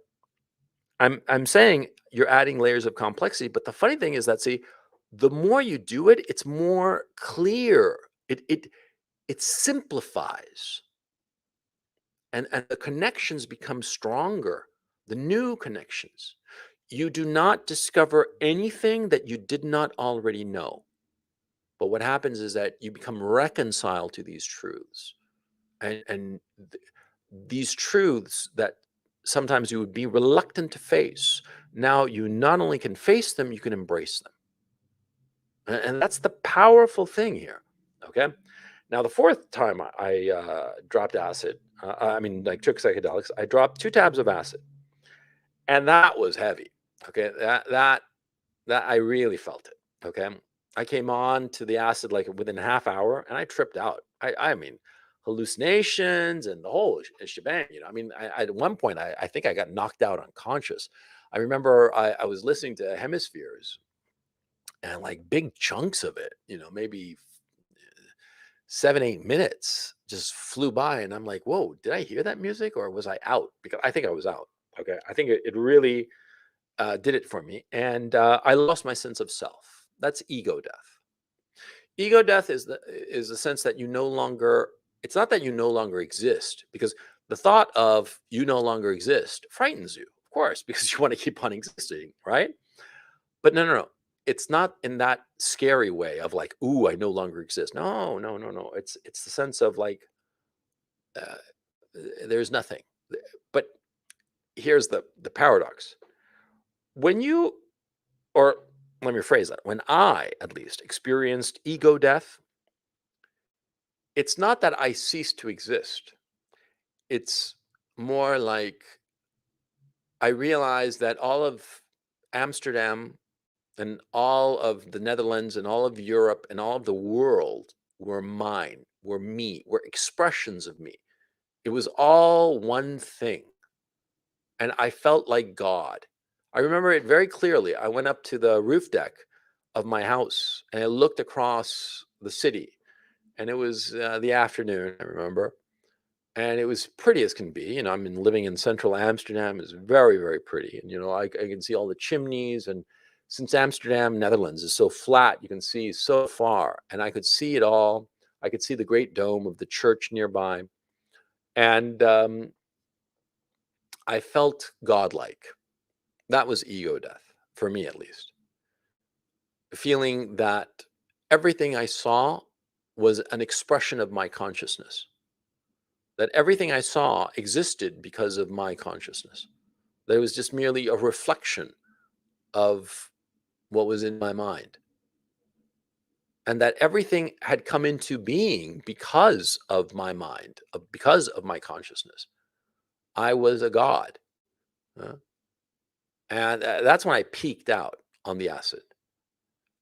Speaker 1: I'm saying you're adding layers of complexity, but the funny thing is that, see, the more you do it, it's more clear. It simplifies, and the connections become stronger. The new connections. You do not discover anything that you did not already know. But what happens is that you become reconciled to these truths. And these truths that sometimes you would be reluctant to face, now you not only can face them, you can embrace them. And that's the powerful thing here. Okay. Now, the fourth time I dropped acid, I mean, like took psychedelics, I dropped 2 tabs of acid, and that was heavy. Okay. That I really felt it. Okay. I came on to the acid like within a half hour, and I tripped out. I mean, hallucinations and the whole shebang. I mean, at one point, I think I got knocked out unconscious. I remember I was listening to Hemispheres, and like big chunks of it, maybe 7, 8 minutes just flew by. And I'm like, whoa, did I hear that music, or was I out? Because I think I was out. Okay. I think it really did it for me. And I lost my sense of self. That's ego death. Ego death is the sense that you no longer. It's not that you no longer exist, because the thought of you no longer exist frightens you, of course, because you want to keep on existing, right? But no, no, no. It's not in that scary way of like, ooh, I no longer exist. No, no, no, no. It's the sense of like, uh, there's nothing. But here's the paradox. When you, or let me rephrase that. When I, at least, experienced ego death, it's not that I ceased to exist. It's more like I realized that all of Amsterdam and all of the Netherlands and all of Europe and all of the world were mine, were me, were expressions of me. It was all one thing. And I felt like God. I remember it very clearly. I went up to the roof deck of my house and I looked across the city, and it was the afternoon, I remember. And it was pretty as can be. I'm living in central Amsterdam. It's very, very pretty. And, I can see all the chimneys. And since Amsterdam, Netherlands is so flat, you can see so far. And I could see it all. I could see the great dome of the church nearby. And I felt godlike. That was ego death, for me at least. Feeling that everything I saw was an expression of my consciousness, that everything I saw existed because of my consciousness. That it was just merely a reflection of what was in my mind. And that everything had come into being because of my mind, because of my consciousness. I was a god. And that's when I peaked out on the acid.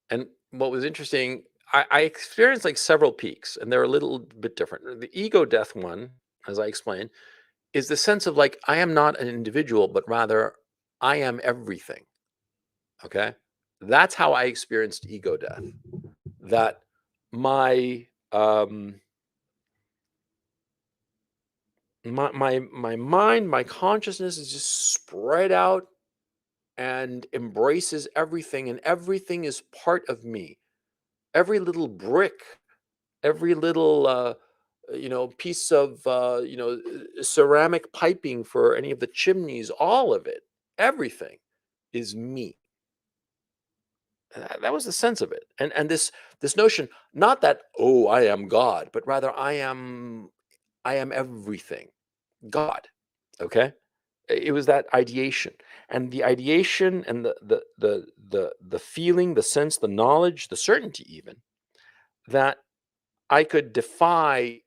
Speaker 1: And what was interesting, I experienced like several peaks, and they're a little bit different. The ego death one, as I explained, is the sense of like I am not an individual, but rather I am everything. Okay, that's how I experienced ego death. That my my mind, my consciousness is just spread out and embraces everything, and everything is part of me. Every little brick, every little piece of ceramic piping for any of the chimneys, all of it, everything is me. That was the sense of it, and this notion, not that, oh, I am God, but rather I am everything, God. Okay, it was that ideation, and the ideation, and the feeling, the sense, the knowledge, the certainty, even that I could defy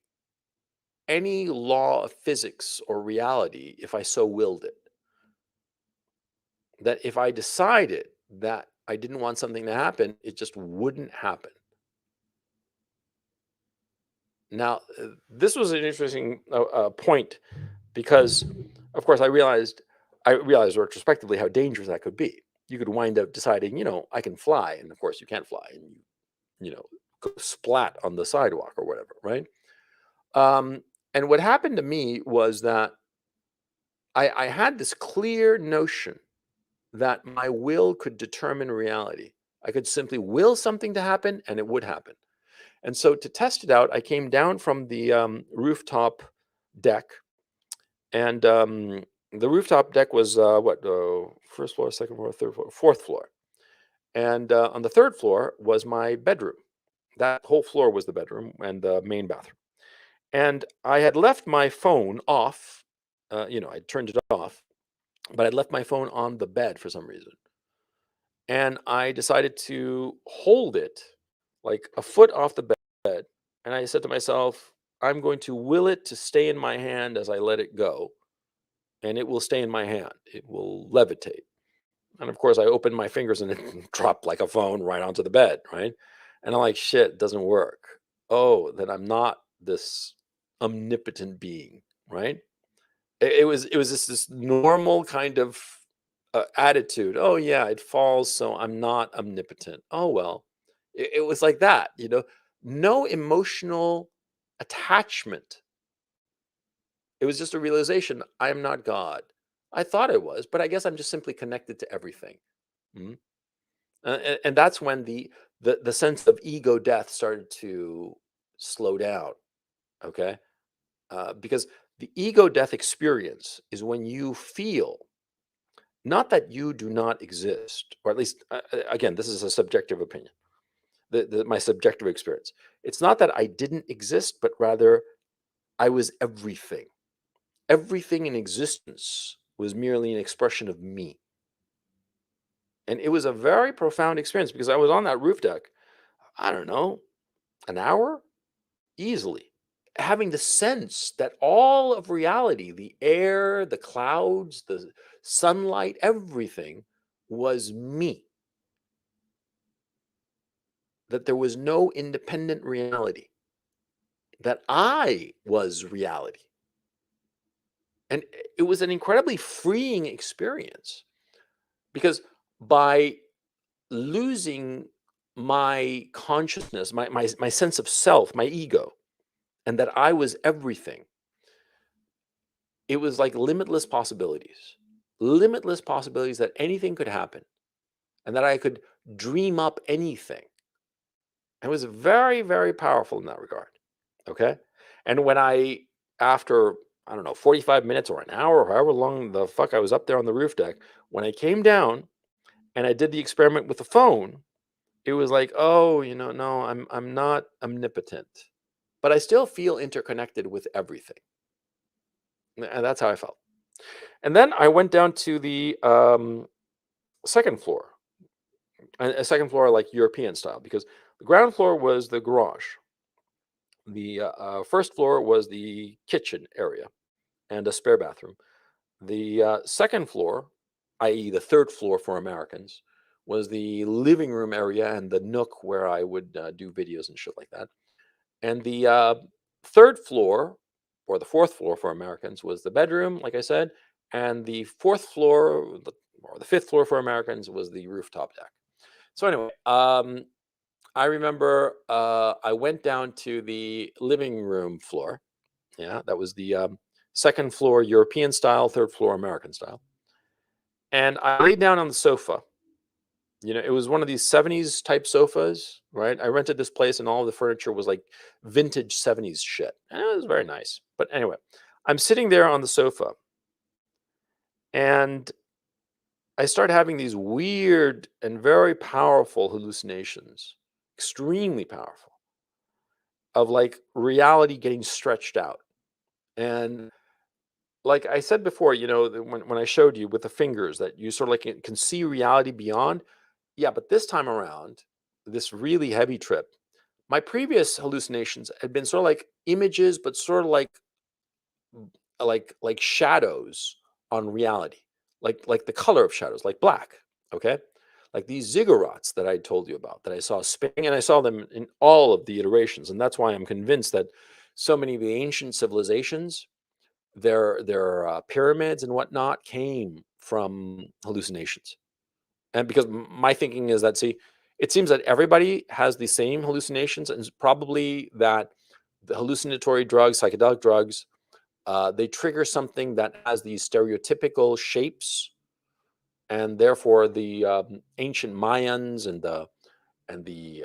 Speaker 1: any law of physics or reality if I so willed it. That if I decided that I didn't want something to happen, it just wouldn't happen. Now, this was an interesting point because, of course, I realized retrospectively how dangerous that could be. You could wind up deciding, I can fly, and of course you can't fly, and go splat on the sidewalk or whatever, right? Um, and what happened to me was that I had this clear notion that my will could determine reality. I could simply will something to happen, and it would happen. And so to test it out, I came down from the rooftop deck, and the rooftop deck was first floor, second floor, third floor, fourth floor. And on the third floor was my bedroom. That whole floor was the bedroom and the main bathroom. And I had left my phone off. I turned it off, but I'd left my phone on the bed for some reason. And I decided to hold it like a foot off the bed. And I said to myself, I'm going to will it to stay in my hand as I let it go. And it will stay in my hand. It will levitate. And of course, I opened my fingers and it dropped like a phone right onto the bed, right? And I'm like, shit, it doesn't work. Oh, then I'm not this omnipotent being, right? It was this normal kind of attitude. Oh yeah, it falls, so I'm not omnipotent. Oh well, it was like that, no emotional attachment. It was just a realization: I am not God. I thought I was, but I guess I'm just simply connected to everything. Mhm. And that's when the sense of ego death started to slow down. Okay, because the ego death experience is when you feel not that you do not exist, or at least, again, this is a subjective opinion, my subjective experience. It's not that I didn't exist, but rather I was everything. Everything in existence was merely an expression of me. And it was a very profound experience because I was on that roof deck, I don't know, an hour easily, having the sense that all of reality, the air, the clouds, the sunlight, everything was me, that there was no independent reality, that I was reality. And it was an incredibly freeing experience because by losing my consciousness, my sense of self, my ego, and that I was everything, it was like limitless possibilities that anything could happen and that I could dream up anything. It was very, very powerful in that regard. Okay. And when after, I don't know, 45 minutes or an hour, or however long the fuck I was up there on the roof deck, when I came down and I did the experiment with the phone, it was like, oh, no, I'm not omnipotent, but I still feel interconnected with everything. And that's how I felt. And then I went down to the second floor, a second floor like European style, because the ground floor was the garage. The first floor was the kitchen area and a spare bathroom. The second floor, i.e., the third floor for Americans, was the living room area and the nook where I would do videos and shit like that. And the third floor, or the fourth floor for Americans, was the bedroom, like I said. And the fourth floor, or the fifth floor for Americans, was the rooftop deck. So anyway, I remember I went down to the living room floor. Yeah, that was the second floor European style, third floor American style. And I laid down on the sofa. It was one of these 70s type sofas, right? I rented this place and all of the furniture was like vintage 70s shit. And it was very nice. But anyway, I'm sitting there on the sofa and I start having these weird and very powerful hallucinations, extremely powerful, of like reality getting stretched out. And like I said before, when I showed you with the fingers that you sort of like can see reality beyond. Yeah, but this time around, this really heavy trip, my previous hallucinations had been sort of like images, but sort of like shadows on reality, like the color of shadows, like black. Okay, like these ziggurats that I told you about that I saw spinning, and I saw them in all of the iterations, and that's why I'm convinced that so many of the ancient civilizations, their pyramids and whatnot, came from hallucinations. And because my thinking is that, see, it seems that everybody has the same hallucinations, and it's probably that the hallucinatory drugs, psychedelic drugs, they trigger something that has these stereotypical shapes, and therefore the ancient Mayans and the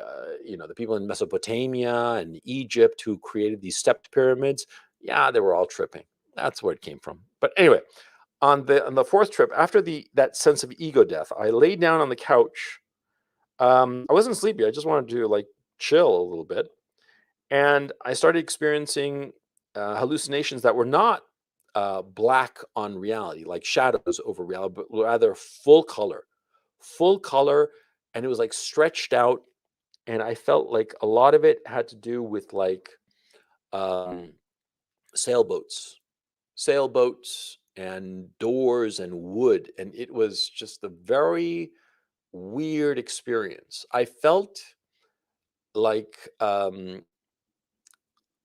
Speaker 1: people in Mesopotamia and Egypt who created these stepped pyramids, yeah, they were all tripping. That's where it came from. But anyway, on the fourth trip, after that sense of ego death, I laid down on the couch. I wasn't sleepy. I just wanted to like chill a little bit, and I started experiencing hallucinations that were not black on reality, like shadows over reality, but rather full color, and it was like stretched out. And I felt like a lot of it had to do with like um, sailboats, sailboats and doors and wood, and it was just a very weird experience. Like um,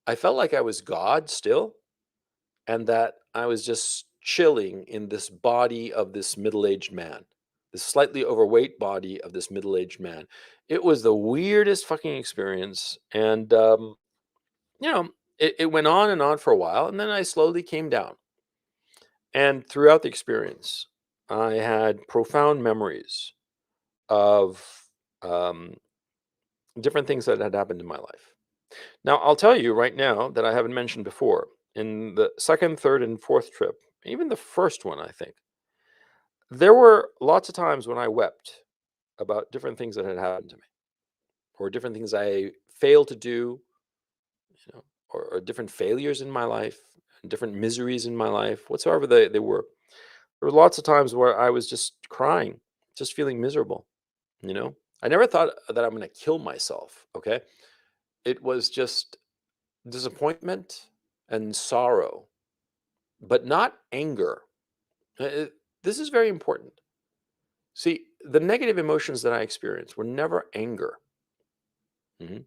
Speaker 1: I felt like I was God still, and that I was just chilling in this body of this middle-aged man, this slightly overweight body of this middle-aged man. It was the weirdest fucking experience, and you know, it went on and on for a while, and then I slowly came down. And throughout the experience, I had profound memories of um, different things that had happened in my life. Now, I'll tell you right now that I haven't mentioned before. In the second, third, and fourth trip, even the first one, I think, there were lots of times when I wept about different things that had happened to me, or different things I failed to do, or different failures in my life, and different miseries in my life, whatsoever they were. There were lots of times where I was just crying, just feeling miserable, you know? I never thought that I'm going to kill myself, okay? It was just disappointment and sorrow, but not anger. This is very important. See, the negative emotions that I experienced were never anger. Mhm.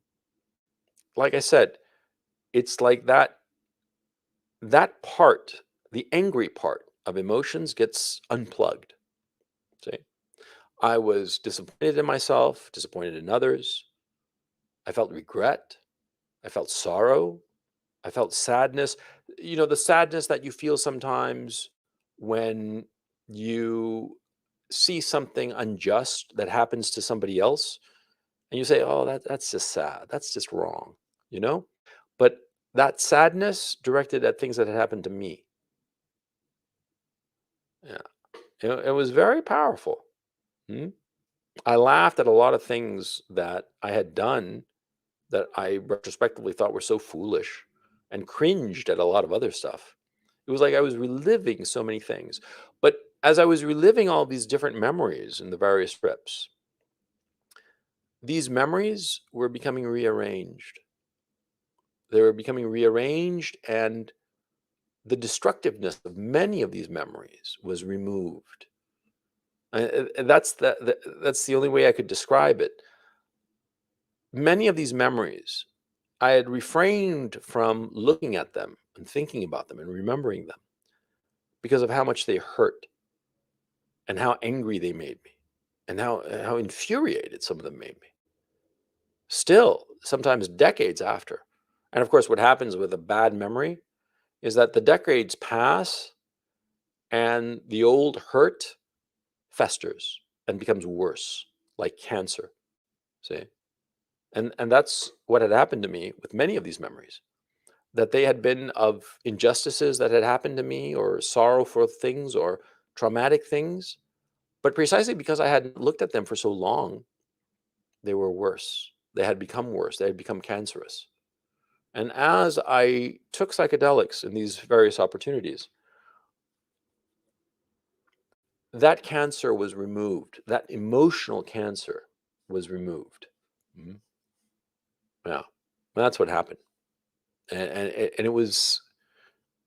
Speaker 1: Like I said, it's like that part, the angry part of emotions gets unplugged. See, I was disappointed in myself, disappointed in others. I felt regret. I felt sorrow. I felt sadness. The sadness that you feel sometimes when you see something unjust that happens to somebody else, and you say, "Oh, that's just sad. That's just wrong," you know? But that sadness directed at things that had happened to me. Yeah. It was very powerful. Mhm. I laughed at a lot of things that I had done that I retrospectively thought were so foolish, and cringed at a lot of other stuff. It was like I was reliving so many things. But as I was reliving all these different memories in the various trips, these memories were becoming rearranged. They were becoming rearranged, and the destructiveness of many of these memories was removed. That's the only way I could describe it. Many of these memories, I had refrained from looking at them and thinking about them and remembering them because of how much they hurt and how angry they made me and how infuriated some of them made me. Still, sometimes decades after. And of course, what happens with a bad memory is that the decades pass and the old hurt festers and becomes worse, like cancer. See? And that's what had happened to me with many of these memories, that they had been of injustices that had happened to me or sorrowful things or traumatic things. But precisely because I hadn't looked at them for so long, they were worse. They had become worse. They had become cancerous. And as I took psychedelics in these various opportunities, that cancer was removed. That emotional cancer was removed. Mhm. Yeah, that's what happened, and it was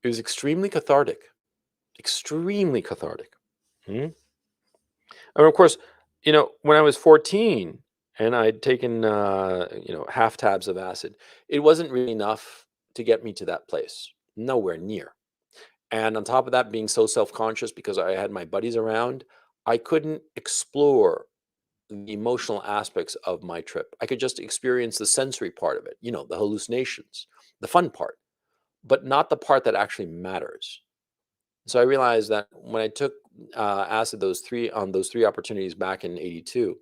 Speaker 1: extremely cathartic, extremely cathartic. Mhm. And of course, when I was 14 and I'd taken half tabs of acid, it wasn't really enough to get me to that place. Nowhere near. And on top of that, being so self-conscious because I had my buddies around, I couldn't explore the emotional aspects of my trip. I could just experience the sensory part of it, the hallucinations, the fun part, but not the part that actually matters. So I realized that when I took acid those three opportunities back in '82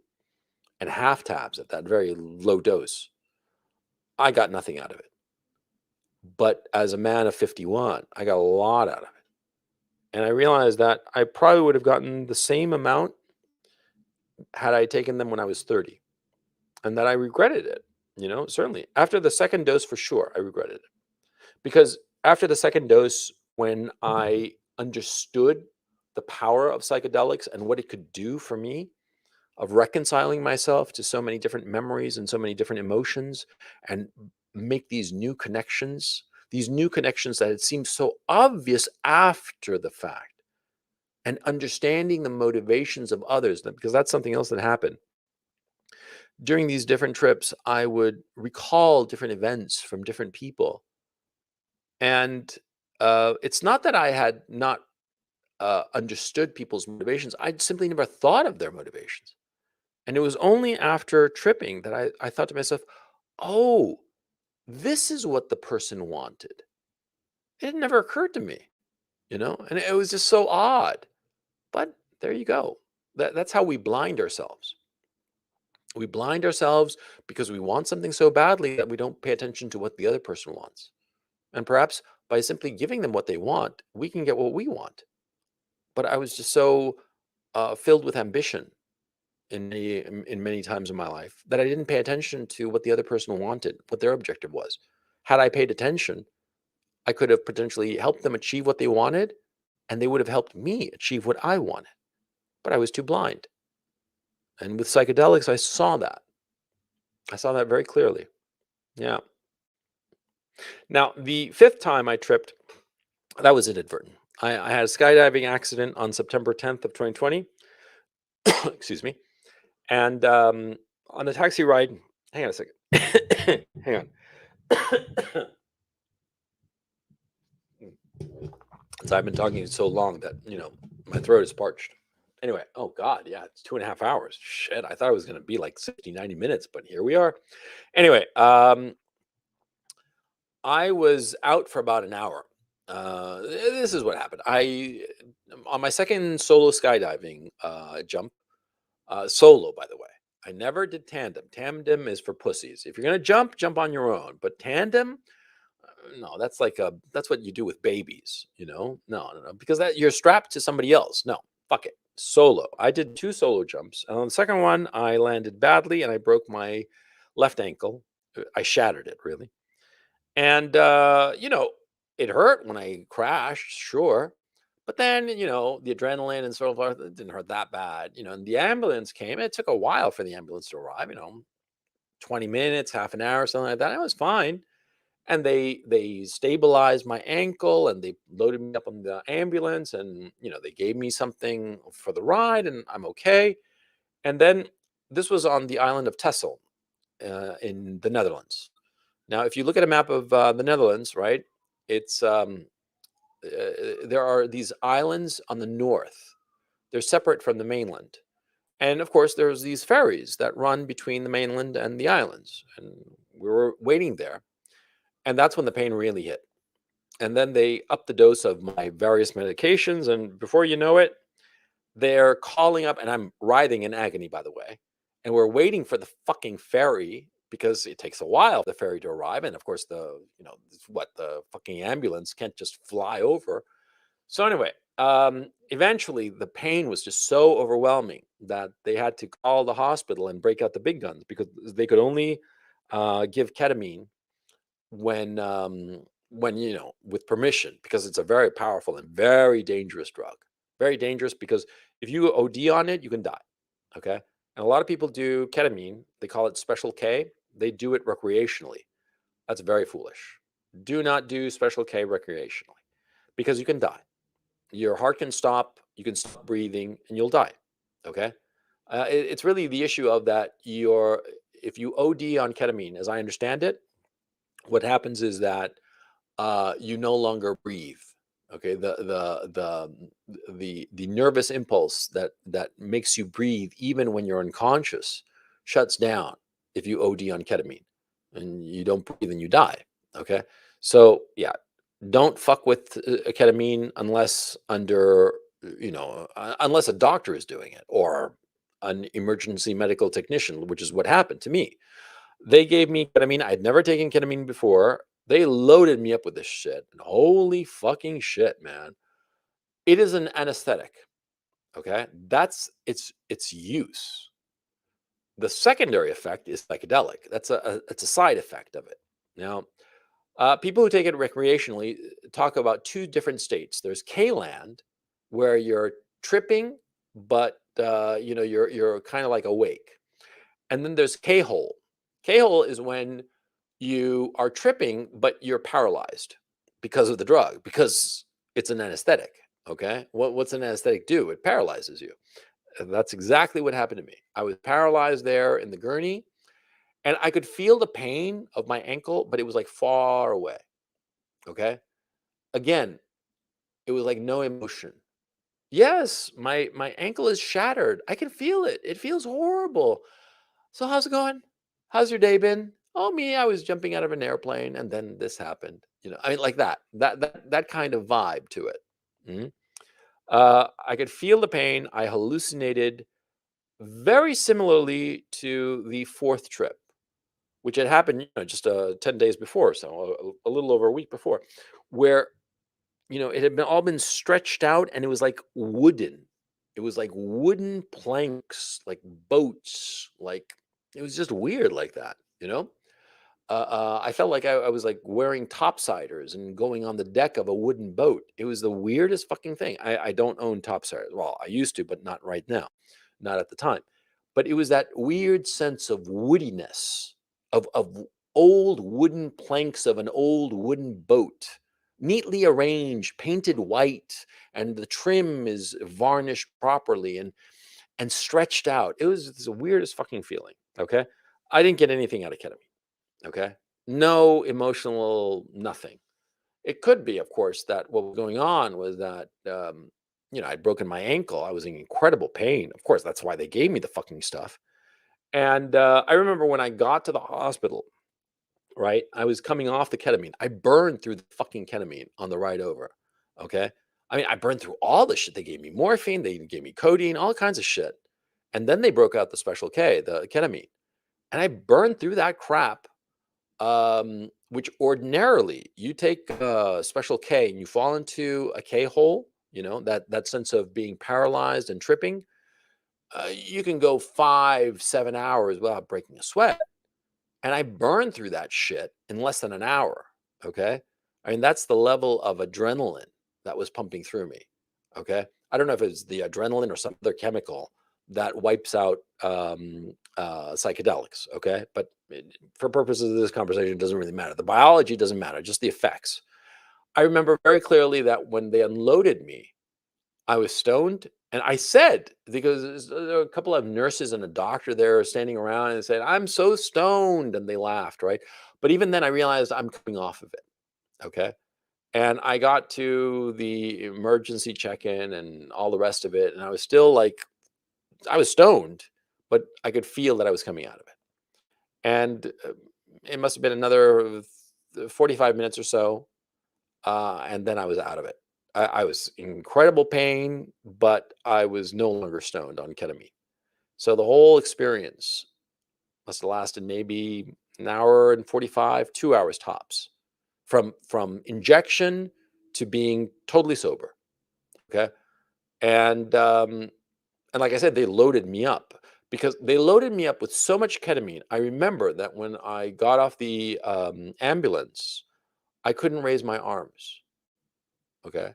Speaker 1: and half tabs at that very low dose, I got nothing out of it. But as a man of 51, I got a lot out of it. And I realized that I probably would have gotten the same amount had I taken them when I was 30, and that I regretted it, certainly. After the second dose, for sure, I regretted it. Because after the second dose, when I understood the power of psychedelics and what it could do for me, of reconciling myself to so many different memories and so many different emotions, and make these new connections that had seemed so obvious after the fact, and understanding the motivations of others, because that's something else that happened. During these different trips, I would recall different events from different people. And it's not that I had not understood people's motivations, I'd simply never thought of their motivations. And it was only after tripping that I thought to myself, oh, this is what the person wanted. It had never occurred to me, and it was just so odd. But there you go. That's how we blind ourselves. We blind ourselves because we want something so badly that we don't pay attention to what the other person wants. And perhaps by simply giving them what they want, we can get what we want. But I was just so filled with ambition in many times in my life that I didn't pay attention to what the other person wanted, what their objective was. Had I paid attention, I could have potentially helped them achieve what they wanted, and they would have helped me achieve what I wanted. But I was too blind. And with psychedelics, I saw that. I saw that very clearly. Yeah. Now, the fifth time I tripped, that was inadvertent. I had a skydiving accident on September 10th of 2020. Excuse me. And on the taxi ride, hang on a second. Hang on. So I've been talking so long that, my throat is parched. Anyway, oh God, yeah, it's 2.5 hours. Shit, I thought it was going to be like 60, 90 minutes, but here we are. Anyway, I was out for about an hour. This is what happened. On my second solo skydiving jump, solo, by the way. I never did tandem. Tandem is for pussies. If you're gonna jump, jump on your own. But tandem, no, that's what you do with babies. No, no, no, because that you're strapped to somebody else. No, fuck it. Solo. I did two solo jumps, and on the second one, I landed badly and I broke my left ankle. I shattered it really, and it hurt when I crashed, sure. But then, the adrenaline and so forth, it didn't hurt that bad, and the ambulance came. It took a while for the ambulance to arrive, 20 minutes, half an hour, something like that. I was fine. And they stabilized my ankle, and they loaded me up on the ambulance, and they gave me something for the ride, and I'm okay. And then this was on the island of Texel, in the Netherlands. Now, if you look at a map of the Netherlands, right, it's there are these islands on the north. They're separate from the mainland. And of course, there's these ferries that run between the mainland and the islands. And we were waiting there. And that's when the pain really hit. And then they upped the dose of my various medications. And before you know it, they're calling up, and I'm writhing in agony, by the way. And we're waiting for the fucking ferry because it takes a while for the ferry to arrive. And of course, the fucking ambulance can't just fly over. So anyway, eventually the pain was just so overwhelming that they had to call the hospital and break out the big guns, because they could only give ketamine when with permission, because it's a very powerful and very dangerous drug. Very dangerous, because if you OD on it, you can die. Okay. And a lot of people do ketamine. They call it Special K. They do it recreationally. That's very foolish. Do not do Special K recreationally, because you can die. Your heart can stop, you can stop breathing, and you'll die. Okay. It's really the issue of that. If you OD on ketamine, as I understand it, what happens is that you no longer breathe. Okay, the nervous impulse that makes you breathe even when you're unconscious shuts down if you OD on ketamine, and you don't breathe and you die. Okay, so yeah, don't fuck with ketamine unless unless a doctor is doing it, or an emergency medical technician, which is what happened to me. They gave me ketamine. I'd never taken ketamine before. They loaded me up with this shit. And holy fucking shit, man. It is an anesthetic. Okay. That's its use. The secondary effect is psychedelic. It's a side effect of it. Now, people who take it recreationally talk about two different states. There's K-land, where you're tripping, but you're kind of like awake. And then there's K-hole. K-hole is when you are tripping, but you're paralyzed because of the drug, because it's an anesthetic. Okay. What's an anesthetic do? It paralyzes you. And that's exactly what happened to me. I was paralyzed there in the gurney, and I could feel the pain of my ankle, but it was like far away. Okay. Again, it was like no emotion. Yes, my ankle is shattered. I can feel it. It feels horrible. So how's it going? How's your day been? Oh, me, I was jumping out of an airplane, and then this happened. I mean, like that. That kind of vibe to it. Mhm. I could feel the pain. I hallucinated very similarly to the fourth trip, which had happened, just 10 days before, so a little over a week before, where it had all been stretched out, and it was like wooden. It was like wooden planks, like boats, like it was just weird like that. I felt like I was like wearing topsiders and going on the deck of a wooden boat. It was the weirdest fucking thing. I don't own topsiders. Well, I used to, but not right now, not at the time. But it was that weird sense of woodiness, of old wooden planks of an old wooden boat, neatly arranged, painted white, and the trim is varnished properly and stretched out. It was the weirdest fucking feeling. Okay, I didn't get anything out of ketamine. Okay. No emotional, nothing. It could be, of course, that what was going on was that, I'd broken my ankle. I was in incredible pain. Of course, that's why they gave me the fucking stuff. And I remember when I got to the hospital, right? I was coming off the ketamine. I burned through the fucking ketamine on the ride over. Okay. I mean, I burned through all the shit. They gave me morphine, they gave me codeine, all kinds of shit. And then they broke out the Special K, the ketamine. And I burned through that crap, which ordinarily you take Special K and you fall into a K hole, that sense of being paralyzed and tripping. You can go 5, 7 hours without breaking a sweat. And I burned through that shit in less than an hour. Okay. I mean, that's the level of adrenaline that was pumping through me. Okay. I don't know if it's the adrenaline or some other chemical that wipes out psychedelics. Okay, but for purposes of this conversation, it doesn't really matter. The biology doesn't matter, just the effects. I remember very clearly that when they unloaded me, I was stoned, and I said, because there were a couple of nurses and a doctor there standing around and said, "I'm so stoned," and they laughed, right? But even then, I realized I'm coming off of it. Okay. And I got to the emergency check-in and all the rest of it, and I was still like, I was stoned, but I could feel that I was coming out of it. And it must have been another 45 minutes or so, and then I was out of it. I was in incredible pain, but I was no longer stoned on ketamine. So the whole experience must have lasted maybe an hour and 45, 2 hours tops, from injection to being totally sober. Okay. And and like I said, they loaded me up, because they loaded me up with so much ketamine. I remember that when I got off the ambulance, I couldn't raise my arms. Okay.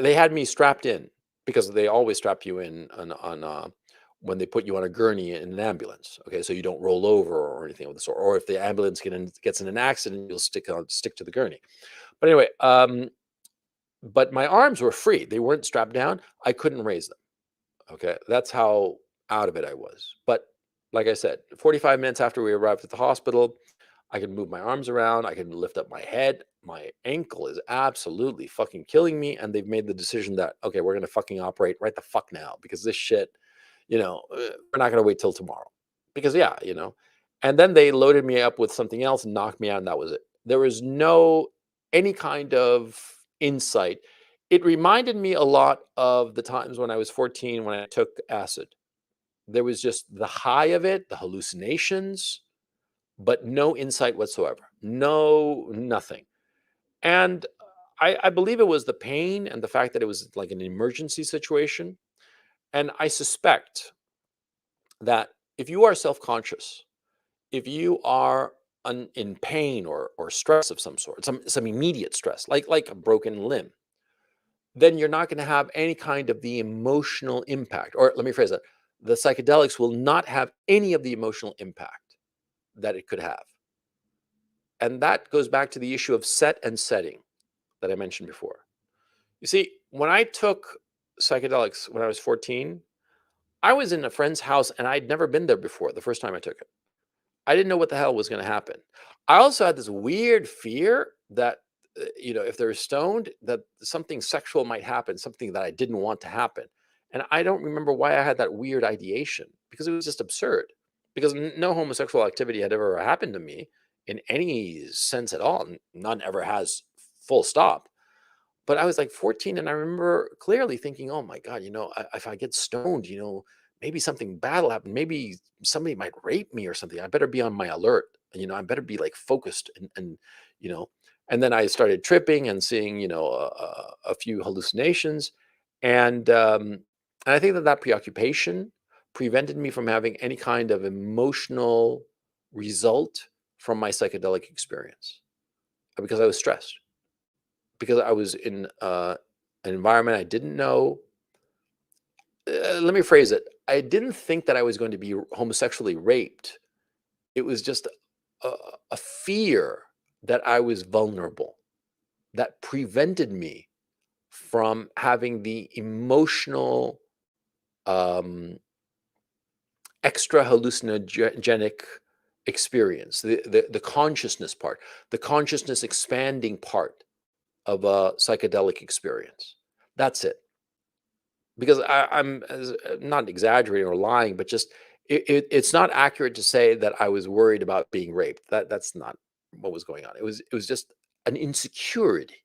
Speaker 1: They had me strapped in, because they always strap you in on when they put you on a gurney in an ambulance. Okay. So you don't roll over or anything of the sort. Or if the ambulance gets in an accident, you'll stick to the gurney. But anyway, but my arms were free. They weren't strapped down. I couldn't raise them. Okay. That's how out of it I was. But like I said, 45 minutes after we arrived at the hospital, I can move my arms around. I can lift up my head. My ankle is absolutely fucking killing me. And they've made the decision that, okay, we're going to fucking operate right the fuck now, because this shit, we're not going to wait till tomorrow. Because, yeah, And then they loaded me up with something else and knocked me out, and that was it. There was no any kind of insight. It reminded me a lot of the times when I was 14 when I took acid. There was just the high of it, the hallucinations, but no insight whatsoever. No, nothing. And I believe it was the pain and the fact that it was like an emergency situation. And I suspect that if you are self-conscious, if you are in pain or stress of some sort, some immediate stress, like a broken limb, then you're not going to have any kind of the emotional impact. Or let me phrase that: the psychedelics will not have any of the emotional impact that it could have. And that goes back to the issue of set and setting that I mentioned before. You see, when I took psychedelics when I was 14, I was in a friend's house and I'd never been there before the first time I took it. I didn't know what the hell was going to happen. I also had this weird fear that, if they're stoned, that something sexual might happen, something that I didn't want to happen. And I don't remember why I had that weird ideation, because it was just absurd. Because no homosexual activity had ever happened to me in any sense at all. None ever has, full stop. But I was like 14, and I remember clearly thinking, "Oh my God, if I get stoned, maybe something bad will happen. Maybe somebody might rape me or something. I better be on my alert. I better be like focused." And you know, and then I started tripping and seeing, a few hallucinations, and I think that preoccupation prevented me from having any kind of emotional result from my psychedelic experience, because I was stressed, because I was in an environment I didn't know. Let me phrase it. I didn't think that I was going to be homosexually raped. It was just a, a fear that I was vulnerable that prevented me from having the emotional, um, extra hallucinogenic experience, the consciousness part, the consciousness expanding part of a psychedelic experience. That's it. Because I'm not exaggerating or lying, but just it's not accurate to say that I was worried about being raped. That's not what was going on. It was just an insecurity,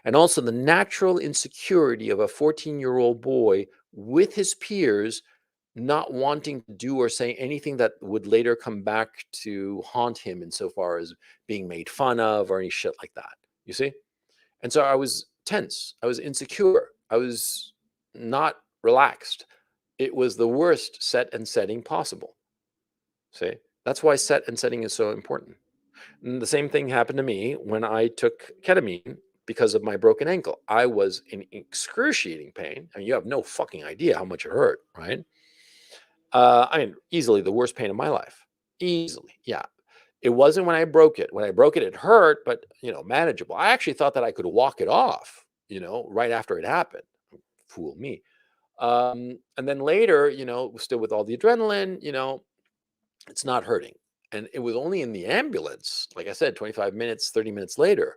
Speaker 1: and also the natural insecurity of a 14-year-old boy with his peers, not wanting to do or say anything that would later come back to haunt him insofar as being made fun of or any shit like that. You see? And so I was tense. I was insecure. I was not relaxed. It was the worst set and setting possible. See? That's why set and setting is so important. And the same thing happened to me when I took ketamine because of my broken ankle. I was in excruciating pain. I mean, you have no fucking idea how much it hurt, right? I mean, easily the worst pain of my life. Easily, yeah. It wasn't when I broke it. When I broke it, it hurt, but manageable. I actually thought that I could walk it off, right after it happened. Fool me. And then later, still with all the adrenaline, it's not hurting. And it was only in the ambulance, like I said, 25 minutes, 30 minutes later,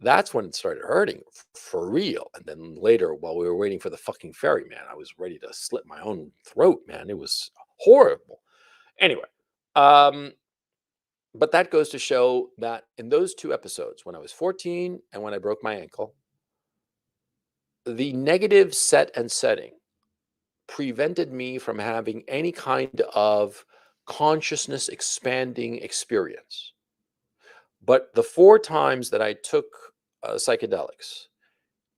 Speaker 1: that's when it started hurting for real. And then later, while we were waiting for the fucking ferry, man, I was ready to slit my own throat, man. It was horrible. Anyway, um, but that goes to show that in those two episodes, when I was 14 and when I broke my ankle, the negative set and setting prevented me from having any kind of consciousness expanding experience. But the four times that I took psychedelics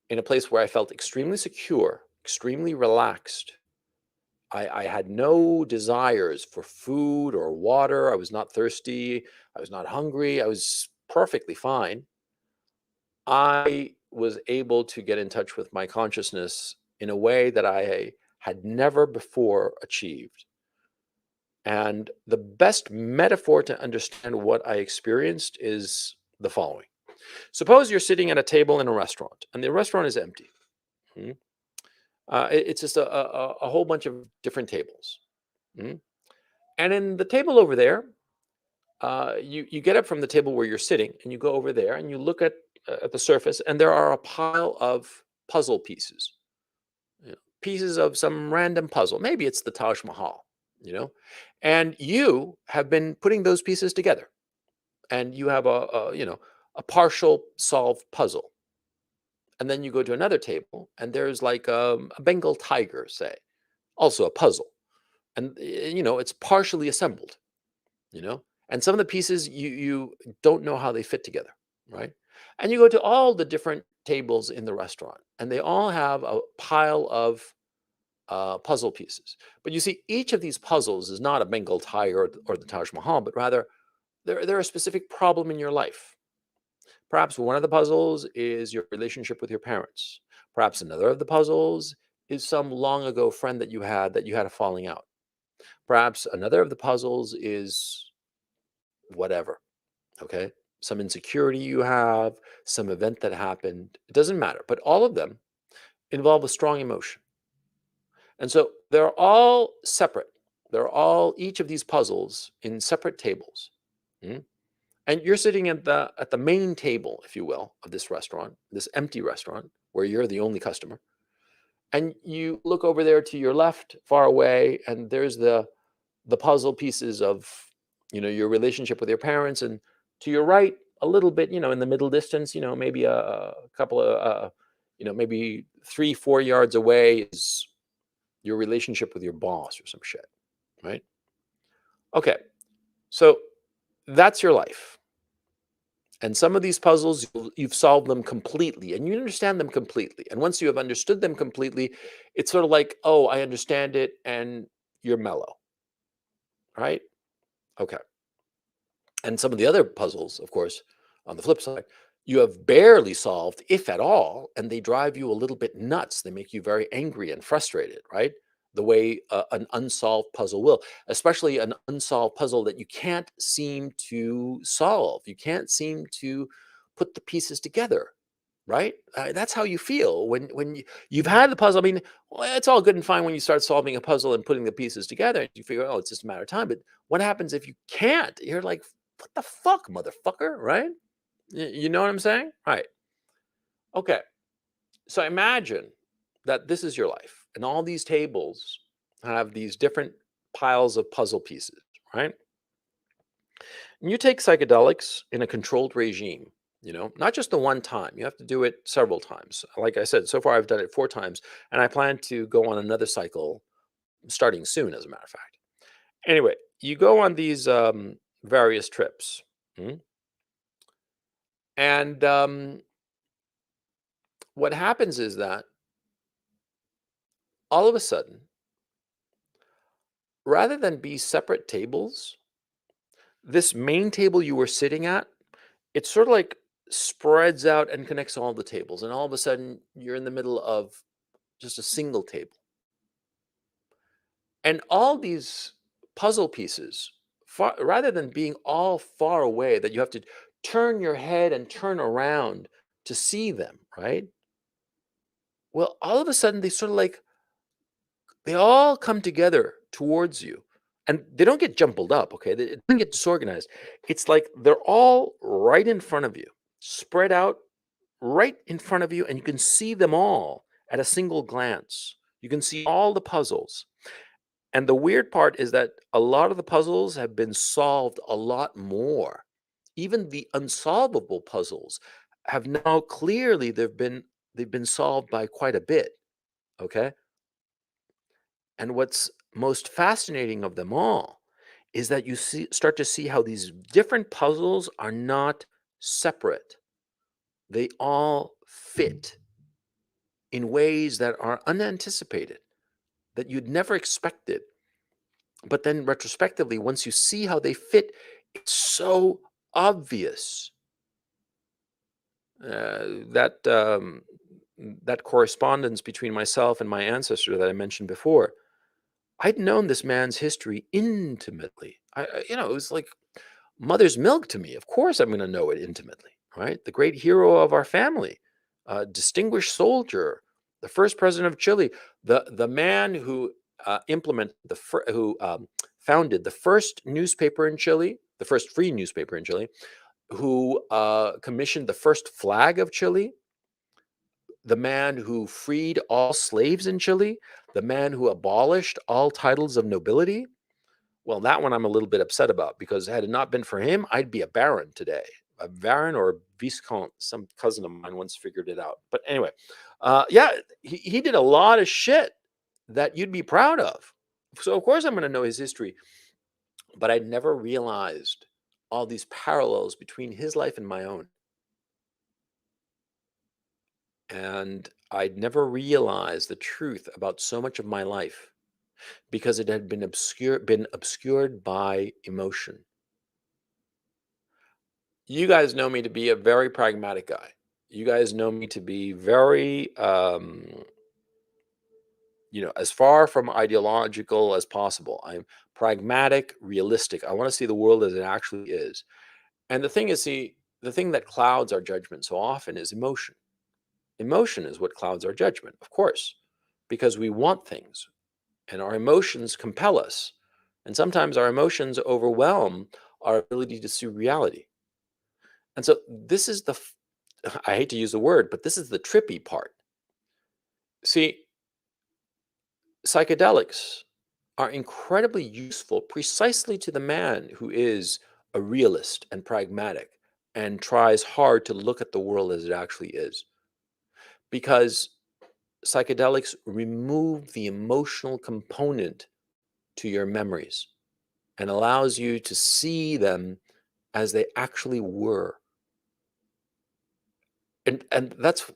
Speaker 1: in a place where I felt extremely secure, extremely relaxed, I had no desires for food or water. I was not thirsty. I was not hungry. I was perfectly fine. I was able to get in touch with my consciousness in a way that I had never before achieved. And the best metaphor to understand what I experienced is the following. Suppose you're sitting at a table in a restaurant and the restaurant is empty. Mhm. It's just a whole bunch of different tables. Mhm. And in the table over there, you get up from the table where you're sitting and you go over there and you look at the surface, and there are a pile of puzzle pieces, pieces of some random puzzle. Maybe it's the Taj Mahal, and you have been putting those pieces together, and you have a partial solved puzzle. And then you go to another table, and there's like a Bengal tiger, say, also a puzzle, and it's partially assembled, and some of the pieces you don't know how they fit together, right? And you go to all the different tables in the restaurant, and they all have a pile of puzzle pieces. But you see, each of these puzzles is not a Bengal tiger or the Taj Mahal, but rather they're a specific problem in your life. Perhaps one of the puzzles is your relationship with your parents. Perhaps another of the puzzles is some long ago friend that you had a falling out. Perhaps another of the puzzles is whatever, okay? Some insecurity you have, some event that happened. It doesn't matter. But all of them involve a strong emotion. And so they're all separate. They're all each of these puzzles in separate tables. Mm? And you're sitting at the main table, if you will, of this restaurant, this empty restaurant where you're the only customer. And you look over there to your left, far away, and there's the puzzle pieces of your relationship with your parents, and to your right, a little bit, in the middle distance, maybe a couple of maybe 3-4 yards away is your relationship with your boss or some shit, right? Okay, so that's your life. And some of these puzzles, you've solved them completely and you understand them completely. And once you have understood them completely, it's sort of like, oh, I understand it, and you're mellow, right? Okay. And some of the other puzzles, of course, on the flip side, you have barely solved, if at all, and they drive you a little bit nuts. They make you very angry and frustrated, right? The way an unsolved puzzle will, especially an unsolved puzzle that you can't seem to solve. You can't seem to put the pieces together, right? That's how you feel when you've had the puzzle. I mean, well, it's all good and fine when you start solving a puzzle and putting the pieces together, and you figure, oh, it's just a matter of time. But what happens if you can't? You're like, what the fuck, motherfucker, right? You know what I'm saying? Right. Okay. So imagine that this is your life, and all these tables have these different piles of puzzle pieces, right? And you take psychedelics in a controlled regime, not just the one time. You have to do it several times. Like I said, so far I've done it 4 times, and I plan to go on another cycle starting soon, as a matter of fact. Anyway, you go on these various trips. mm, And what happens is that all of a sudden, rather than be separate tables, this main table you were sitting at, it sort of like spreads out and connects all the tables. And all of a sudden, you're in the middle of just a single table. And all these puzzle pieces, rather than being all far away that you have to turn your head and turn around to see them, right? Well, all of a sudden they sort of like they all come together towards you. And they don't get jumbled up, okay? It doesn't get disorganized. It's like they're all right in front of you, spread out right in front of you, and you can see them all at a single glance. You can see all the puzzles. And the weird part is that a lot of the puzzles have been solved a lot more. Even the unsolvable puzzles have now clearly they've been solved by quite a bit, okay? And what's most fascinating of them all is that you start to see how these different puzzles are not separate. They all fit in ways that are unanticipated, that you'd never expected. But then retrospectively, once you see how they fit, it's so obvious. That correspondence between myself and my ancestor that I mentioned before, I'd known this man's history intimately. It was like mother's milk to me. Of course, I'm going to know it intimately, right? The great hero of our family, distinguished soldier, the first president of Chile, the man who implemented who founded the first newspaper in Chile, the first free newspaper in Chile, who commissioned the first flag of Chile, the man who freed all slaves in Chile, the man who abolished all titles of nobility. Well, that one I'm a little bit upset about because had it not been for him, I'd be a baron today. A baron or a viscount. Some cousin of mine once figured it out. But anyway, yeah, he did a lot of shit that you'd be proud of. So of course I'm going to know his history, but I'd never realized all these parallels between his life and my own. And I'd never realized the truth about so much of my life because it had been obscured by emotion. You guys know me to be a very pragmatic guy. You guys know me to be very, as far from ideological as possible. I'm pragmatic, realistic. I want to see the world as it actually is. And the thing is, see, the thing that clouds our judgment so often is emotion. Emotion is what clouds our judgment, of course, because we want things and our emotions compel us. And sometimes our emotions overwhelm our ability to see reality. And so this is I hate to use the word, but this is the trippy part. See, psychedelics are incredibly useful precisely to the man who is a realist and pragmatic and tries hard to look at the world as it actually is. Because psychedelics remove the emotional component to your memories and allows you to see them as they actually were. And that's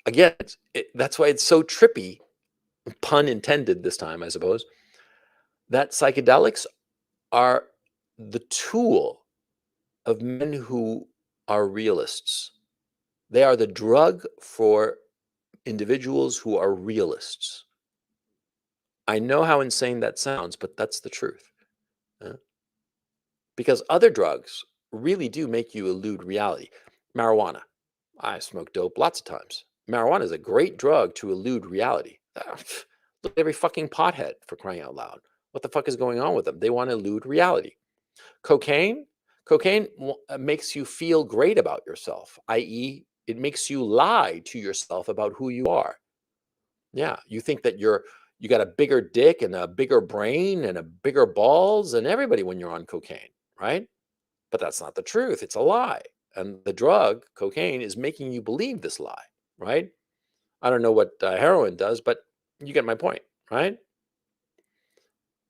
Speaker 1: again, that's why it's so trippy, pun intended this time, I suppose, that psychedelics are the tool of men who are realists. They are the drug for individuals who are realists. I know how insane that sounds, but that's the truth. Because other drugs really do make you elude reality. Marijuana. I smoke dope lots of times. Marijuana is a great drug to elude reality. Look at every fucking pothead, for crying out loud. What the fuck is going on with them? They want to elude reality. Cocaine? Cocaine makes you feel great about yourself, i.e., it makes you lie to yourself about who you are. Yeah, you think that you got a bigger dick and a bigger brain and a bigger balls than everybody when you're on cocaine, right? But that's not the truth. It's a lie. And the drug, cocaine, is making you believe this lie, right? I don't know what heroin does, but you get my point, right?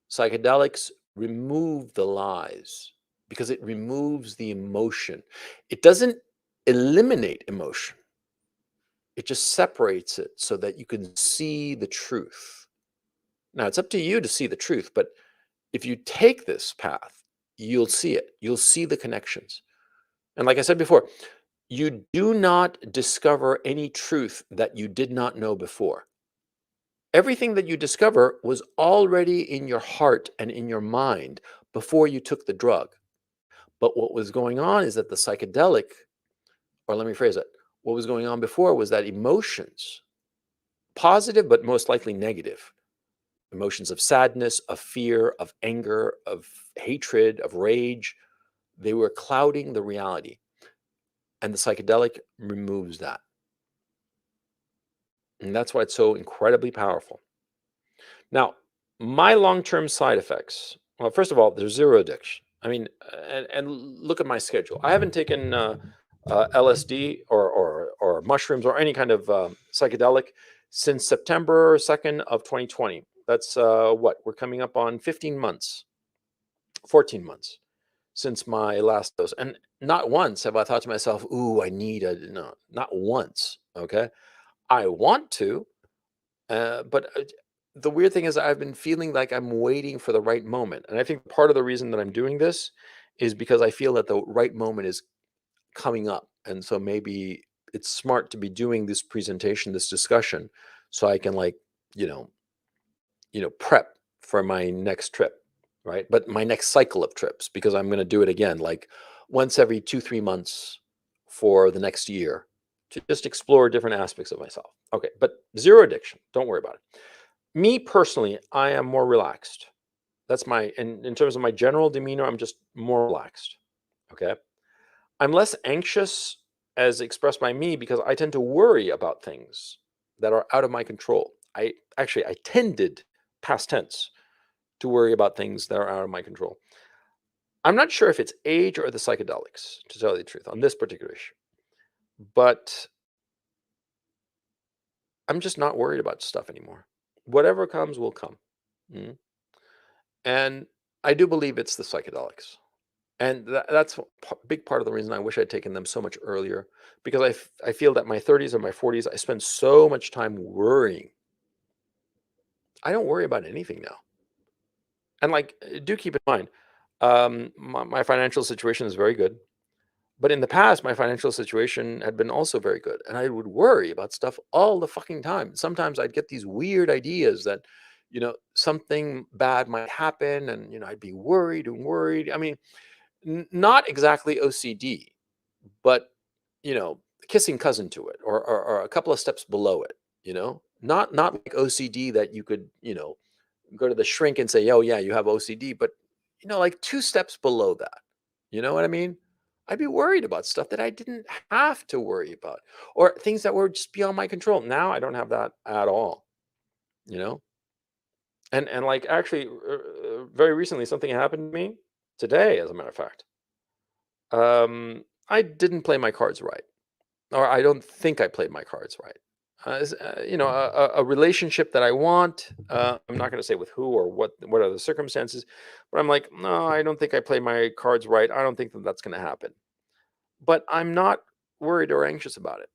Speaker 1: Psychedelics remove the lies because it removes the emotion. It doesn't eliminate emotion, it just separates it so that you can see the truth. Now, it's up to you to see the truth, but if you take this path, you'll see it. You'll see the connections. And like I said before, you do not discover any truth that you did not know before. Everything that you discover was already in your heart and in your mind before you took the drug. But what was going on is that the psychedelic, or let me phrase it, what was going on before was that emotions, positive but most likely negative, emotions of sadness, of fear, of anger, of hatred, of rage, they were clouding the reality. And the psychedelic removes that. And that's why it's so incredibly powerful. Now, my long-term side effects. Well, first of all, there's zero addiction. I mean, and look at my schedule. I haven't taken LSD or mushrooms or any kind of psychedelic since September 2nd of 2020. That's what we're coming up on 15 months, 14 months since my last dose, and not once have I thought to myself, "Ooh, I need a," no, not once. Okay, I want to, but the weird thing is I've been feeling like I'm waiting for the right moment. And I think part of the reason that I'm doing this is because I feel that the right moment is coming up. And so maybe it's smart to be doing this presentation, this discussion, so I can like, you know, prep for my next trip, right? But my next cycle of trips, because I'm going to do it again, like once every 2, 3 months for the next year to just explore different aspects of myself. Okay, but zero addiction. Don't worry about it. Me personally, I am more relaxed. That's my in terms of my general demeanor, I'm just more relaxed. Okay. I'm less anxious as expressed by me because I tend to worry about things that are out of my control. I tended, past tense, to worry about things that are out of my control. I'm not sure if it's age or the psychedelics, to tell you the truth, on this particular issue. But I'm just not worried about stuff anymore. Whatever comes will come. Mm. And I do believe it's the psychedelics. And that's a big part of the reason I wish I'd taken them so much earlier, because I feel that my 30s and my 40s, I spend so much time worrying. I don't worry about anything now. And like, do keep in mind, my financial situation is very good. But in the past, my financial situation had been also very good. And I would worry about stuff all the fucking time. Sometimes I'd get these weird ideas that, something bad might happen. And, I'd be worried and worried. I mean, not exactly OCD, but kissing cousin to it, or a couple of steps below it. Not like OCD that you could go to the shrink and say, oh yeah, you have OCD, but like two steps below that. You know what I mean? I'd be worried about stuff that I didn't have to worry about, or things that were just beyond my control. Now I don't have that at all. You know, and like actually, very recently, something happened to me today, as a matter of fact. I didn't play my cards right, or I don't think I played my cards right. A relationship that I want. I'm not going to say with who or what are the circumstances, but I'm like, no, I don't think I played my cards right. I don't think that that's going to happen. But I'm not worried or anxious about it.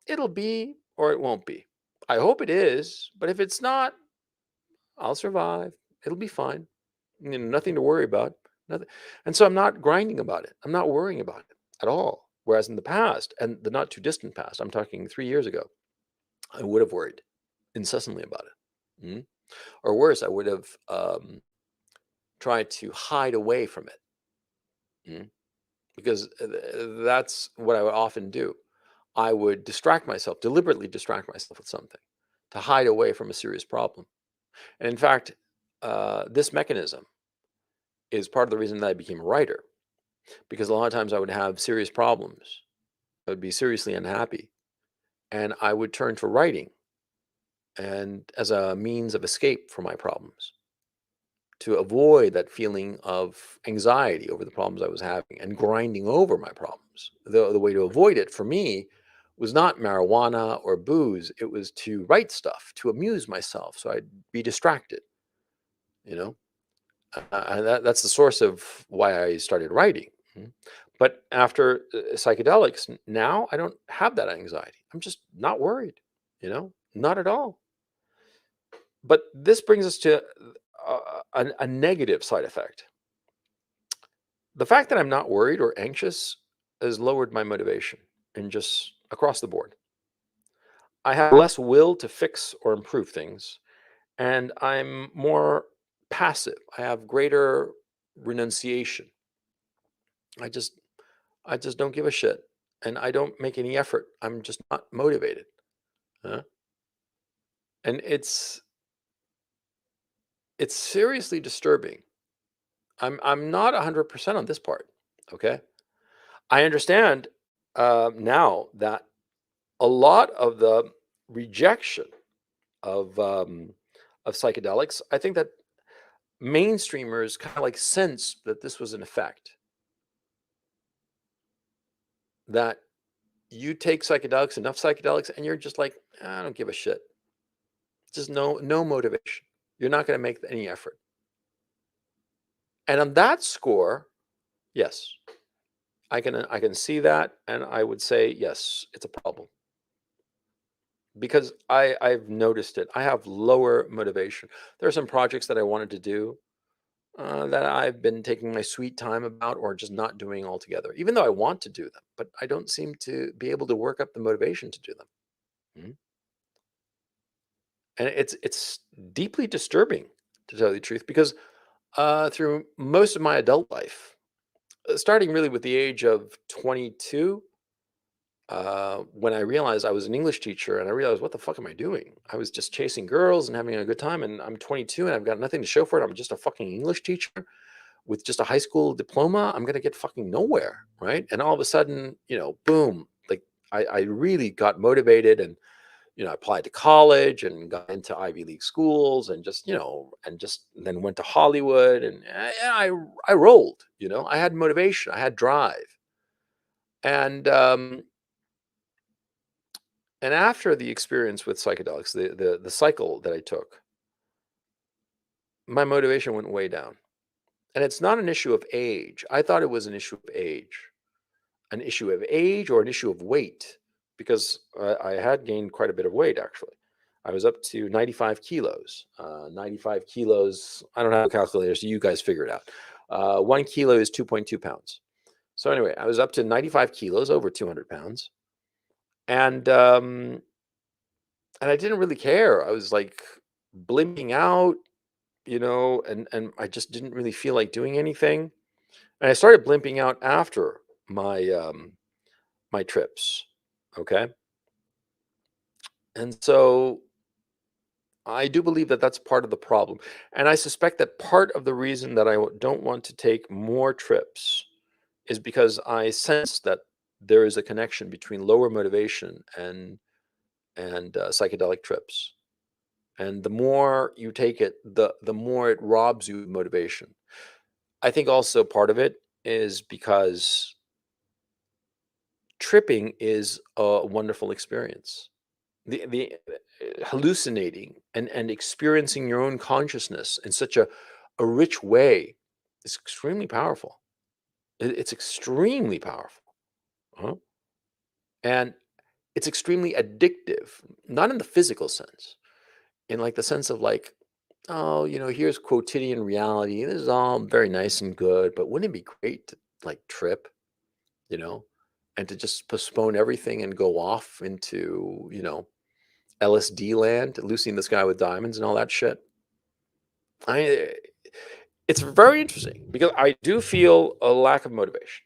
Speaker 1: It'll be or it won't be. I hope it is, but if it's not, I'll survive. It'll be fine. Nothing to worry about. Nothing. And so I'm not grinding about it. I'm not worrying about it at all. Whereas in the past, and the not too distant past, I'm talking 3 years ago, I would have worried incessantly about it. Or worse, I would have tried to hide away from it. Because that's what I would often do. I would distract myself, deliberately distract myself with something to hide away from a serious problem. And in fact, this mechanism is part of the reason that I became a writer, because a lot of times I would have serious problems. I would be seriously unhappy, and I would turn to writing and as a means of escape from my problems, to avoid that feeling of anxiety over the problems I was having and grinding over my problems. The way to avoid it for me was not marijuana or booze. It was to write stuff, to amuse myself, so I'd be distracted. You know, and that's the source of why I started writing. But after psychedelics, now I don't have that anxiety. I'm just not worried. Not at all. But this brings us to a negative side effect. The fact that I'm not worried or anxious has lowered my motivation, and just across the board. I have less will to fix or improve things, and I'm more passive. I have greater renunciation. I just I just don't give a shit, and I don't make any effort. I'm just not motivated. Huh? And it's seriously disturbing. I'm not 100% on this part. Okay, I understand now that a lot of the rejection of um, of psychedelics, I think that mainstreamers kind of like sensed that this was an effect, that you take psychedelics, enough psychedelics, and you're just like, I don't give a shit. Just no motivation. You're not going to make any effort. And on that score, yes, I can see that, and I would say yes, it's a problem because I've noticed it. I have lower motivation. There are some projects that I wanted to do that I've been taking my sweet time about, or just not doing altogether, even though I want to do them, but I don't seem to be able to work up the motivation to do them. Mhm. And it's deeply disturbing, to tell you the truth, because through most of my adult life, starting really with the age of 22, when I realized I was an English teacher, and I realized, what the fuck am I doing? I was just chasing girls and having a good time, and I'm 22 and I've got nothing to show for it. I'm just a fucking English teacher with just a high school diploma. I'm gonna get fucking nowhere, right? And all of a sudden, boom, like I really got motivated, and I applied to college and got into Ivy League schools, and just then went to Hollywood, and I rolled. I had motivation, I had drive, and after the experience with psychedelics, the cycle that I took, my motivation went way down. And it's not an issue of age. I thought it was an issue of age or an issue of weight, because I had gained quite a bit of weight actually. I was up to 95 kilos. 95 kilos, I don't have a calculator, so you guys figure it out. 1 kilo is 2.2 pounds. So anyway, I was up to 95 kilos, over 200 pounds. And I didn't really care. I was like blimping out, and I just didn't really feel like doing anything. And I started blimping out after my trips. Okay. And so I do believe that that's part of the problem. And I suspect that part of the reason that don't want to take more trips is because I sense that there is a connection between lower motivation and psychedelic trips. And the more you take it, the more it robs you of motivation. I think also part of it is because tripping is a wonderful experience. The hallucinating and experiencing your own consciousness in such a rich way is extremely powerful. It's extremely powerful. uh And it's extremely addictive, not in the physical sense, in like the sense of like, oh, here's quotidian reality. This is all very nice and good, but wouldn't it be great to like trip, you know, and to just postpone everything and go off into, LSD land, Lucy in the Sky with Diamonds and all that shit. I It's very interesting because I do feel a lack of motivation.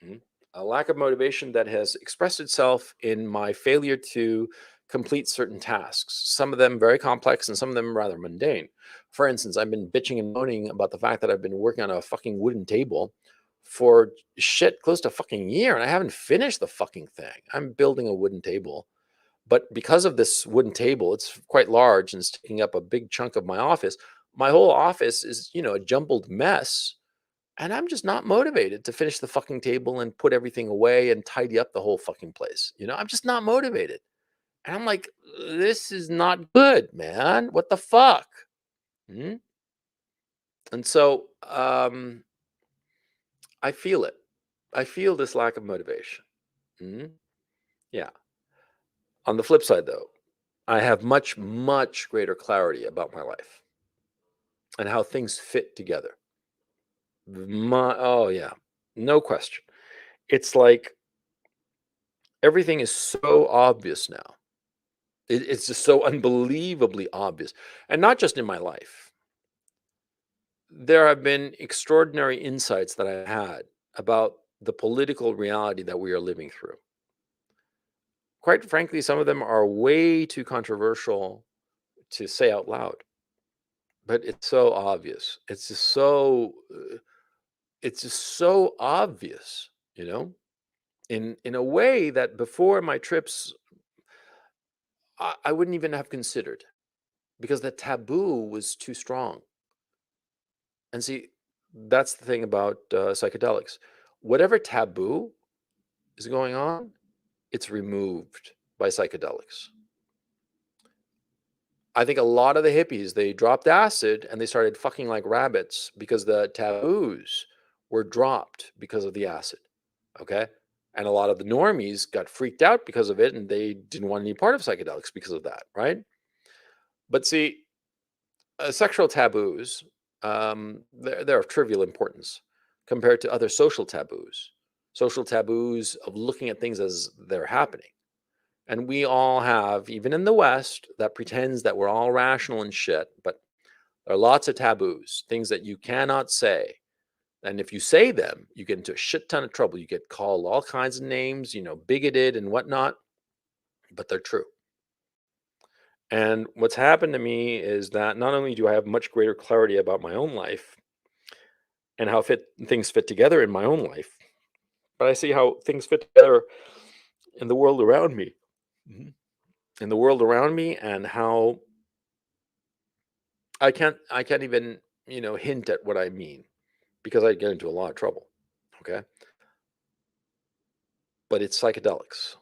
Speaker 1: Mhm. A lack of motivation that has expressed itself in my failure to complete certain tasks, some of them very complex and some of them rather mundane. For instance, I've been bitching and moaning about the fact that I've been working on a fucking wooden table for shit close to a fucking year, and I haven't finished the fucking thing. I'm building a wooden table, but because of this wooden table, it's quite large and it's taking up a big chunk of my office. My whole office is, a jumbled mess, and I'm just not motivated to finish the fucking table and put everything away and tidy up the whole fucking place. I'm just not motivated. And I'm like, this is not good, man. What the fuck? Mhm. And so I feel it. I feel this lack of motivation. Mhm. Yeah. On the flip side, though, I have much, much greater clarity about my life and how things fit together. Oh, yeah. No question. It's like everything is so obvious now. It's just so unbelievably obvious. And not just in my life. There have been extraordinary insights that I had about the political reality that we are living through. Quite frankly, some of them are way too controversial to say out loud, but it's so obvious. It's just so obvious, you know, in a way that before my trips, I wouldn't even have considered because the taboo was too strong. And see, that's the thing about psychedelics. Whatever taboo is going on, it's removed by psychedelics. I think a lot of the hippies, they dropped acid and they started fucking like rabbits because the taboos were dropped because of the acid. Okay. And a lot of the normies got freaked out because of it and they didn't want any part of psychedelics because of that. Right. But see, sexual taboos, they're of trivial importance compared to other social taboos of looking at things as they're happening. And we all have, even in the West, that pretends that we're all rational and shit, but there are lots of taboos, things that you cannot say. And if you say them, you get into a shit ton of trouble. You get called all kinds of names, bigoted and whatnot, but they're true. And what's happened to me is that not only do I have much greater clarity about my own life and how things fit together in my own life, but I see how things fit together in the world around me. Mhm. In the world around me, and how I can't even, hint at what I mean because I'd get into a lot of trouble. Okay. But it's psychedelics.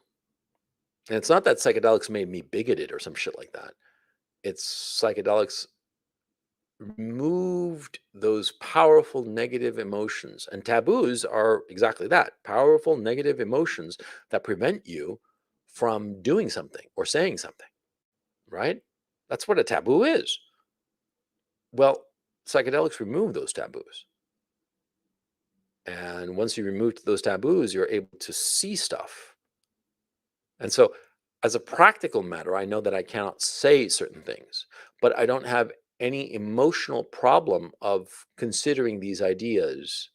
Speaker 1: And it's not that psychedelics made me bigoted or some shit like that. It's psychedelics removed those powerful negative emotions. And taboos are exactly that, powerful negative emotions that prevent you from doing something or saying something, right? That's what a taboo is. Well, psychedelics remove those taboos. And once you remove those taboos, you're able to see stuff. And so, as a practical matter, I know that I cannot say certain things, but I don't have any emotional problem of considering these ideas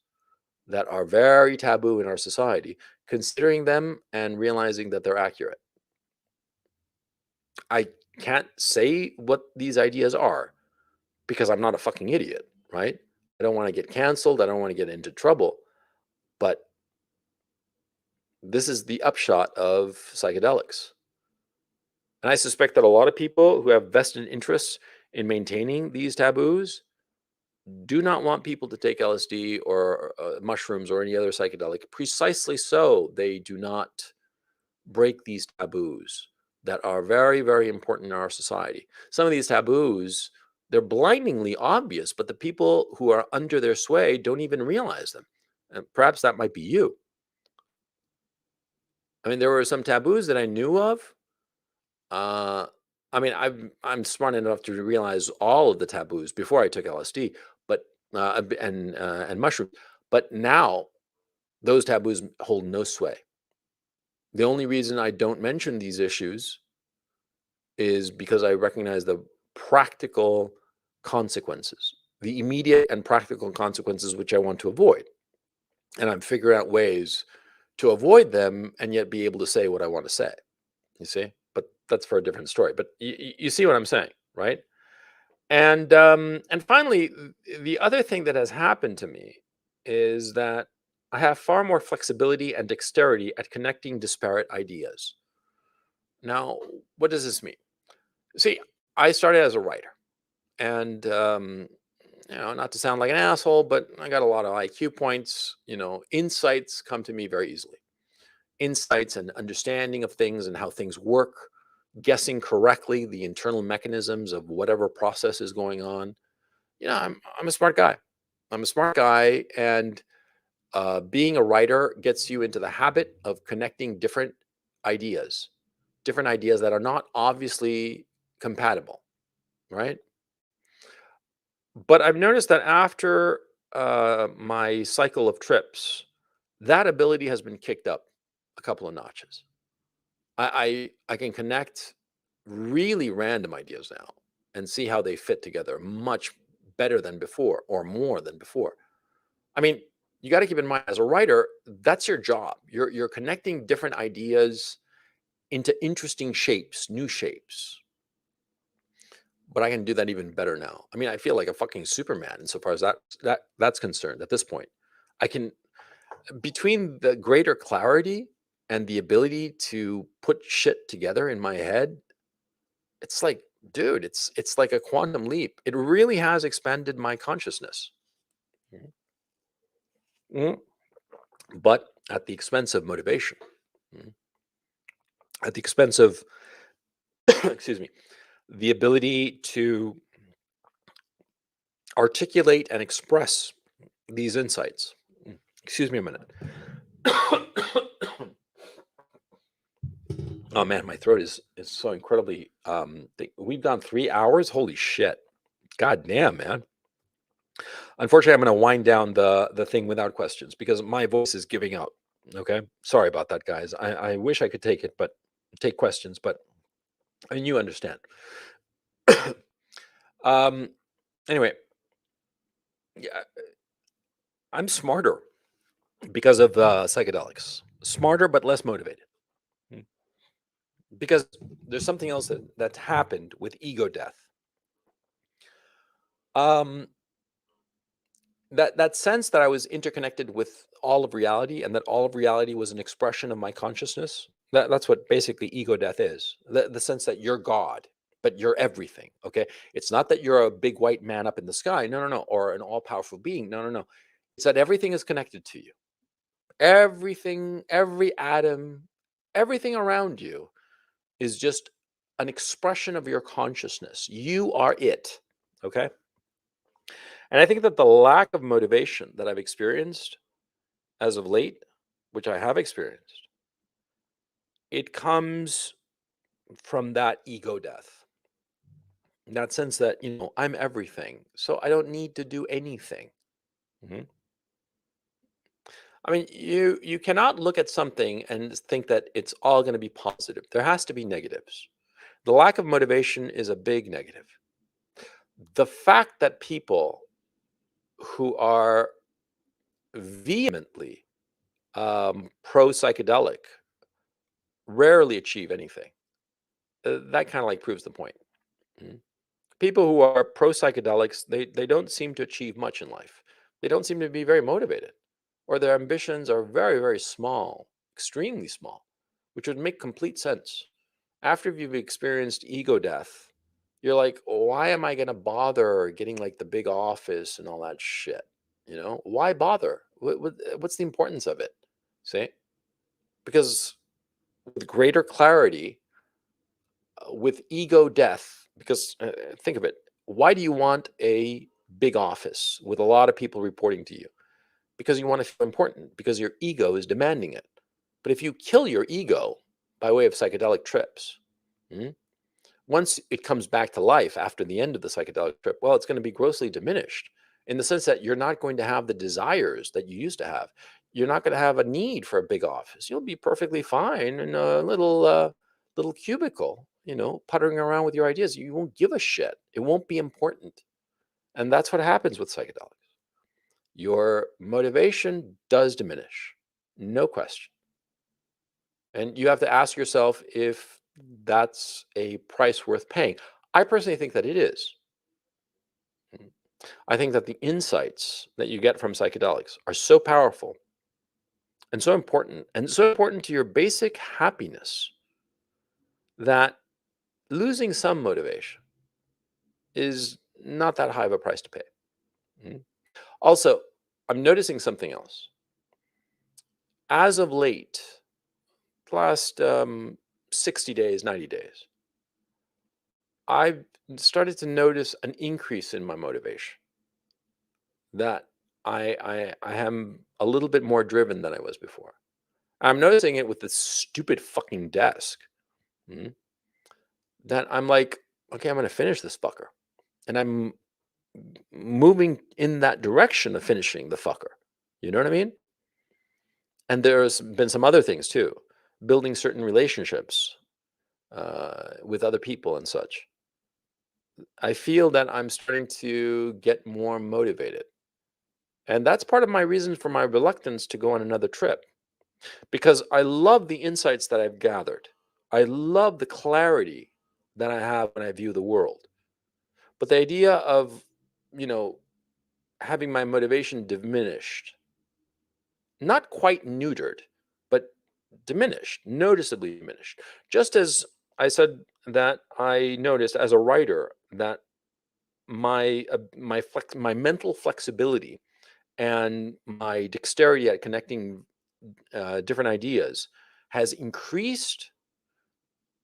Speaker 1: that are very taboo in our society, considering them and realizing that they're accurate. I can't say what these ideas are because I'm not a fucking idiot, right? I don't want to get canceled. I don't want to get into trouble. But this is the upshot of psychedelics. And I suspect that a lot of people who have vested interests in maintaining these taboos do not want people to take LSD or mushrooms or any other psychedelic. Precisely so, they do not break these taboos that are very, very important in our society. Some of these taboos, they're blindingly obvious, but the people who are under their sway don't even realize them. And perhaps that might be you. I mean, there were some taboos that I knew of. Uh, I mean, I'm smart enough to realize all of the taboos before I took LSD, but and mushroom. But now those taboos hold no sway. The only reason I don't mention these issues is because I recognize the practical consequences, the immediate and practical consequences which I want to avoid, and I'm figuring out ways to avoid them and yet be able to say what I want to say. You see, but that's for a different story. But you see what I'm saying, right? And finally, the other thing that has happened to me is that I have far more flexibility and dexterity at connecting disparate ideas. Now, what does this mean? See, I started as a writer, and not to sound like an asshole, but I got a lot of IQ points. Insights come to me very easily. Insights and understanding of things and how things work, guessing correctly the internal mechanisms of whatever process is going on. I'm a smart guy. I'm a smart guy, and being a writer gets you into the habit of connecting different ideas that are not obviously compatible, right? But I've noticed that after my cycle of trips, that ability has been kicked up a couple of notches. I can connect really random ideas now and see how they fit together much better than before or more than before. I mean, you got to keep in mind as a writer, that's your job. You're connecting different ideas into interesting shapes, new shapes. But I can do that even better now. I mean, I feel like a fucking Superman insofar as that's concerned at this point. I can, between the greater clarity and the ability to put shit together in my head, it's like, dude, it's like a quantum leap. It really has expanded my consciousness. Mhm. Mhm. But at the expense of motivation. Mhm. At the expense of, excuse me, the ability to articulate and express these insights. Excuse me a minute. Oh man, my throat is so incredibly we've done 3 hours. Holy shit. God damn, man. Unfortunately, I'm gonna wind down the thing without questions because my voice is giving out. Okay. Sorry about that, guys. I wish I could take questions, but I mean you understand. um anyway, yeah, I'm smarter because of psychedelics. Smarter but less motivated. Mm. Because there's something else that's happened with ego death. Um, that sense that I was interconnected with all of reality and that all of reality was an expression of my consciousness. That's what basically ego death is. The sense that you're God, but you're everything. Okay. It's not that you're a big white man up in the sky. No, no, no. Or an all powerful being. No, no, no. It's that everything is connected to you. Everything, every atom, everything around you is just an expression of your consciousness. You are it. Okay. And I think that the lack of motivation that I've experienced as of late, which I have experienced, it comes from that ego death. In that sense that, I'm everything. So I don't need to do anything. Mhm. I mean, you cannot look at something and think that it's all going to be positive. There has to be negatives. The lack of motivation is a big negative. The fact that people who are vehemently pro psychedelic rarely achieve anything. That kind of like proves the point. Mhm. People who are pro psychedelics, they don't seem to achieve much in life. They don't seem to be very motivated, or their ambitions are very, very small, extremely small, which would make complete sense. After you've experienced ego death, you're like, why am I going to bother getting like the big office and all that shit? Why bother? What's the importance of it? See? Because with greater clarity, with ego death, because think of it, why do you want a big office with a lot of people reporting to you? Because you want to feel important, because your ego is demanding it. But if you kill your ego by way of psychedelic trips, hmm, once it comes back to life after the end of the psychedelic trip, well, it's going to be grossly diminished in the sense that you're not going to have the desires that you used to have. You're not going to have a need for a big office. You'll be perfectly fine in a little cubicle, puttering around with your ideas. You won't give a shit. It won't be important. And that's what happens with psychedelics. Your motivation does diminish, no question. And you have to ask yourself if that's a price worth paying. I personally think that it is. I think that the insights that you get from psychedelics are so powerful and so important to your basic happiness that losing some motivation is not that high of a price to pay. Mhm. Also, I'm noticing something else. As of late, the last 60 days, 90 days, I've started to notice an increase in my motivation. That I am a little bit more driven than I was before. I'm noticing it with this stupid fucking desk. Mhm. That I'm like, okay, I'm gonna finish this fucker, and I'm moving in that direction of finishing the fucker. You know what I mean? And there's been some other things too, building certain relationships with other people and such, I feel that I'm starting to get more motivated. And that's part of my reason for my reluctance to go on another trip, because I love the insights that I've gathered. I love the clarity that I have when I view the world. But the idea of, you know, having my motivation diminished, not quite neutered, but diminished, noticeably diminished. Just as I said that I noticed as a writer that my mental flexibility and my dexterity at connecting different ideas has increased.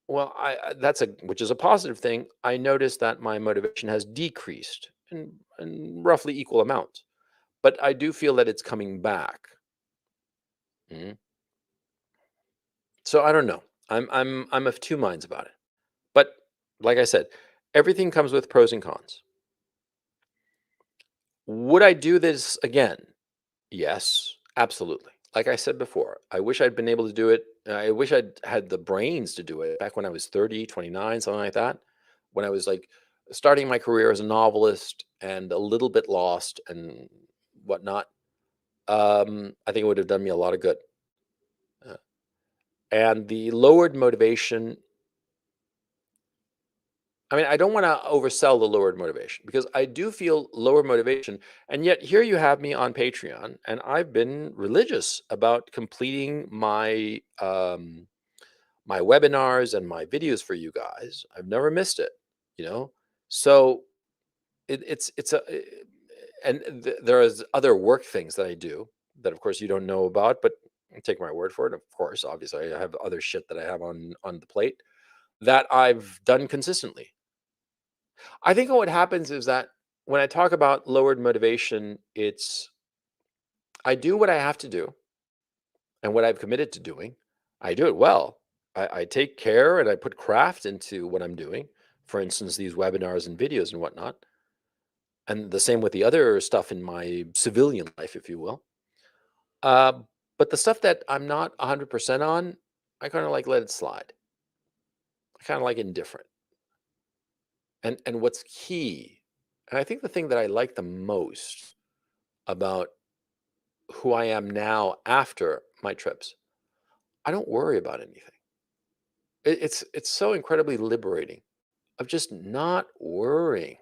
Speaker 1: Well, that's a which is a positive thing. I noticed that my motivation has decreased in roughly equal amounts, but I do feel that it's coming back. Mhm. So I don't know. I'm of two minds about it. But like I said, everything comes with pros and cons. Would I do this again? Yes, absolutely. Like I said before, I wish I'd been able to do it. I wish I'd had the brains to do it back when I was 30, 29, something like that. When I was like starting my career as a novelist and a little bit lost and whatnot. I think it would have done me a lot of good. Uh, and the lowered motivation, I mean, I don't want to oversell the lowered motivation because I do feel lower motivation. And yet here you have me on Patreon, and I've been religious about completing my webinars and my videos for you guys. I've never missed it, you know. So it's a and there is other work things that I do that of course you don't know about, but take my word for it. Of course, obviously I have other shit that I have on the plate that I've done consistently. I think what happens is that when I talk about lowered motivation, it's I do what I have to do and what I've committed to doing. I do it well. I take care and I put craft into what I'm doing. For instance, these webinars and videos and whatnot. And the same with the other stuff in my civilian life, if you will. Uh, but the stuff that I'm not 100% on, I kind of like let it slide. I kind of like indifferent. And what's key, and I think the thing that I like the most about who I am now after my trips, I don't worry about anything. It's so incredibly liberating of just not worrying.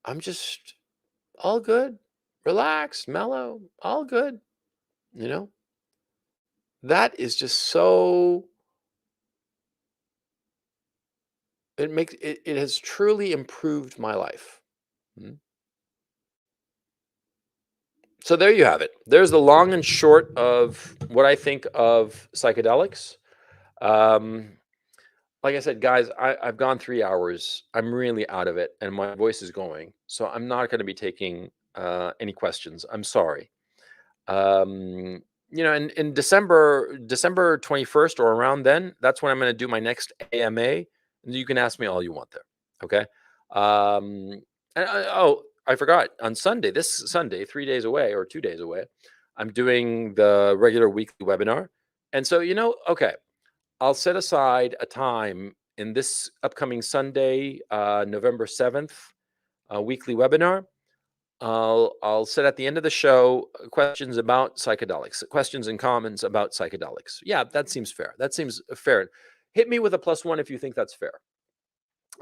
Speaker 1: I'm just all good, relaxed, mellow, all good. You know, that is just so. It has truly improved my life. Mm. So there you have it. There's the long and short of what I think of psychedelics. Um, like I said, guys, I've gone 3 hours. I'm really out of it, and my voice is going. So I'm not going to be taking any questions. I'm sorry. Um, in December 21st or around then, that's when I'm going to do my next AMA. And you can ask me all you want there. Okay. Um, I forgot on Sunday, this Sunday, 3 days away or 2 days away, I'm doing the regular weekly webinar. And so, okay, I'll set aside a time in this upcoming Sunday, November 7th, weekly webinar. I'll set at the end of the show questions about psychedelics, questions and comments about psychedelics. Yeah, that seems fair. That seems fair. Hit me with a +1 if you think that's fair.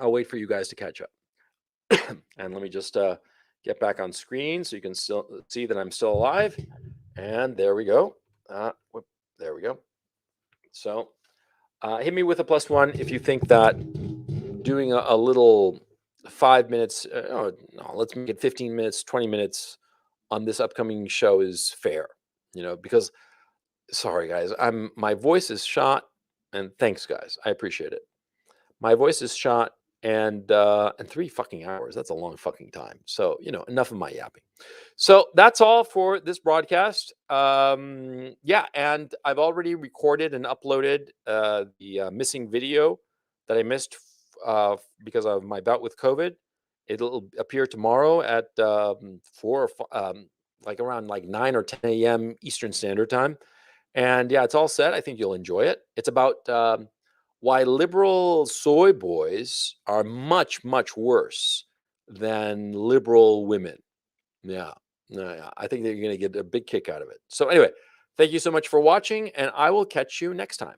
Speaker 1: I'll wait for you guys to catch up. And let me just get back on screen so you can still see that I'm still alive. And there we go. There we go. So hit me with a +1 if you think that doing a little 5 minutes, oh, no, let's make it 15 minutes, 20 minutes on this upcoming show is fair, because sorry guys, my voice is shot, and thanks guys, I appreciate it. My voice is shot, and 3 fucking hours, that's a long fucking time. So, enough of my yapping. So that's all for this broadcast. Yeah, and I've already recorded and uploaded the missing video that I missed because of my bout with COVID. It'll appear tomorrow at 9 or 10 a.m. Eastern Standard Time. And yeah, it's all set. I think you'll enjoy it. It's about why liberal soy boys are much, much worse than liberal women. Yeah. No, yeah. I think that you're going to get a big kick out of it. So, anyway, thank you so much for watching, and I will catch you next time.